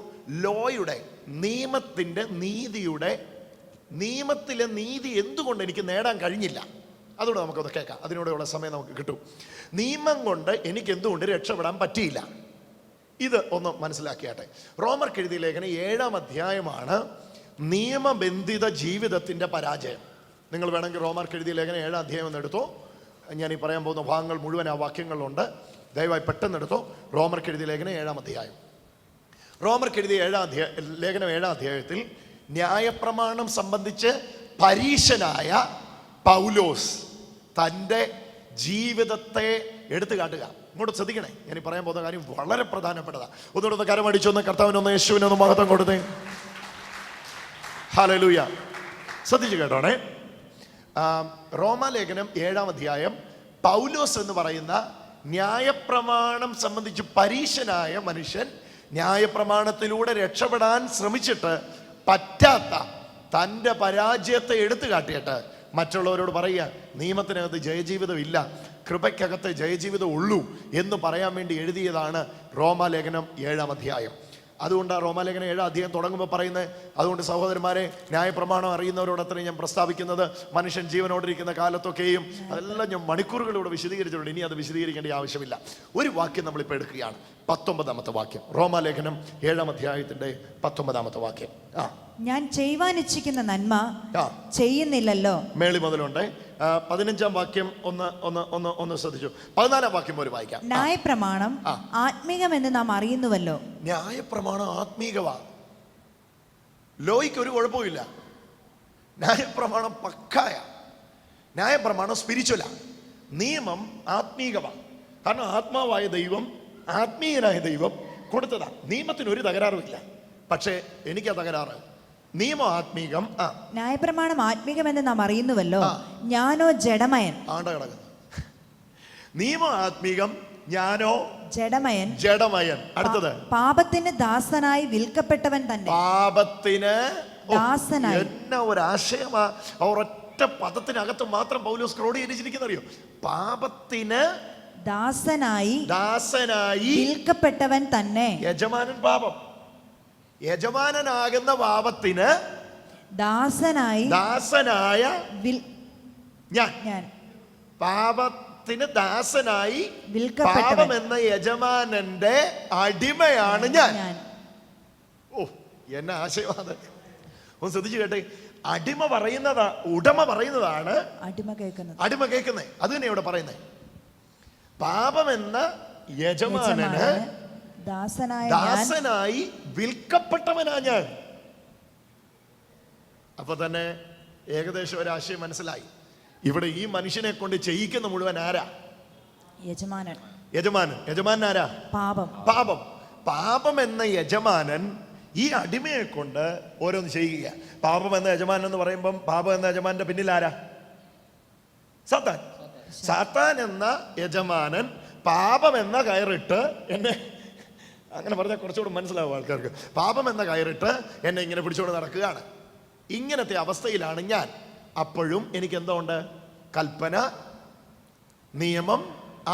ലോയുടെ നിയമത്തിന്റെ നിയമത്തിലെ നീതി എന്തുകൊണ്ട് എനിക്ക് നേടാൻ കഴിഞ്ഞില്ല? അതുകൊണ്ട് നമുക്കൊന്ന് കേൾക്കാം. അതിനോടുള്ള സമയം നമുക്ക് കിട്ടും. നിയമം കൊണ്ട് എനിക്ക് എന്തുകൊണ്ട് രക്ഷപ്പെടാൻ പറ്റിയില്ല? ഇത് ഒന്ന് മനസ്സിലാക്കിയാട്ടെ. റോമർക്ക് എഴുതിയ ലേഖനം 7-ാം അധ്യായമാണ് നിയമബന്ധിത ജീവിതത്തിന്റെ പരാജയം. നിങ്ങൾ വേണമെങ്കിൽ റോമർക്ക് എഴുതിയ ലേഖനം 7-ാം അധ്യായം ഒന്ന് എടുത്തോ. ഞാൻ ഈ പറയാൻ പോകുന്ന ഭാഗങ്ങൾ മുഴുവൻ ആ വാക്യങ്ങളിലുണ്ട്. ദയവായി പെട്ടെന്ന് എടുത്തോ. റോമർക്ക് എഴുതിയ ലേഖനം 7-ാം അധ്യായം. റോമർക്ക് എഴുതിയ ലേഖനം 7-ാം അധ്യായത്തിൽ ന്യായപ്രമാണം സംബന്ധിച്ച് പരീശനായ പൗലോസ് തൻ്റെ ജീവിതത്തെ എടുത്തു കാട്ടുക. ഇങ്ങോട്ട് ശ്രദ്ധിക്കണേ. ഞാൻ പറയാൻ പോകുന്ന കാര്യം വളരെ പ്രധാനപ്പെട്ടതാണ്. ഒന്നുകൂടെ കരമടിച്ചൊന്ന് കർത്താവിനൊന്ന് യേശുവിനൊന്ന് മഹത്വം കൊടുത്തേ. ഹല്ലേലൂയ. ശ്രദ്ധിച്ചു കേട്ടോണേ. റോമാലേഖനം 7-ാം അധ്യായം പൗലോസ് എന്ന് പറയുന്ന ന്യായപ്രമാണം സംബന്ധിച്ച് പരീശനായ മനുഷ്യൻ ന്യായപ്രമാണത്തിലൂടെ രക്ഷപ്പെടാൻ ശ്രമിച്ചിട്ട് പറ്റാത്ത തൻ്റെ പരാജയത്തെ എടുത്തു കാട്ടിയിട്ട് മറ്റുള്ളവരോട് പറയുക, നിയമത്തിനകത്ത് ജയജീവിതം ഇല്ല, കൃപയ്ക്കകത്ത് ജയജീവിതം ഉള്ളൂ എന്ന് പറയാൻ വേണ്ടി എഴുതിയതാണ് റോമാലേഖനം 7-ാം അധ്യായം. അതുകൊണ്ടാണ് റോമാലേഖനം 7-ാം അധ്യായം തുടങ്ങുമ്പോൾ പറയുന്നത്. അതുകൊണ്ട് സഹോദരന്മാരെ, ന്യായപ്രമാണം അറിയുന്നവരോടത്രയും ഞാൻ പ്രസ്താവിക്കുന്നത്, മനുഷ്യൻ ജീവനോടിരിക്കുന്ന കാലത്തൊക്കെയും അതെല്ലാം ഞാൻ മണിക്കൂറുകളിലൂടെ വിശദീകരിച്ചിട്ടുണ്ട്. ഇനി അത് വിശദീകരിക്കേണ്ട ആവശ്യമില്ല. ഒരു വാക്യം നമ്മളിപ്പോൾ എടുക്കുകയാണ്. 19-ാമത്തെ വാക്യം. റോമാലേഖനം 7-ാം അധ്യായത്തിന്റെ 19-ാമത്തെ വാക്യം. ഞാൻ ചെയ്യുവാൻ ഇച്ഛിക്കുന്ന നന്മ ചെയ്യുന്നില്ലല്ലോ. മേളി മുതലുണ്ട്. 15-ാം വാക്യം ഒന്ന് ശ്രദ്ധിച്ചു. 14-ാം വാക്യം പോലെ വായിക്കാം. ന്യായപ്രമാണം ആത്മീകമെന്ന് നാം അറിയുന്നുവല്ലോ. ന്യായപ്രമാണം ആത്മീകമാണ്. ലോയ്ക്ക് ഒരു കുഴപ്പമില്ല. ന്യായപ്രമാണം പക്കായ. ന്യായപ്രമാണം സ്പിരിച്വലാ. നിയമം ആത്മീകമാണ്. കാരണം ആത്മാവായ ദൈവം, ആത്മീയനായ ദൈവം കൊടുത്തതാ. നിയമത്തിന് ഒരു തകരാറുമില്ല. പക്ഷേ എനിക്കാ തകരാറ്. നിയമം ആത്മീകം. ന്യായപ്രമാണം ആത്മീകമെന്ന് നാം അറിയുന്നുവല്ലോ, ഞാനോ ജഡമയൻ. ആണ്ട കിടക്കുന്നു. നിയമം ആത്മീകം, ഞാനോ ജഡമയൻ. അടുത്തത് പാപത്തിന് ദാസനായി വിൽക്കപ്പെട്ടവൻ തന്നെ. പാപത്തിന് ദാസനായി. എന്ന ഒരു ആശയമാ. ഒരൊറ്റ പദത്തിനകത്ത് മാത്രം പൗലോസ് ക്രോഡീകരിച്ചിരിക്കുന്ന അറിയോ? പാപത്തിന് ദാസനായി വിൽക്കപ്പെട്ടവൻ തന്നെ. യജമാനൻ പാപം. യജമാനനാകുന്ന പാപത്തിന് ദാസനായ ഞാൻ. പാപത്തിന് ദാസനായി പാപം എന്ന യജമാനന്റെ അടിമയാണ് ഞാൻ. ഓ, എന്ന ആശയമാണ്. ഒന്ന് ശ്രദ്ധിച്ചു കേട്ടെ. അടിമ ഉടമ പറയുന്നതാണ് അടിമ കേൾക്കുന്നത്. അത് തന്നെ ഇവിടെ പറയുന്നത്. പാപം എന്ന യജമാനന് ദാസനായി വിൽക്കപ്പെട്ടവനാ ഞാൻ. അപ്പൊ തന്നെ ഏകദേശം ഒരാശയം മനസ്സിലായി. ഇവിടെ ഈ മനുഷ്യനെ കൊണ്ട് ചെയ്യിക്കുന്ന മുഴുവൻ ആരാ? യജമാനൻ ആരാ? പാപം എന്ന യജമാനൻ ഈ അടിമയെ കൊണ്ട് ഓരോന്ന് ചെയ്യുക. പാപം എന്ന യജമാനൻ എന്ന് പറയുമ്പം പാപം എന്ന യജമാനന്റെ പിന്നിൽ ആരാ? സാത്താൻ എന്ന യജമാനൻ പാപം എന്ന കയറിട്ട് എന്നെ, അങ്ങനെ പറഞ്ഞാൽ കുറച്ചുകൂടെ മനസ്സിലാവും ആൾക്കാർക്ക്. പാപം എന്ന കയറിട്ട് എന്നെ ഇങ്ങനെ പിടിച്ചുകൊണ്ട് നടക്കുകയാണ്. ഇങ്ങനത്തെ അവസ്ഥയിലാണ് ഞാൻ. അപ്പോഴും എനിക്ക് എന്തോ ഉണ്ട്? കൽപ്പന, നിയമം,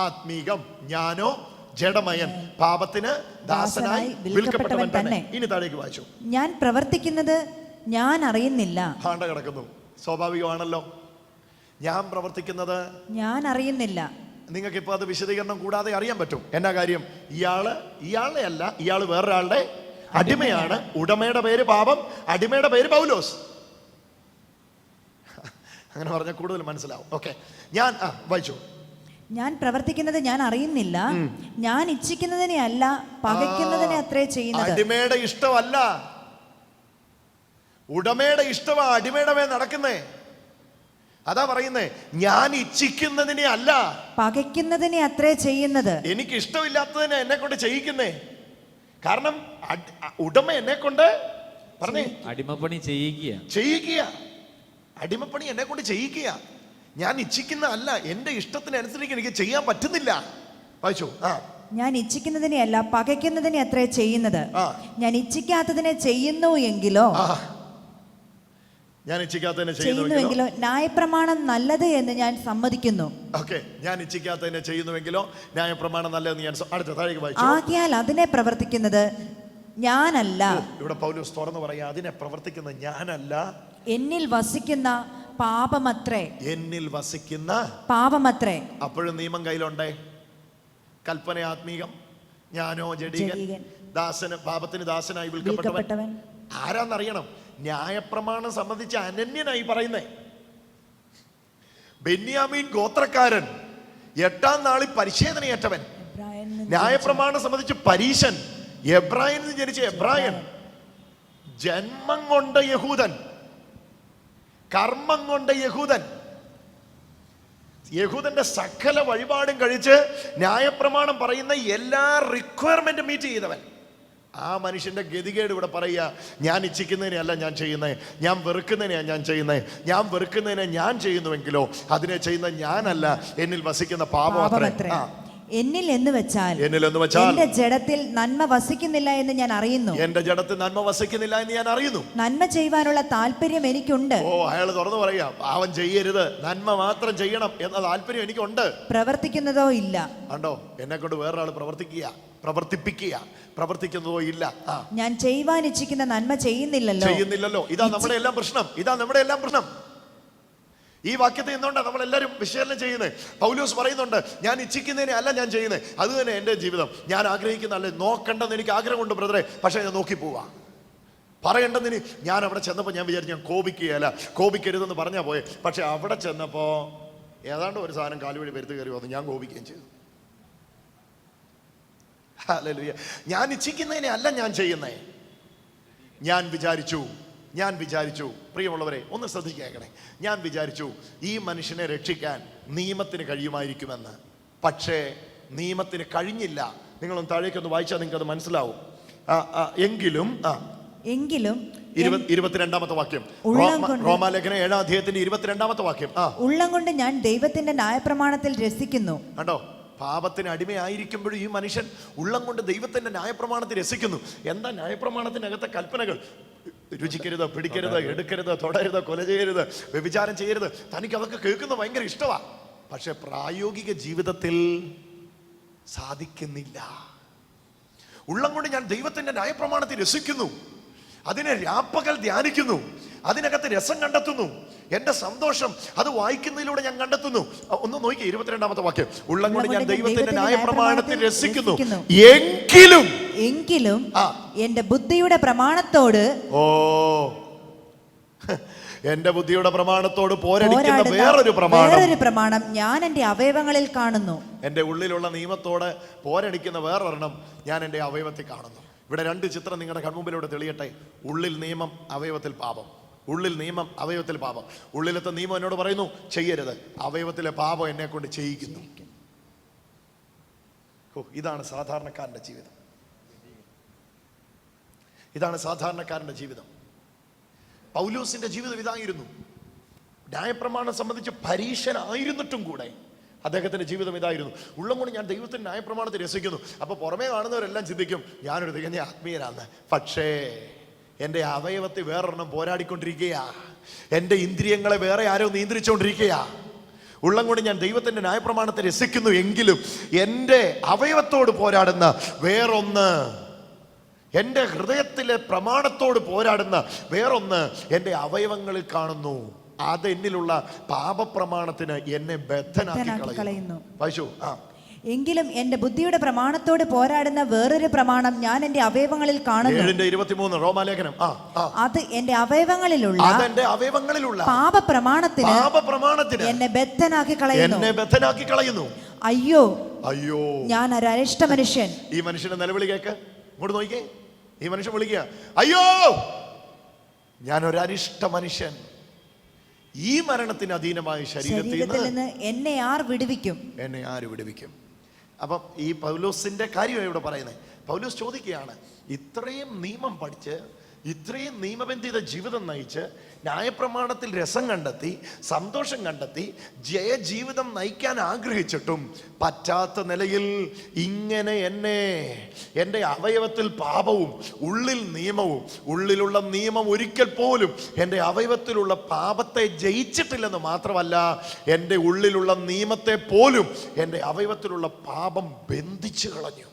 ആത്മീകം. ഞാനോ ജഡമയൻ, പാപത്തിന് ദാസനായി വിൽക്കപ്പെട്ടവൻ തന്നെ. ഇനി താഴേക്ക് വായിച്ചു. ഞാൻ പ്രവർത്തിക്കുന്നത് ഞാൻ അറിയുന്നില്ല. ഭാണ്ഡ കിടക്കുന്നു. സ്വാഭാവികമാണല്ലോ, ഞാൻ പ്രവർത്തിക്കുന്നത് ഞാൻ അറിയുന്നില്ല. നിങ്ങൾക്ക് ഇപ്പൊ അത് വിശദീകരണം കൂടാതെ അറിയാൻ പറ്റും. എന്നാ കാര്യം? ഇയാളെ അല്ല, ഇയാൾ വേറൊരാളുടെ അടിമയാണ്. ഉടമയുടെ പേര് പാപം, അടിമയുടെ പേര് പൗലോസ്. അങ്ങനെ പറഞ്ഞാൽ കൂടുതൽ മനസ്സിലാവും. ഓക്കെ, ഞാൻ വായിച്ചു. ഞാൻ പ്രവർത്തിക്കുന്നത് ഞാൻ അറിയുന്നില്ല, ഞാൻ ഇച്ഛിക്കുന്നതിനെ അല്ല പകയ്ക്കുന്നതിനെ അത്രേ ചെയ്യുന്നത്. അടിമയുടെ ഇഷ്ടമല്ല, ഉടമയുടെ ഇഷ്ടമാ അടിമയുടെ മേൽ നടക്കുന്നേ. അതാ പറയുന്നേ, ഞാൻ ഇച്ഛിക്കുന്നതിനെ അല്ല പകയ്ക്കുന്നതിനെ അത്രേ ചെയ്യുന്നത്. എനിക്ക് ഇഷ്ടമില്ലാത്തതിനെ എന്നെ കൊണ്ട് ചെയ്യിക്കുന്നേ. കാരണം ഉടമ എന്നെ കൊണ്ട് പറഞ്ഞേ അടിമപ്പണി ചെയ്യിക്കുക, അടിമപ്പണി എന്നെ കൊണ്ട് ചെയ്യിക്കുക. ഞാൻ ഇച്ഛിക്കുന്ന അല്ല, എന്റെ ഇഷ്ടത്തിനനുസരിച്ച് എനിക്ക് ചെയ്യാൻ പറ്റുന്നില്ല. വായിച്ചു. ഞാൻ ഇച്ഛിക്കുന്നതിനെ അല്ല പകയ്ക്കുന്നതിനെ അത്രേ ചെയ്യുന്നത്. ഞാൻ ഇച്ഛിക്കാത്തതിനെ ചെയ്യുന്നു എങ്കിലോ ഞാൻ ഇച്ഛിക്കാത്തതിനെ ചെയ്യുന്നുവെങ്കിലോ ന്യായപ്രമാണം നല്ലത് എന്ന് ഞാൻ സമ്മതിക്കുന്നു. ഓക്കെ, ഞാൻ ഇച്ഛിക്കാത്തതിനെ ചെയ്യുന്നുവെങ്കിലോ ന്യായപ്രമാണം നല്ലതെന്ന് ഞാൻ അടുത്ത താഴേക്ക് വായിച്ചു. ആകയാൽ അതിനെ പ്രവർത്തിക്കുന്നത് ഞാനല്ല. ഇവിടെ പൗലോസ് തുറന്നു പറയാ, അതിനെ പ്രവർത്തിക്കുന്നത് ഞാനല്ല, എന്നിൽ വസിക്കുന്ന പാപമത്രേ. എന്നിൽ വസിക്കുന്ന പാപമത്രേ. അപ്പോഴും നിയമം കയ്യിലുണ്ടേ. കൽപ്പന ആത്മീകം, ഞാനോ ജഡികൻ, ദാസന് പാപത്തിന് ദാസനായി വിൽക്കപ്പെട്ടവൻ. ആരാന്നറിയണം? ന്യായപ്രമാണം സംബന്ധിച്ച് അനന്യനായി പറയുന്നേ ബെന്യാമീൻ ഗോത്രക്കാരൻ, 8-ാം നാളിൽ പരിച്ഛേദനയേറ്റവൻ, ന്യായപ്രമാണം സംബന്ധിച്ച് പരീശൻ, എബ്രായനിൽ നിന്ന് ജനിച്ച എബ്രായൻ, ജന്മം കൊണ്ട് യഹൂദൻ, കർമ്മം കൊണ്ട് യഹൂദൻ, യഹൂദന്റെ സകല വഴിപാടും കഴിച്ച് ന്യായപ്രമാണം പറയുന്ന എല്ലാ റിക്വയർമെന്റും മീറ്റ് ചെയ്തവൻ. ആ മനുഷ്യന്റെ ഗതികേട് ഇവിടെ പറയുക, ഞാൻ ഇച്ഛിക്കുന്നതിനെ അല്ല ഞാൻ ചെയ്യുന്നത്, ഞാൻ വെറുക്കുന്നതിനെയാണ് ഞാൻ ചെയ്യുന്നത്. ഞാൻ വെറുക്കുന്നതിനെ ഞാൻ ചെയ്യുന്നുവെങ്കിലോ അതിനെ ചെയ്യുന്ന ഞാനല്ല, എന്നിൽ വസിക്കുന്ന പാപം അത്രേ. എന്നിൽ എന്ന് വെച്ചാൽ എന്റെ ജഡത്തിൽ നന്മ വസിക്കുന്നില്ല എന്ന് ഞാൻ അറിയുന്നു. എന്റെ ജഡത്തിൽ നന്മ വസിക്കുന്നില്ല എന്ന് ഞാൻ അറിയുന്നു. നന്മ ചെയ്യുവാനുള്ള താല്പര്യം എനിക്കുണ്ട്. അയാൾ തുറന്നു പറയാ, പാവം ചെയ്യരുത്, നന്മ മാത്രം ചെയ്യണം എന്ന താല്പര്യം എനിക്കുണ്ട്. പ്രവർത്തിക്കുന്നതോ ഇല്ല. കണ്ടോ, എന്നെ കൊണ്ട് വേറൊരാൾ പ്രവർത്തിക്കുന്നതോ ഇല്ല. ഞാൻ ചെയ്യുവാൻ ഇച്ഛിക്കുന്ന നന്മ ചെയ്യുന്നില്ലല്ലോ. ഇതാ നമ്മുടെ എല്ലാം പ്രശ്നം. ഈ വാക്യത്തെ എന്തുകൊണ്ടാണ് നമ്മളെല്ലാവരും വിശകലനം ചെയ്യുന്നത്? പൗലോസ് പറയുന്നുണ്ട്, ഞാൻ ഇച്ഛിക്കുന്നതിനെ അല്ല ഞാൻ ചെയ്യുന്നത്, അത് തന്നെ എൻ്റെ ജീവിതം. ഞാൻ ആഗ്രഹിക്കുന്നതല്ലേ, നോക്കണ്ടെന്ന് എനിക്ക് ആഗ്രഹമുണ്ട് ബ്രദറെ, പക്ഷെ ഞാൻ നോക്കി പോവാ. പറയേണ്ടതിന് ഞാൻ അവിടെ ചെന്നപ്പോൾ ഞാൻ വിചാരിച്ചു ഞാൻ കോപിക്കരുതെന്ന് പറഞ്ഞാൽ പോയെ. പക്ഷെ അവിടെ ചെന്നപ്പോൾ ഏതാണ്ട് ഒരു സാധനം കാലുവഴി വരുത്ത് കയറി വന്നു, ഞാൻ കോപിക്കുകയും ചെയ്തു. ഹല്ലേലൂയ. ഞാൻ ഇച്ഛിക്കുന്നതിനെ അല്ല ഞാൻ ചെയ്യുന്നേ. ഞാൻ വിചാരിച്ചു പ്രിയമുള്ളവരെ ഒന്ന് ശ്രദ്ധിക്കേക്കണേ, ഞാൻ വിചാരിച്ചു ഈ മനുഷ്യനെ രക്ഷിക്കാൻ നിയമത്തിന് കഴിയുമായിരിക്കുമെന്ന്. പക്ഷേ നിയമത്തിന് കഴിഞ്ഞില്ല. നിങ്ങളൊന്ന് താഴേക്കൊന്ന് വായിച്ചാൽ നിങ്ങൾക്ക് അത് മനസ്സിലാവും. എങ്കിലും 22-ാമത്തെ വാക്യം, റോമാലേഖനം 7-ാം അധ്യായത്തിന്റെ 22-ാമത്തെ വാക്യം. ഉള്ളം കൊണ്ട് ഞാൻ ദൈവത്തിന്റെ ന്യായപ്രമാണത്തിൽ രസിക്കുന്നു. കണ്ടോ, പാപത്തിന് അടിമയായിരിക്കുമ്പോഴും ഈ മനുഷ്യൻ ഉള്ളം കൊണ്ട് ദൈവത്തിന്റെ ന്യായപ്രമാണത്തിൽ രസിക്കുന്നു. എന്താ ന്യായപ്രമാണത്തിനകത്തെ കൽപ്പനകൾ? രുചിക്കരുത്, പിടിക്കരുത്, എടുക്കരുത്, തൊടരുത്, കൊല ചെയ്യരുത്, വ്യഭിചാരം ചെയ്യരുത്. തനിക്ക് അതൊക്കെ കേൾക്കുന്നത് ഭയങ്കര ഇഷ്ടമാണ്. പക്ഷെ പ്രായോഗിക ജീവിതത്തിൽ സാധിക്കുന്നില്ല. ഉള്ളം കൊണ്ട് ഞാൻ ദൈവത്തിന്റെ ന്യായപ്രമാണത്തിൽ രസിക്കുന്നു, അതിനെ രാപ്പകൽ ധ്യാനിക്കുന്നു, അതിനകത്ത് രസം കണ്ടെത്തുന്നു, എന്റെ സന്തോഷം അത് വായിക്കുന്നതിലൂടെ ഞാൻ കണ്ടെത്തുന്നു. ഒന്ന് നോക്കി 22-ാമത്തെ വാക്യം, ഉള്ളം കൊണ്ട് ഞാൻ ദൈവത്തിന്റെ ന്യായപ്രമാണത്തിൽ രസിക്കുന്നു, എങ്കിലും എന്റെ ബുദ്ധിയുടെ പ്രമാണത്തോട് എന്റെ ബുദ്ധിയുടെ പ്രമാണത്തോട് പോരടിക്കുന്ന വേറൊരു പ്രമാണം ഞാൻ എന്റെ അവയവങ്ങളിൽ കാണുന്നു. എന്റെ ഉള്ളിലുള്ള നിയമത്തോട് പോരടിക്കുന്ന വേറൊരെണ്ണം ഞാൻ എന്റെ അവയവത്തിൽ കാണുന്നു. ഇവിടെ 2 ചിത്രം നിങ്ങളുടെ കൺമുമ്പിലൂടെ തെളിയട്ടെ. ഉള്ളിൽ നിയമം, അവയവത്തിൽ പാപം. ഉള്ളിലത്തെ നിയമം എന്നോട് പറയുന്നു ചെയ്യരുത്, അവയവത്തിലെ പാപം എന്നെ കൊണ്ട് ചെയ്യിക്കുന്നു. ഇതാണ് സാധാരണക്കാരന്റെ ജീവിതം. പൗലോസിന്റെ ജീവിതം ഇതായിരുന്നു. ന്യായപ്രമാണം സംബന്ധിച്ച് പരീക്ഷനായിരുന്നിട്ടും കൂടെ അദ്ദേഹത്തിന്റെ ജീവിതം ഇതായിരുന്നു. ഉള്ളം കൊണ്ട് ഞാൻ ദൈവത്തിന്റെ ന്യായപ്രമാണത്തിൽ രസിക്കുന്നു. അപ്പൊ പുറമേ കാണുന്നവരെല്ലാം ചിന്തിക്കും ഞാനൊരു തികഞ്ഞ ആത്മീയനാണ്. പക്ഷേ എൻ്റെ അവയവത്തിൽ വേറൊരെണ്ണം പോരാടിക്കൊണ്ടിരിക്കുക, എൻ്റെ ഇന്ദ്രിയങ്ങളെ വേറെ ആരോ നിയന്ത്രിച്ചുകൊണ്ടിരിക്കുക. ഉള്ളം കൊണ്ട് ഞാൻ ദൈവത്തിൻ്റെ ന്യായപ്രമാണത്തെ രസിക്കുന്നു എങ്കിലും എൻ്റെ അവയവത്തോട് പോരാടുന്ന വേറൊന്ന്, എൻ്റെ ഹൃദയത്തിലെ പ്രമാണത്തോട് പോരാടുന്ന വേറൊന്ന് എൻ്റെ അവയവങ്ങളിൽ കാണുന്നു. അത് എന്നിലുള്ള പാപപ്രമാണത്തിന് എന്നെ ബദ്ധനാക്കി കളയുന്നു. വായിച്ചു. എങ്കിലും എന്റെ ബുദ്ധിയുടെ പ്രമാണത്തോട് പോരാടുന്ന വേറൊരു പ്രമാണം ഞാൻ എന്റെ അവയവങ്ങളിൽ കാണുന്നു. 7:23 റോമാലേഖനം. അത് എന്റെ അവയവങ്ങളിലുള്ള പാപപ്രമാണത്തിന് എന്നെ ബദ്ധനാക്കി കളയുന്നു. അയ്യോ അയ്യോ, ഞാൻ ഒരു അരിഷ്ട മനുഷ്യൻ. ഈ മനുഷ്യന്റെ നിലവിളി കേക്ക്. ഇങ്ങോട്ട് നോക്കിക്കേ, ഈ മനുഷ്യൻ വിളിക്കുക, അയ്യോ ഞാൻ ഒരു അരിഷ്ട മനുഷ്യൻ, ഈ മരണത്തിന് അധീനമായ ശരീരത്തിൽ നിന്ന് എന്നെ ആര് വിടുവിക്കും? അപ്പം ഈ പൗലോസിന്റെ കാര്യമാണ് ഇവിടെ പറയുന്നത്. പൗലോസ് ചോദിക്കുകയാണ്, ഇത്രയും നിയമം പഠിച്ച്, ഇത്രയും നിയമബന്ധിത ജീവിതം നയിച്ച്, ന്യായപ്രമാണത്തിൽ രസം കണ്ടെത്തി, സന്തോഷം കണ്ടെത്തി, ജയജീവിതം നയിക്കാൻ ആഗ്രഹിച്ചിട്ടും പറ്റാത്ത നിലയിൽ ഇങ്ങനെ എൻ്റെ അവയവത്തിൽ പാപവും ഉള്ളിൽ നിയമവും, ഉള്ളിലുള്ള നിയമം ഒരിക്കൽ പോലും എൻ്റെ അവയവത്തിലുള്ള പാപത്തെ ജയിച്ചിട്ടില്ലെന്ന് മാത്രമല്ല, എൻ്റെ ഉള്ളിലുള്ള നിയമത്തെ പോലും എൻ്റെ അവയവത്തിലുള്ള പാപം ബന്ധിച്ചു കളഞ്ഞു.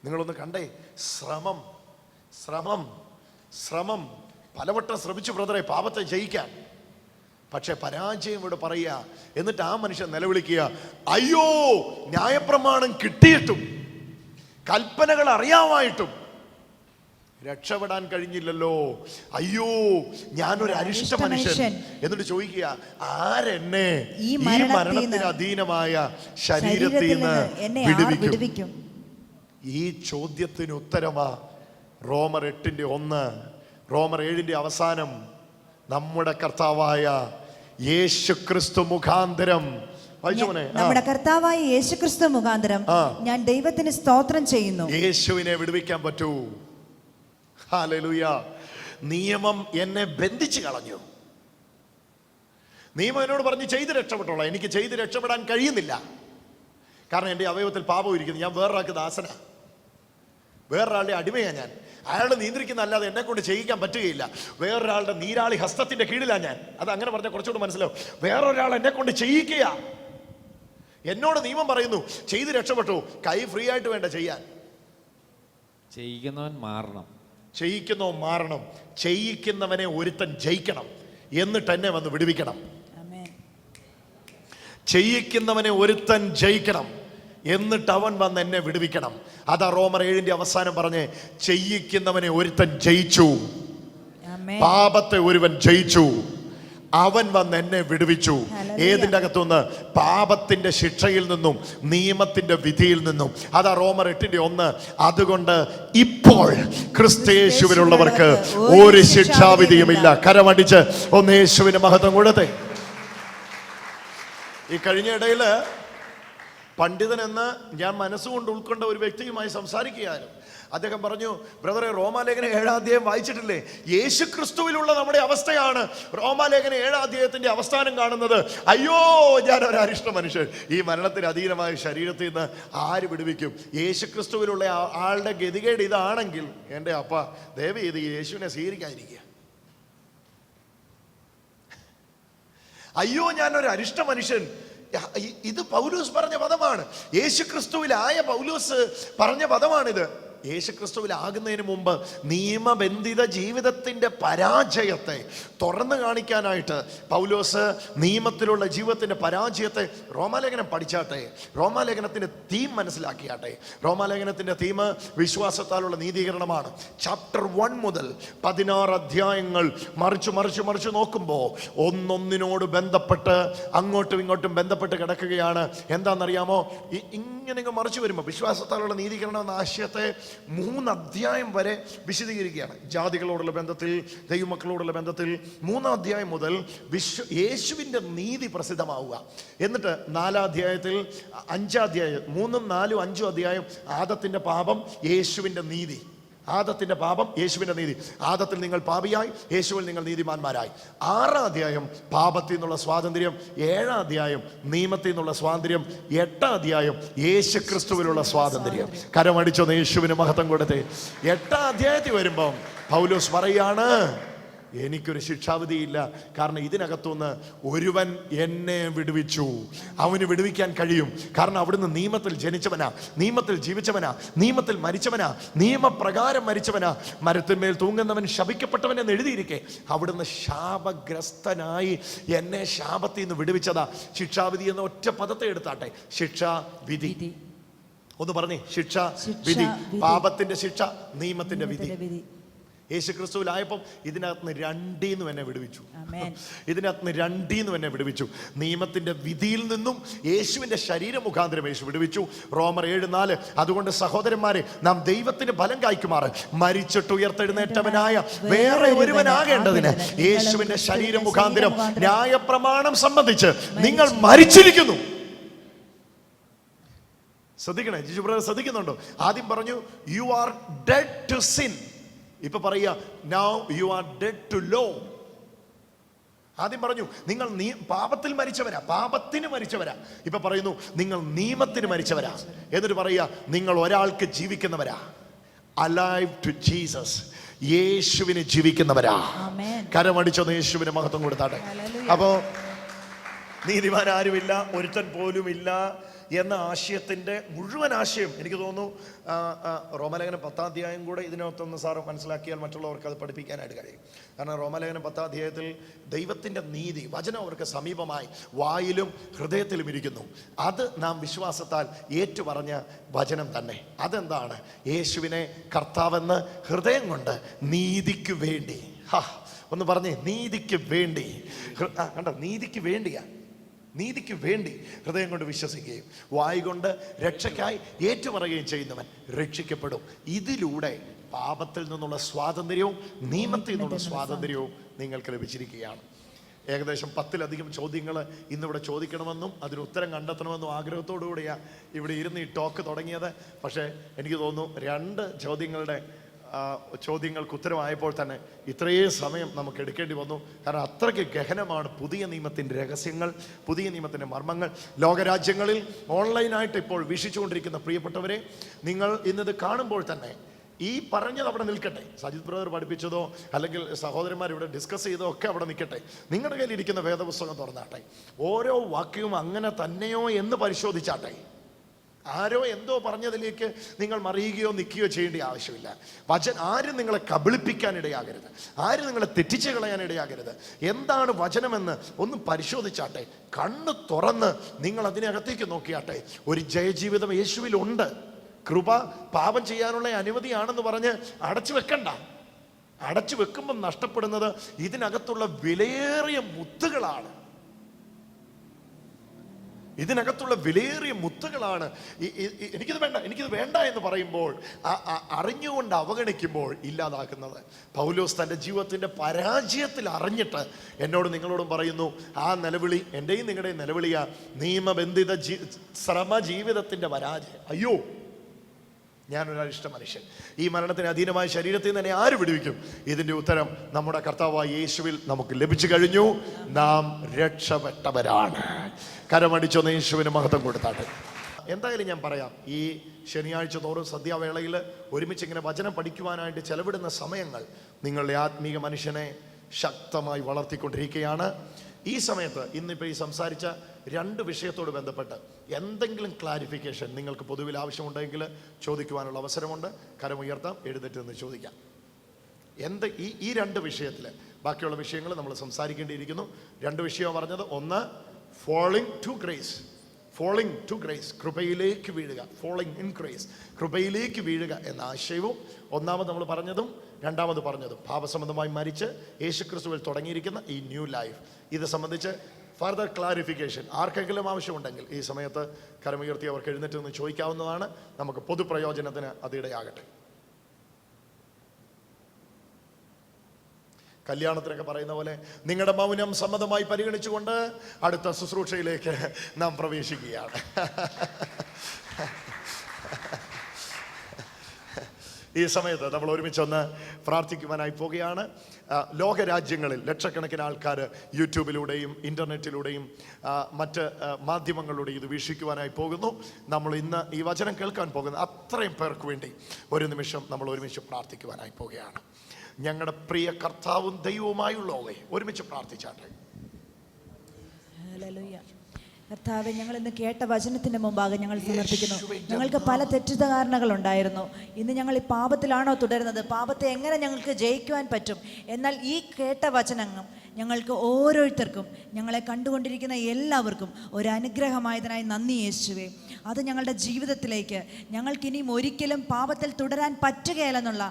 നിങ്ങളൊന്ന് കണ്ടേ, ശ്രമം പലവട്ടം ശ്രമിച്ചു ബ്രദറെ പാപത്തെ ജയിക്കാൻ. പക്ഷെ പരാജയം ഇവിടെ പറയുക. എന്നിട്ട് ആ മനുഷ്യൻ നിലവിളിക്കുക, അയ്യോ ന്യായപ്രമാണം കിട്ടിയിട്ടും കൽപ്പനകൾ അറിയാമായിട്ടും രക്ഷപ്പെടാൻ കഴിഞ്ഞില്ലല്ലോ, അയ്യോ ഞാനൊരു അരിഷ്ട മനുഷ്യൻ. എന്നിട്ട് ചോദിക്കുക, ആരെന്നെ ഈ മരണത്തിന് അധീനമായ ശരീരത്തിൽ നിന്ന് വിടുവിക്കും? ഈ ചോദ്യത്തിന് ഉത്തരമാ റോമർ 8:1, റോമർ 7 അവസാനം നമ്മുടെ കർത്താവായ യേശുക്രിസ്തു മുഖാന്തരം. നമ്മുടെ കർത്താവായ യേശുക്രിസ്തു മുഖാന്തരം ഞാൻ ദൈവത്തിന് സ്തോത്രം ചെയ്യുന്നു. യേശുവിനെ വിടുവിക്കാൻ പറ്റൂ. ഹല്ലേലൂയ. നിയമം എന്നെ ബന്ധിച്ചു കളഞ്ഞു. നിയമം എന്നോട് പറഞ്ഞ് ചെയ്ത് രക്ഷപ്പെട്ടോളാം. എനിക്ക് ചെയ്ത് രക്ഷപ്പെടാൻ കഴിയുന്നില്ല. കാരണം എൻ്റെ അവയവത്തിൽ പാപം ഇരിക്കുന്നു. ഞാൻ വേറൊരാൾക്ക് ദാസന, വേറൊരാളുടെ അടിമയാണ് ഞാൻ. അയാൾ നിയന്ത്രിക്കുന്ന അല്ലാതെ എന്നെ കൊണ്ട് ചെയ്യിക്കാൻ പറ്റുകയില്ല. വേറൊരാളുടെ നീരാളി ഹസ്തത്തിന്റെ കീഴിലാണ് ഞാൻ. അത് അങ്ങനെ പറഞ്ഞാൽ കുറച്ചുകൂടി മനസ്സിലാവും. വേറൊരാൾ എന്നെ കൊണ്ട് ചെയ്യിക്കുക. എന്നോട് നിയമം പറയുന്നു ചെയ്ത് രക്ഷപ്പെട്ടു, കൈ ഫ്രീ ആയിട്ട് വേണ്ട ചെയ്യാൻ. ചെയ്യിക്കുന്നവൻ മാറണം. ചെയ്യിക്കുന്നവനെ ഒരുത്തൻ ജയിക്കണം, എന്നിട്ട് എന്നെ വന്ന് വിടുവിക്കണം. ചെയ്യിക്കുന്നവനെ ഒരുത്തൻ ജയിക്കണം, എന്നിട്ട് അവൻ വന്ന് എന്നെ വിടുവിക്കണം. അതാ റോമർ 7 അവസാനം പറഞ്ഞ്, ചെയ്യിക്കുന്നവനെ ഒരുത്തൻ ജയിച്ചു, പാപത്തെ ഒരുവൻ ജയിച്ചു, അവൻ വന്ന് എന്നെ വിടുവിച്ചു. ഏതിൻ്റെ അകത്തുനിന്ന്? പാപത്തിന്റെ ശിക്ഷയിൽ നിന്നും നിയമത്തിന്റെ വിധിയിൽ നിന്നും. അതാ റോമർ 8:1. അതുകൊണ്ട് ഇപ്പോൾ ക്രിസ്തയേശുവിലുള്ളവർക്ക് ഒരു ശിക്ഷാവിധിയുമില്ല. കരമടിച്ച് ഒന്ന് യേശുവിന് മഹത്വം കൊടുത്തേ. ഈ കഴിഞ്ഞ ഇടയിൽ പണ്ഡിതൻ എന്ന് ഞാൻ മനസ്സുകൊണ്ട് ഉൾക്കൊണ്ട ഒരു വ്യക്തിയുമായി സംസാരിക്കുകയായിരുന്നു. അദ്ദേഹം പറഞ്ഞു, ബ്രദറെ റോമാലേഖനം 7 വായിച്ചിട്ടില്ലേ? യേശു ക്രിസ്തുവിലുള്ള നമ്മുടെ അവസ്ഥയാണ് റോമാലേഖനം 7 അവസാനം കാണുന്നത്. അയ്യോ ഞാൻ ഒരു അരിഷ്ട മനുഷ്യൻ, ഈ മരണത്തിന് അധീനമായ ശരീരത്തിൽ നിന്ന് ആര് വിടുവിക്കും? യേശു ക്രിസ്തുവിലുള്ള ആളുടെ ഗതികേട് ഇതാണെങ്കിൽ എൻ്റെ അപ്പ ദയവ് ചെയ്ത് യേശുവിനെ സ്വീകരിക്കാതിരിക്കുക. അയ്യോ ഞാനൊരു അരിഷ്ട മനുഷ്യൻ, ഇത് പൗലോസ് പറഞ്ഞ പദമാണ്. യേശു ക്രിസ്തുവിലായ പൗലോസ് പറഞ്ഞ പദമാണിത്. യേശുക്രിസ്തുവിലാകുന്നതിന് മുമ്പ് നിയമബന്ധിത ജീവിതത്തിൻ്റെ പരാജയത്തെ തുറന്നു കാണിക്കാനായിട്ട് പൗലോസ് നിയമത്തിലുള്ള ജീവിതത്തിൻ്റെ പരാജയത്തെ റോമാലേഖനം പഠിച്ചാട്ടെ, റോമാലേഖനത്തിൻ്റെ തീം മനസ്സിലാക്കിയാട്ടെ. റോമാലേഖനത്തിൻ്റെ തീം വിശ്വാസത്താലുള്ള നീതീകരണമാണ്. ചാപ്റ്റർ 1 മുതൽ 16 അധ്യായങ്ങൾ മറിച്ച് നോക്കുമ്പോൾ ഒന്നൊന്നിനോട് ബന്ധപ്പെട്ട് അങ്ങോട്ടും ഇങ്ങോട്ടും ബന്ധപ്പെട്ട് കിടക്കുകയാണ്. എന്താണെന്നറിയാമോ? ഇങ്ങനെ മറിച്ച് വരുമ്പോൾ വിശ്വാസത്താലുള്ള നീതീകരണം എന്ന ആശയത്തെ 3 അധ്യായം വരെ വിശദീകരിക്കുകയാണ്. ജാതികളോടുള്ള ബന്ധത്തിൽ, ദൈവമക്കളോടുള്ള ബന്ധത്തിൽ 3 അധ്യായം മുതൽ യേശുവിൻ്റെ നീതി പ്രസിദ്ധമാവുക. എന്നിട്ട് 4 അധ്യായത്തിൽ 5 അധ്യായം 3, 4, 5 അധ്യായം ആദത്തിൻ്റെ പാപം, യേശുവിൻ്റെ നീതി. ആദത്തിന്റെ പാപം, യേശുവിന്റെ നീതി. ആദത്തിൽ നിങ്ങൾ പാപിയായി, യേശുവിൽ നിങ്ങൾ നീതിമാന്മാരായി. 6 അധ്യായം പാപത്തിൽ നിന്നുള്ള സ്വാതന്ത്ര്യം, 7 അധ്യായം നിയമത്തിൽ നിന്നുള്ള സ്വാതന്ത്ര്യം, 8 അധ്യായം യേശു ക്രിസ്തുവിലുള്ള സ്വാതന്ത്ര്യം. കരമടിച്ചൊന്ന് യേശുവിന് മഹത്വം കൊടുത്തേ. 8 അധ്യായത്തിൽ വരുമ്പം പൗലോസ് പറയാണ്, എനിക്കൊരു ശിക്ഷാവിധിയില്ല, കാരണം ഇതിനകത്തുനിന്ന് ഒരുവൻ എന്നെ വിടുവിച്ചു. അവന് വിടുവിക്കാൻ കഴിയും, കാരണം അവിടുന്ന് നിയമത്തിൽ ജനിച്ചവനാ, നിയമത്തിൽ ജീവിച്ചവനാ, നിയമത്തിൽ മരിച്ചവനാ, നിയമപ്രകാരം മരിച്ചവനാ. മരത്തിന്മേൽ തൂങ്ങുന്നവൻ ശപിക്കപ്പെട്ടവൻ എന്ന് എഴുതിയിരിക്കെ അവിടുന്ന് ശാപഗ്രസ്തനായി എന്നെ ശാപത്തിൽ നിന്ന് വിടുവിച്ചതാ. ശിക്ഷാവിധി എന്ന ഒറ്റ പദത്തെ എടുത്താട്ടെ, ശിക്ഷാ വിധി. ഒന്ന് പറഞ്ഞേ, ശിക്ഷ വിധി. പാപത്തിന്റെ ശിക്ഷ, നിയമത്തിന്റെ വിധി. യേശുക്രിസ്തുവിലായപ്പം ഇതിനകത്ത് രണ്ടീന്നും എന്നെ വിടുവിച്ചു. ഇതിനകത്ത് രണ്ടീന്നും എന്നെ വിടുവിച്ചു. നിയമത്തിന്റെ വിധിയിൽ നിന്നും യേശുവിന്റെ ശരീര മുഖാന്തരം യേശു വിടുവിച്ചു. റോമർ 7:4. അതുകൊണ്ട് സഹോദരന്മാരെ, നാം ദൈവത്തിന് ഫലം കായ്ക്കുമാറ് മരിച്ചിട്ട് ഉയർത്തെഴുന്നേറ്റവനായ വേറെ ഒരുവനാകേണ്ടതിന് യേശുവിന്റെ ശരീര മുഖാന്തരം ന്യായപ്രമാണം സംബന്ധിച്ച് നിങ്ങൾ മരിച്ചിരിക്കുന്നു. ശ്രദ്ധിക്കണേ, ജിജു ബ്രദർ ശ്രദ്ധിക്കുന്നുണ്ടോ? ആദ്യം പറഞ്ഞു you are dead to sin. ഇപ്പൊ പറയുക now you are dead to law. ആദ്യം പറഞ്ഞു നിങ്ങൾ പാപത്തിൽ മരിച്ചവരാ, പാപത്തിന് മരിച്ചവരാ. ഇപ്പൊ പറയുന്നു നിങ്ങൾ നിയമത്തിന് മരിച്ചവരാ. എന്നിട്ട് പറയുക നിങ്ങൾ ഒരാൾക്ക് ജീവിക്കുന്നവരാ. അലൈവ് ടു ജീസസ്, യേശുവിന് ജീവിക്കുന്നവരാ. കരമടിച്ചൊന്ന് യേശുവിന് മഹത്വം കൊടുത്താട്ടെ. അപ്പോ നീതിമാൻ ആരുമില്ല, ഒരുത്തൻ പോലും ഇല്ല എന്ന ആശയത്തിൻ്റെ മുഴുവൻ ആശയം എനിക്ക് തോന്നുന്നു റോമാലേഖനം 10-ാം അധ്യായം കൂടെ ഇതിനകത്തൊന്ന് സാറ് മനസ്സിലാക്കിയാൽ മറ്റുള്ളവർക്ക് അത് പഠിപ്പിക്കാനായിട്ട് കഴിയും. കാരണം റോമാലേഖനം 10-ാം അധ്യായത്തിൽ ദൈവത്തിൻ്റെ നീതി വചനം അവർക്ക് സമീപമായി വായിലും ഹൃദയത്തിലും ഇരിക്കുന്നു. അത് നാം വിശ്വാസത്താൽ ഏറ്റുപറഞ്ഞ വചനം തന്നെ. അതെന്താണ്? യേശുവിനെ കർത്താവെന്ന് ഹൃദയം കൊണ്ട് നീതിക്ക് വേണ്ടി, ഒന്ന് പറഞ്ഞേ, നീതിക്ക് വേണ്ടി. കണ്ടോ, നീതിക്ക് വേണ്ടിയാ, നീതിക്ക് വേണ്ടി ഹൃദയം കൊണ്ട് വിശ്വസിക്കുകയും വായ് കൊണ്ട് രക്ഷയ്ക്കായി ഏറ്റുപറയുകയും ചെയ്യുന്നവൻ രക്ഷിക്കപ്പെടും. ഇതിലൂടെ പാപത്തിൽ നിന്നുള്ള സ്വാതന്ത്ര്യവും നിയമത്തിൽ നിന്നുള്ള സ്വാതന്ത്ര്യവും നിങ്ങൾക്ക് ലഭിച്ചിരിക്കുകയാണ്. ഏകദേശം 10-ലധികം ചോദ്യങ്ങൾ ഇന്നിവിടെ ചോദിക്കണമെന്നും അതിന് ഉത്തരം കണ്ടെത്തണമെന്നും ആഗ്രഹത്തോടു കൂടിയാണ് ഇവിടെ ഇരുന്ന് ഈ ടോക്ക് തുടങ്ങിയത്. പക്ഷേ എനിക്ക് തോന്നുന്നു 2 ചോദ്യങ്ങൾക്ക് ഉത്തരമായപ്പോൾ തന്നെ ഇത്രയും സമയം നമുക്ക് എടുക്കേണ്ടി വന്നു. കാരണം അത്രയ്ക്ക് ഗഹനമാണ് പുതിയ നിയമത്തിൻ്റെ രഹസ്യങ്ങൾ, പുതിയ നിയമത്തിൻ്റെ മർമ്മങ്ങൾ. ലോകരാജ്യങ്ങളിൽ ഓൺലൈനായിട്ട് ഇപ്പോൾ വീക്ഷിച്ചുകൊണ്ടിരിക്കുന്ന പ്രിയപ്പെട്ടവരെ, നിങ്ങൾ ഇന്നത് കാണുമ്പോൾ തന്നെ ഈ പറഞ്ഞത് അവിടെ നിൽക്കട്ടെ. സജിത് ബ്രദർ പഠിപ്പിച്ചതോ അല്ലെങ്കിൽ സഹോദരന്മാർ ഇവിടെ ഡിസ്കസ് ചെയ്തോ ഒക്കെ അവിടെ നിൽക്കട്ടെ. നിങ്ങളുടെ കയ്യിൽ ഇരിക്കുന്ന വേദപുസ്തകം തുറന്നാട്ടെ, ഓരോ വാക്യവും അങ്ങനെ തന്നെയോ എന്ന് പരിശോധിച്ചാട്ടെ. ആരോ എന്തോ പറഞ്ഞതിലേക്ക് നിങ്ങൾ മറിയുകയോ നിൽക്കുകയോ ചെയ്യേണ്ട ആവശ്യമില്ല. ആരും നിങ്ങളെ കബളിപ്പിക്കാനിടയാകരുത്, ആരും നിങ്ങളെ തെറ്റിച്ച് കളയാനിടയാകരുത്. എന്താണ് വചനമെന്ന് ഒന്ന് പരിശോധിച്ചാട്ടെ. കണ്ണ് തുറന്ന് നിങ്ങൾ അതിനകത്തേക്ക് നോക്കിയാട്ടെ. ഒരു ജയജീവിതം യേശുവിലുണ്ട്. കൃപ പാപം ചെയ്യാനുള്ള അനുമതിയാണെന്ന് പറഞ്ഞ് അടച്ചു വെക്കണ്ട. അടച്ചു വെക്കുമ്പം നഷ്ടപ്പെടുന്നത് ഇതിനകത്തുള്ള വിലയേറിയ മുത്തുകളാണ്. ഇതിനകത്തുള്ള വിലയേറിയ മുത്തുകളാണ്. എനിക്കിത് വേണ്ട എന്ന് പറയുമ്പോൾ, അറിഞ്ഞുകൊണ്ട് അവഗണിക്കുമ്പോൾ ഇല്ലാതാക്കുന്നത്. പൗലോസ് തൻ്റെ ജീവിതത്തിൻ്റെ പരാജയത്തിൽ അറിഞ്ഞിട്ട് എന്നോട് നിങ്ങളോടും പറയുന്നു, ആ നിലവിളി എൻ്റെയും നിങ്ങളുടെയും നിലവിളിയാ, നിയമബന്ധിത ശ്രമ ജീവിതത്തിൻ്റെ പരാജയം. അയ്യോ, ഞാനൊരരിഷ്ട മനുഷ്യൻ, ഈ മരണത്തിന് അധീനമായ ശരീരത്തിൽ നിന്ന് തന്നെ ആര് വിടുവിക്കും? ഇതിൻ്റെ ഉത്തരം നമ്മുടെ കർത്താവായ യേശുവിൽ നമുക്ക് ലഭിച്ചു കഴിഞ്ഞു. നാം രക്ഷപ്പെട്ടവരാണ്. കരമടിച്ചൊന്ന് യേശുവിന് മഹത്വം കൊടുത്താട്ടെ. എന്തായാലും ഞാൻ പറയാം, ഈ ശനിയാഴ്ച തോറും സന്ധ്യാവേളയിൽ ഒരുമിച്ച് ഇങ്ങനെ വചനം പഠിക്കുവാനായിട്ട് ചെലവിടുന്ന സമയങ്ങൾ നിങ്ങളുടെ ആത്മീയ മനുഷ്യനെ ശക്തമായി വളർത്തിക്കൊണ്ടിരിക്കുകയാണ്. ഈ സമയത്ത് ഇന്നിപ്പോൾ ഈ സംസാരിച്ച 2 വിഷയത്തോട് ബന്ധപ്പെട്ട് എന്തെങ്കിലും ക്ലാരിഫിക്കേഷൻ നിങ്ങൾക്ക് പൊതുവിൽ ആവശ്യമുണ്ടെങ്കിൽ ചോദിക്കുവാനുള്ള അവസരമുണ്ട്. കരമുയർത്താം, എഴുന്നേറ്റ് ചോദിക്കാം. ഈ 2 വിഷയത്തിൽ, ബാക്കിയുള്ള വിഷയങ്ങൾ നമ്മൾ സംസാരിക്കേണ്ടിയിരിക്കുന്നു. 2 വിഷയം പറഞ്ഞത്, ഒന്ന് falling to grace, falling to grace, കൃപയിലേക്ക് വീഴുക, ഫോളിങ് ഇൻ ഗ്രേസ്, കൃപയിലേക്ക് വീഴുക എന്ന ആശയവും ഒന്നാമത് നമ്മൾ പറഞ്ഞതും രണ്ടാമത് പറഞ്ഞതും, പാപസംബന്ധമായി മരിച്ച് യേശുക്രിസ്തുവിൽ തുടങ്ങിയിരിക്കുന്ന ഈ ന്യൂ ലൈഫ്. ഇത് സംബന്ധിച്ച് ഫർദർ ക്ലാരിഫിക്കേഷൻ ആർക്കെങ്കിലും ആവശ്യമുണ്ടെങ്കിൽ ഈ സമയത്ത് കരമുയർത്തി അവർക്ക് എഴുന്നേറ്റ് നിന്ന് ചോദിക്കാവുന്നതാണ്. നമുക്ക് പൊതുപ്രയോജനത്തിന് അതിടയാകട്ടെ. കല്യാണത്തിനൊക്കെ പറയുന്ന പോലെ നിങ്ങളുടെ മൗനം സമ്മതമായി പരിഗണിച്ചുകൊണ്ട് അടുത്ത ശുശ്രൂഷയിലേക്ക് നാം പ്രവേശിക്കുകയാണ്. ഈ സമയത്ത് നമ്മൾ ഒരുമിച്ചൊന്ന് പ്രാർത്ഥിക്കുവാനായി പോവുകയാണ്. ലോകരാജ്യങ്ങളിൽ ലക്ഷക്കണക്കിന് ആൾക്കാർ യൂട്യൂബിലൂടെയും ഇൻ്റർനെറ്റിലൂടെയും മറ്റ് മാധ്യമങ്ങളിലൂടെയും ഇത് വീക്ഷിക്കുവാനായി പോകുന്നു. നമ്മൾ ഇന്ന് ഈ വചനം കേൾക്കാൻ പോകുന്ന അത്രയും പേർക്ക് വേണ്ടി ഒരു നിമിഷം നമ്മൾ ഒരുമിച്ച് പ്രാർത്ഥിക്കുവാനായി പോവുകയാണ്. ഞങ്ങളുടെ പ്രിയ കർത്താവും ദൈവവുമായുള്ളവേ, ഒരുമിച്ച് പ്രാർത്ഥിച്ചാട്ടെ. ഹല്ലേലൂയ. കർത്താവേ, ഞങ്ങൾ ഇന്ന് കേട്ട വചനത്തിന്റെ മുമ്പാകെ ഞങ്ങൾ സമർപ്പിക്കുന്നു. ഞങ്ങൾക്ക് പല തെറ്റിദ്ധാരണകൾ ഉണ്ടായിരുന്നു. ഇന്ന് ഞങ്ങൾ ഈ പാപത്തിലാണോ തുടരുന്നത്? പാപത്തെ എങ്ങനെ ഞങ്ങൾക്ക് ജയിക്കുവാൻ പറ്റും? എന്നാൽ ഈ കേട്ട വചനങ്ങൾ ഞങ്ങൾക്ക് ഓരോരുത്തർക്കും, ഞങ്ങളെ കണ്ടുകൊണ്ടിരിക്കുന്ന എല്ലാവർക്കും ഒരു അനുഗ്രഹമായതിനായി നന്ദി യേശുവേ. അത് ഞങ്ങളുടെ ജീവിതത്തിലേക്ക് ഞങ്ങൾക്കിനിയും ഒരിക്കലും പാപത്തിൽ തുടരാൻ പറ്റുകയില്ലെന്നുള്ള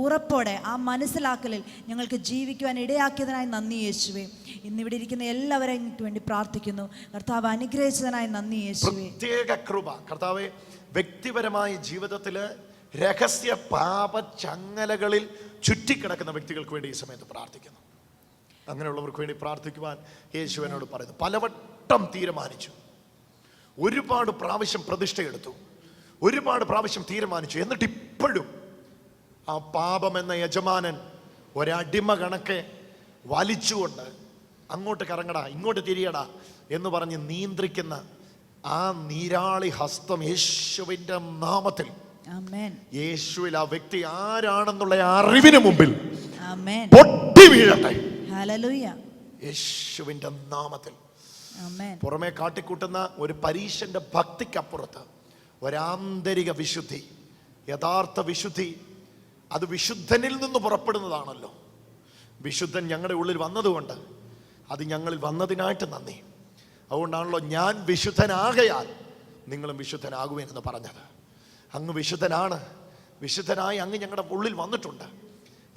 ഉറപ്പോടെ ആ മനസ്സിലാക്കലിൽ ഞങ്ങൾക്ക് ജീവിക്കുവാൻ ഇടയാക്കിയതിനായി നന്ദി യേശുവേ. ഇന്നിവിടെ ഇരിക്കുന്ന എല്ലാവരെയും വേണ്ടി പ്രാർത്ഥിക്കുന്നു. കർത്താവ് അനുഗ്രഹിച്ചതിനായി നന്ദി യേശുവേ. പ്രത്യേക കൃപ കർത്താവേ, വ്യക്തിപരമായ ജീവിതത്തില് രഹസ്യ പാപ ചങ്ങലകളിൽ ചുറ്റിക്കിടക്കുന്ന വ്യക്തികൾക്ക് വേണ്ടി ഈ സമയത്ത് പ്രാർത്ഥിക്കുന്നു. അങ്ങനെയുള്ളവർക്ക് വേണ്ടി പ്രാർത്ഥിക്കുവാൻ യേശു എന്നോട് പറയുന്നു. പലവട്ടം തീരുമാനിച്ചു, ഒരുപാട് പ്രാവശ്യം പ്രതിഷ്ഠയെടുത്തു, ഒരുപാട് പ്രാവശ്യം തീരുമാനിച്ചു. എന്നിട്ട് ഇപ്പോഴും ആ പാപമെന്ന യജമാനൻ ഒരടിമ കണക്കെ വലിച്ചുകൊണ്ട് അങ്ങോട്ട് കറങ്ങടാ, ഇങ്ങോട്ട് തിരിയടാ എന്ന് പറഞ്ഞ് നിയന്ത്രിക്കുന്ന ആ നീരാളി ഹസ്തം യേശുവിന്റെ നാമത്തിൽ, യേശുവിൽ ആ വ്യക്തി ആരാണെന്നുള്ള അറിവിന് മുമ്പിൽ പൊട്ടി വീഴട്ടെ. ഹല്ലേലൂയ. യേശുവിന്റെ നാമത്തിൽ. ആമേൻ. പുറമെ കാട്ടിക്കൂട്ടുന്ന ഒരു പരീശന്റെ ഭക്തിക്കപ്പുറത്ത് ഒരാന്തരിക വിശുദ്ധി, യഥാർത്ഥ വിശുദ്ധി, അത് വിശുദ്ധനിൽ നിന്ന് പുറപ്പെടുന്നതാണല്ലോ. വിശുദ്ധൻ ഞങ്ങളുടെ ഉള്ളിൽ വന്നതുകൊണ്ട്, അത് ഞങ്ങളിൽ വന്നതിനായിട്ട് നന്ദി. അതുകൊണ്ടാണല്ലോ ഞാൻ വിശുദ്ധനാകയാൽ നിങ്ങളും വിശുദ്ധനാകുമെന്ന് പറഞ്ഞത്. അങ്ങ് വിശുദ്ധനാണ്. വിശുദ്ധനായി അങ്ങ് ഞങ്ങളുടെ ഉള്ളിൽ വന്നിട്ടുണ്ട്.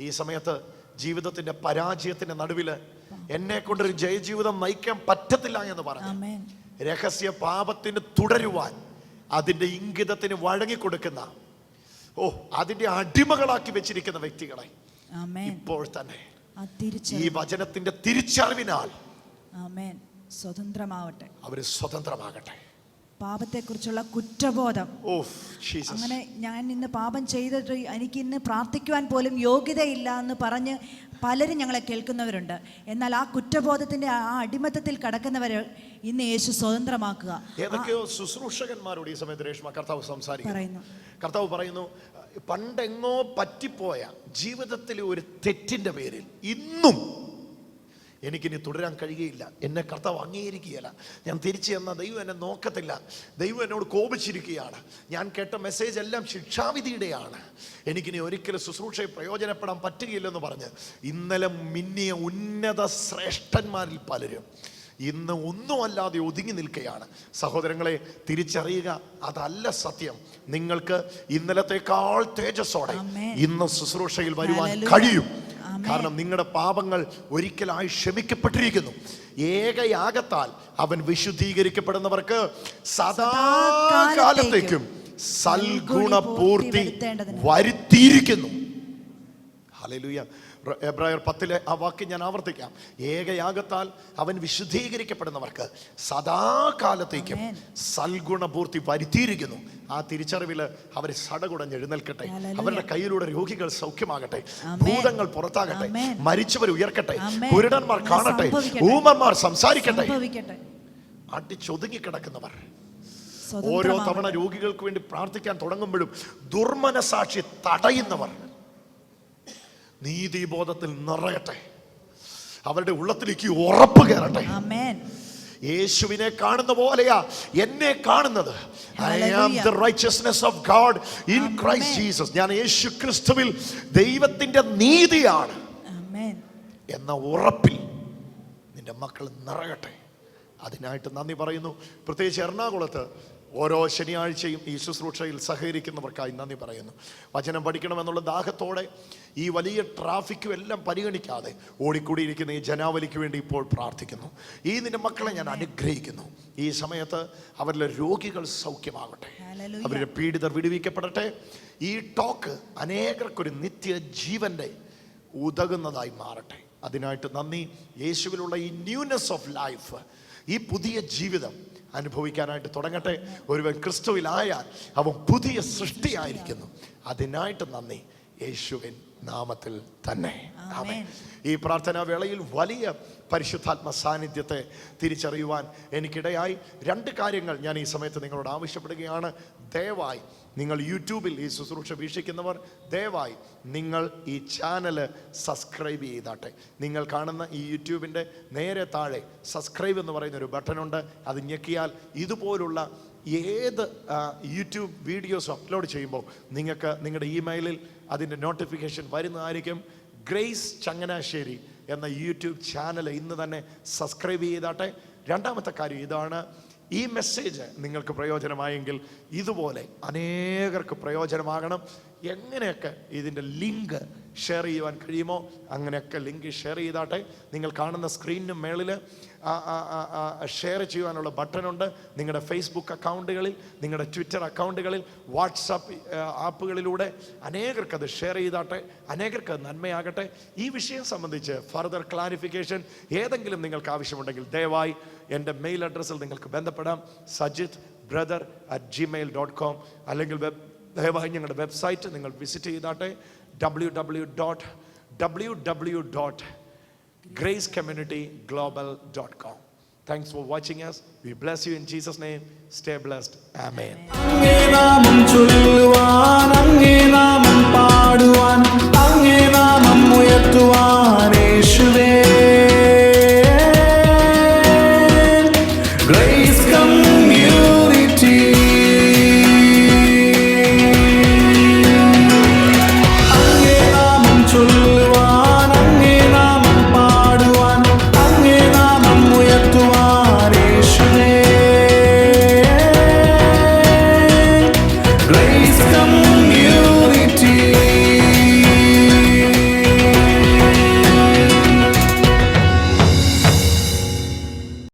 ഈ സമയത്ത് ജീവിതത്തിന്റെ പരാജയത്തിന്റെ നടുവില് എന്നെ കൊണ്ടൊരു ജയജീവിതം നയിക്കാൻ പറ്റത്തില്ല എന്ന് പറഞ്ഞു രഹസ്യ പാപത്തിന് തുടരുവാൻ, അതിന്റെ ഇംഗിതത്തിന് വഴങ്ങിക്കൊടുക്കുന്ന, അതിന്റെ അടിമകളാക്കി വെച്ചിരിക്കുന്ന വ്യക്തികളെ ഇപ്പോൾ തന്നെ ഈ വചനത്തിന്റെ തിരിച്ചറിവിനാൽ സ്വതന്ത്രമാവട്ടെ, അവര് സ്വതന്ത്രമാകട്ടെ. പാപത്തെക്കുറിച്ചുള്ള കുറ്റബോധം, അങ്ങനെ ഞാൻ ഇന്ന് പാപം ചെയ്തിട്ട് എനിക്ക് ഇന്ന് പ്രാർത്ഥിക്കുവാൻ പോലും യോഗ്യതയില്ല എന്ന് പറഞ്ഞ് പലരും ഞങ്ങളെ കേൾക്കുന്നവരുണ്ട്. എന്നാൽ ആ കുറ്റബോധത്തിന്റെ ആ അടിമത്തത്തിൽ കടക്കുന്നവരെ ഇന്ന് യേശു സ്വതന്ത്രമാക്കുക. ഏതൊക്കെയോ ശുശ്രൂഷകന്മാരോട് ഈ സമയത്ത് രേഷ്മ കർത്താവ് സംസാരിക്കുന്നു. കർത്താവ് പറയുന്നു, പണ്ടെങ്ങോ പറ്റിപ്പോയ ജീവിതത്തിലെ ഒരു തെറ്റിന്റെ പേരിൽ ഇന്നും എനിക്കിനി തുടരാൻ കഴിയുകയില്ല, എന്നെ കർത്താവ് അംഗീകരിക്കുകയില്ല, ഞാൻ തിരിച്ചു ചെന്ന ദൈവം എന്നെ നോക്കത്തില്ല, ദൈവം എന്നോട് കോപിച്ചിരിക്കുകയാണ്, ഞാൻ കേട്ട മെസ്സേജ് എല്ലാം ശിക്ഷാവിധിയുടെയാണ്, എനിക്കിനി ഒരിക്കലും ശുശ്രൂഷയെ പ്രയോജനപ്പെടാൻ പറ്റുകയില്ലെന്ന് പറഞ്ഞ് ഇന്നലെ മിന്നിയ ഉന്നത ശ്രേഷ്ഠന്മാരിൽ പലരും ഇന്ന് ഒന്നുമല്ലാതെ ഒതുങ്ങി നിൽക്കുകയാണ്. സഹോദരങ്ങളെ, തിരിച്ചറിയുക, അതല്ല സത്യം. നിങ്ങൾക്ക് ഇന്നലത്തേക്കാൾ തേജസ്സോടെ ഇന്ന് ശുശ്രൂഷയിൽ വരുവാൻ കഴിയും. കാരണം നിങ്ങളുടെ പാപങ്ങൾ ഒരിക്കലായി ക്ഷമിക്കപ്പെട്ടിരിക്കുന്നു. ഏകയാഗത്താൽ അവൻ വിശുദ്ധീകരിക്കപ്പെടുന്നവർക്ക് സദാകാലത്തേക്കും സൽഗുണപൂർത്തി വരുത്തിയിരിക്കുന്നു. ഹല്ലേലൂയ. എബ്രായർ 10 ആ വാക്യം ഞാൻ ആവർത്തിക്കാം. ഏകയാഗത്താൽ അവൻ വിശുദ്ധീകരിക്കപ്പെടുന്നവർക്ക് സദാകാലത്തേക്കും സൽഗുണപൂർത്തി വരുത്തിയിരിക്കുന്നു. ആ തിരിച്ചറിവിൽ അവർ സടകുടഞ്ഞ് എഴുന്നേൽക്കട്ടെ. അവരുടെ കയ്യിലൂടെ രോഗികൾ സൗഖ്യമാകട്ടെ, ഭൂതങ്ങൾ പുറത്താകട്ടെ, മരിച്ചവർ ഉയർക്കട്ടെ, കുരുടന്മാർ കാണട്ടെ, ഊമന്മാർ സംസാരിക്കട്ടെ. അടിച്ചൊതുങ്ങിക്കിടക്കുന്നവർ ഓരോ തവണ രോഗികൾക്ക് വേണ്ടി പ്രാർത്ഥിക്കാൻ തുടങ്ങുമ്പോഴും ദുർമനസാക്ഷി തടയുന്നവർ നീതിബോധത്തിൽ നിറയട്ടെ. അവരുടെ ഉള്ളത്തിലേക്ക് ഉറപ്പ് കയറട്ടെ. യേശുവിനെ കാണുന്ന പോലെയാ എന്നെ കാണുന്നത്. I am the righteousness of God in Christ Jesus. ഞാൻ യേശു ക്രിസ്തുവിൽ ദൈവത്തിന്റെ നീതിയാണ് എന്ന ഉറപ്പിൽ നിന്റെ മക്കൾ നിറയട്ടെ. അതിനായിട്ട് നന്ദി പറയുന്നു. പ്രത്യേകിച്ച് എറണാകുളത്ത് ഓരോ ശനിയാഴ്ചയും ഈ ശുശ്രൂഷയിൽ സഹകരിക്കുന്നവർക്കായി നന്ദി പറയുന്നു. വചനം പഠിക്കണമെന്നുള്ള ദാഹത്തോടെ ഈ വലിയ ട്രാഫിക്കും എല്ലാം പരിഗണിക്കാതെ ഓടിക്കൂടിയിരിക്കുന്ന ഈ ജനാവലിക്ക് വേണ്ടി ഇപ്പോൾ പ്രാർത്ഥിക്കുന്നു. ഈ നിന്റെ മക്കളെ ഞാൻ അനുഗ്രഹിക്കുന്നു. ഈ സമയത്ത് അവരിലെ രോഗികൾ സൗഖ്യമാകട്ടെ, അവരുടെ പീഡിതർ വിടുവിക്കപ്പെടട്ടെ. ഈ ടോക്ക് അനേകർക്കൊരു നിത്യജീവന്റെ ഉതകുന്നതായി മാറട്ടെ. അതിനായിട്ട് നന്ദി. യേശുവിലുള്ള ഈ ന്യൂനെസ് ഓഫ് ലൈഫ്, ഈ പുതിയ ജീവിതം അനുഭവിക്കാനായിട്ട് തുടങ്ങട്ടെ. ഒരുവൻ ക്രിസ്തുവിലായാൽ അവൻ പുതിയ സൃഷ്ടിയായിരിക്കുന്നു. അതിനായിട്ട് നന്ദി യേശുവിൻ നാമത്തിൽ തന്നെ. ആമേൻ. ഈ പ്രാർത്ഥനാ വേളയിൽ വലിയ പരിശുദ്ധാത്മ സാന്നിധ്യത്തെ തിരിച്ചറിയുവാൻ എനിക്കിടയായി. 2 കാര്യങ്ങൾ ഞാൻ ഈ സമയത്ത് നിങ്ങളോട് ആവശ്യപ്പെടുകയാണ്. ദയവായി നിങ്ങൾ യൂട്യൂബിൽ ഈ ശുശ്രൂഷ വീക്ഷിക്കുന്നവർ, ദയവായി നിങ്ങൾ ഈ ചാനൽ സബ്സ്ക്രൈബ് ചെയ്താട്ടെ. നിങ്ങൾ കാണുന്ന ഈ യൂട്യൂബിൻ്റെ നേരെ താഴെ സബ്സ്ക്രൈബ് എന്ന് പറയുന്ന ഒരു ബട്ടണുണ്ട്. അത് ഞെക്കിയാൽ ഇതുപോലുള്ള ഏത് യൂട്യൂബ് വീഡിയോസ് അപ്ലോഡ് ചെയ്യുമ്പോൾ നിങ്ങൾക്ക് നിങ്ങളുടെ ഇമെയിലിൽ അതിൻ്റെ നോട്ടിഫിക്കേഷൻ വരുന്നതായിരിക്കും. ഗ്രേസ് ചങ്ങനാശ്ശേരി എന്ന യൂട്യൂബ് ചാനൽ ഇന്ന് തന്നെ സബ്സ്ക്രൈബ് ചെയ്താട്ടെ. 2ാമത്തെ കാര്യം ഇതാണ്, ഈ മെസ്സേജ് നിങ്ങൾക്ക് പ്രയോജനമായെങ്കിൽ ഇതുപോലെ അനേകർക്ക് പ്രയോജനമാകണം. എങ്ങനെയൊക്കെ ഇതിൻ്റെ ലിങ്ക് ഷെയർ ചെയ്യുവാൻ കഴിയുമോ അങ്ങനെയൊക്കെ ലിങ്ക് ഷെയർ ചെയ്താട്ടെ. നിങ്ങൾ കാണുന്ന സ്ക്രീനിന് മേളിൽ ഷെയർ ചെയ്യുവാനുള്ള ബട്ടണുണ്ട്. നിങ്ങളുടെ ഫേസ്ബുക്ക് അക്കൗണ്ടുകളിൽ, നിങ്ങളുടെ ട്വിറ്റർ അക്കൗണ്ടുകളിൽ, വാട്സാപ്പ് ആപ്പുകളിലൂടെ അനേകർക്ക് അത് ഷെയർ ചെയ്താട്ടെ. അനേകർക്ക് നന്മയാകട്ടെ. ഈ വിഷയം സംബന്ധിച്ച് ഫർദർ ക്ലാരിഫിക്കേഷൻ ഏതെങ്കിലും നിങ്ങൾക്ക് ആവശ്യമുണ്ടെങ്കിൽ ദയവായി എൻ്റെ മെയിൽ അഡ്രസ്സിൽ നിങ്ങൾക്ക് ബന്ധപ്പെടാം. sajidbrother@gmail.com അല്ലെങ്കിൽ ദയവായി ഞങ്ങളുടെ വെബ്സൈറ്റ് നിങ്ങൾ visit ചെയ്താട്ടെ. www.graceCommunityGlobal.com. Thanks for watching us. We bless you in Jesus' name. Stay blessed. Amen. അങ്ങേ നാമം ചൊല്ലുവാൻ, അങ്ങേ നാമം പാടുവാൻ, അങ്ങേ നാമം ഉയർത്തുവാൻ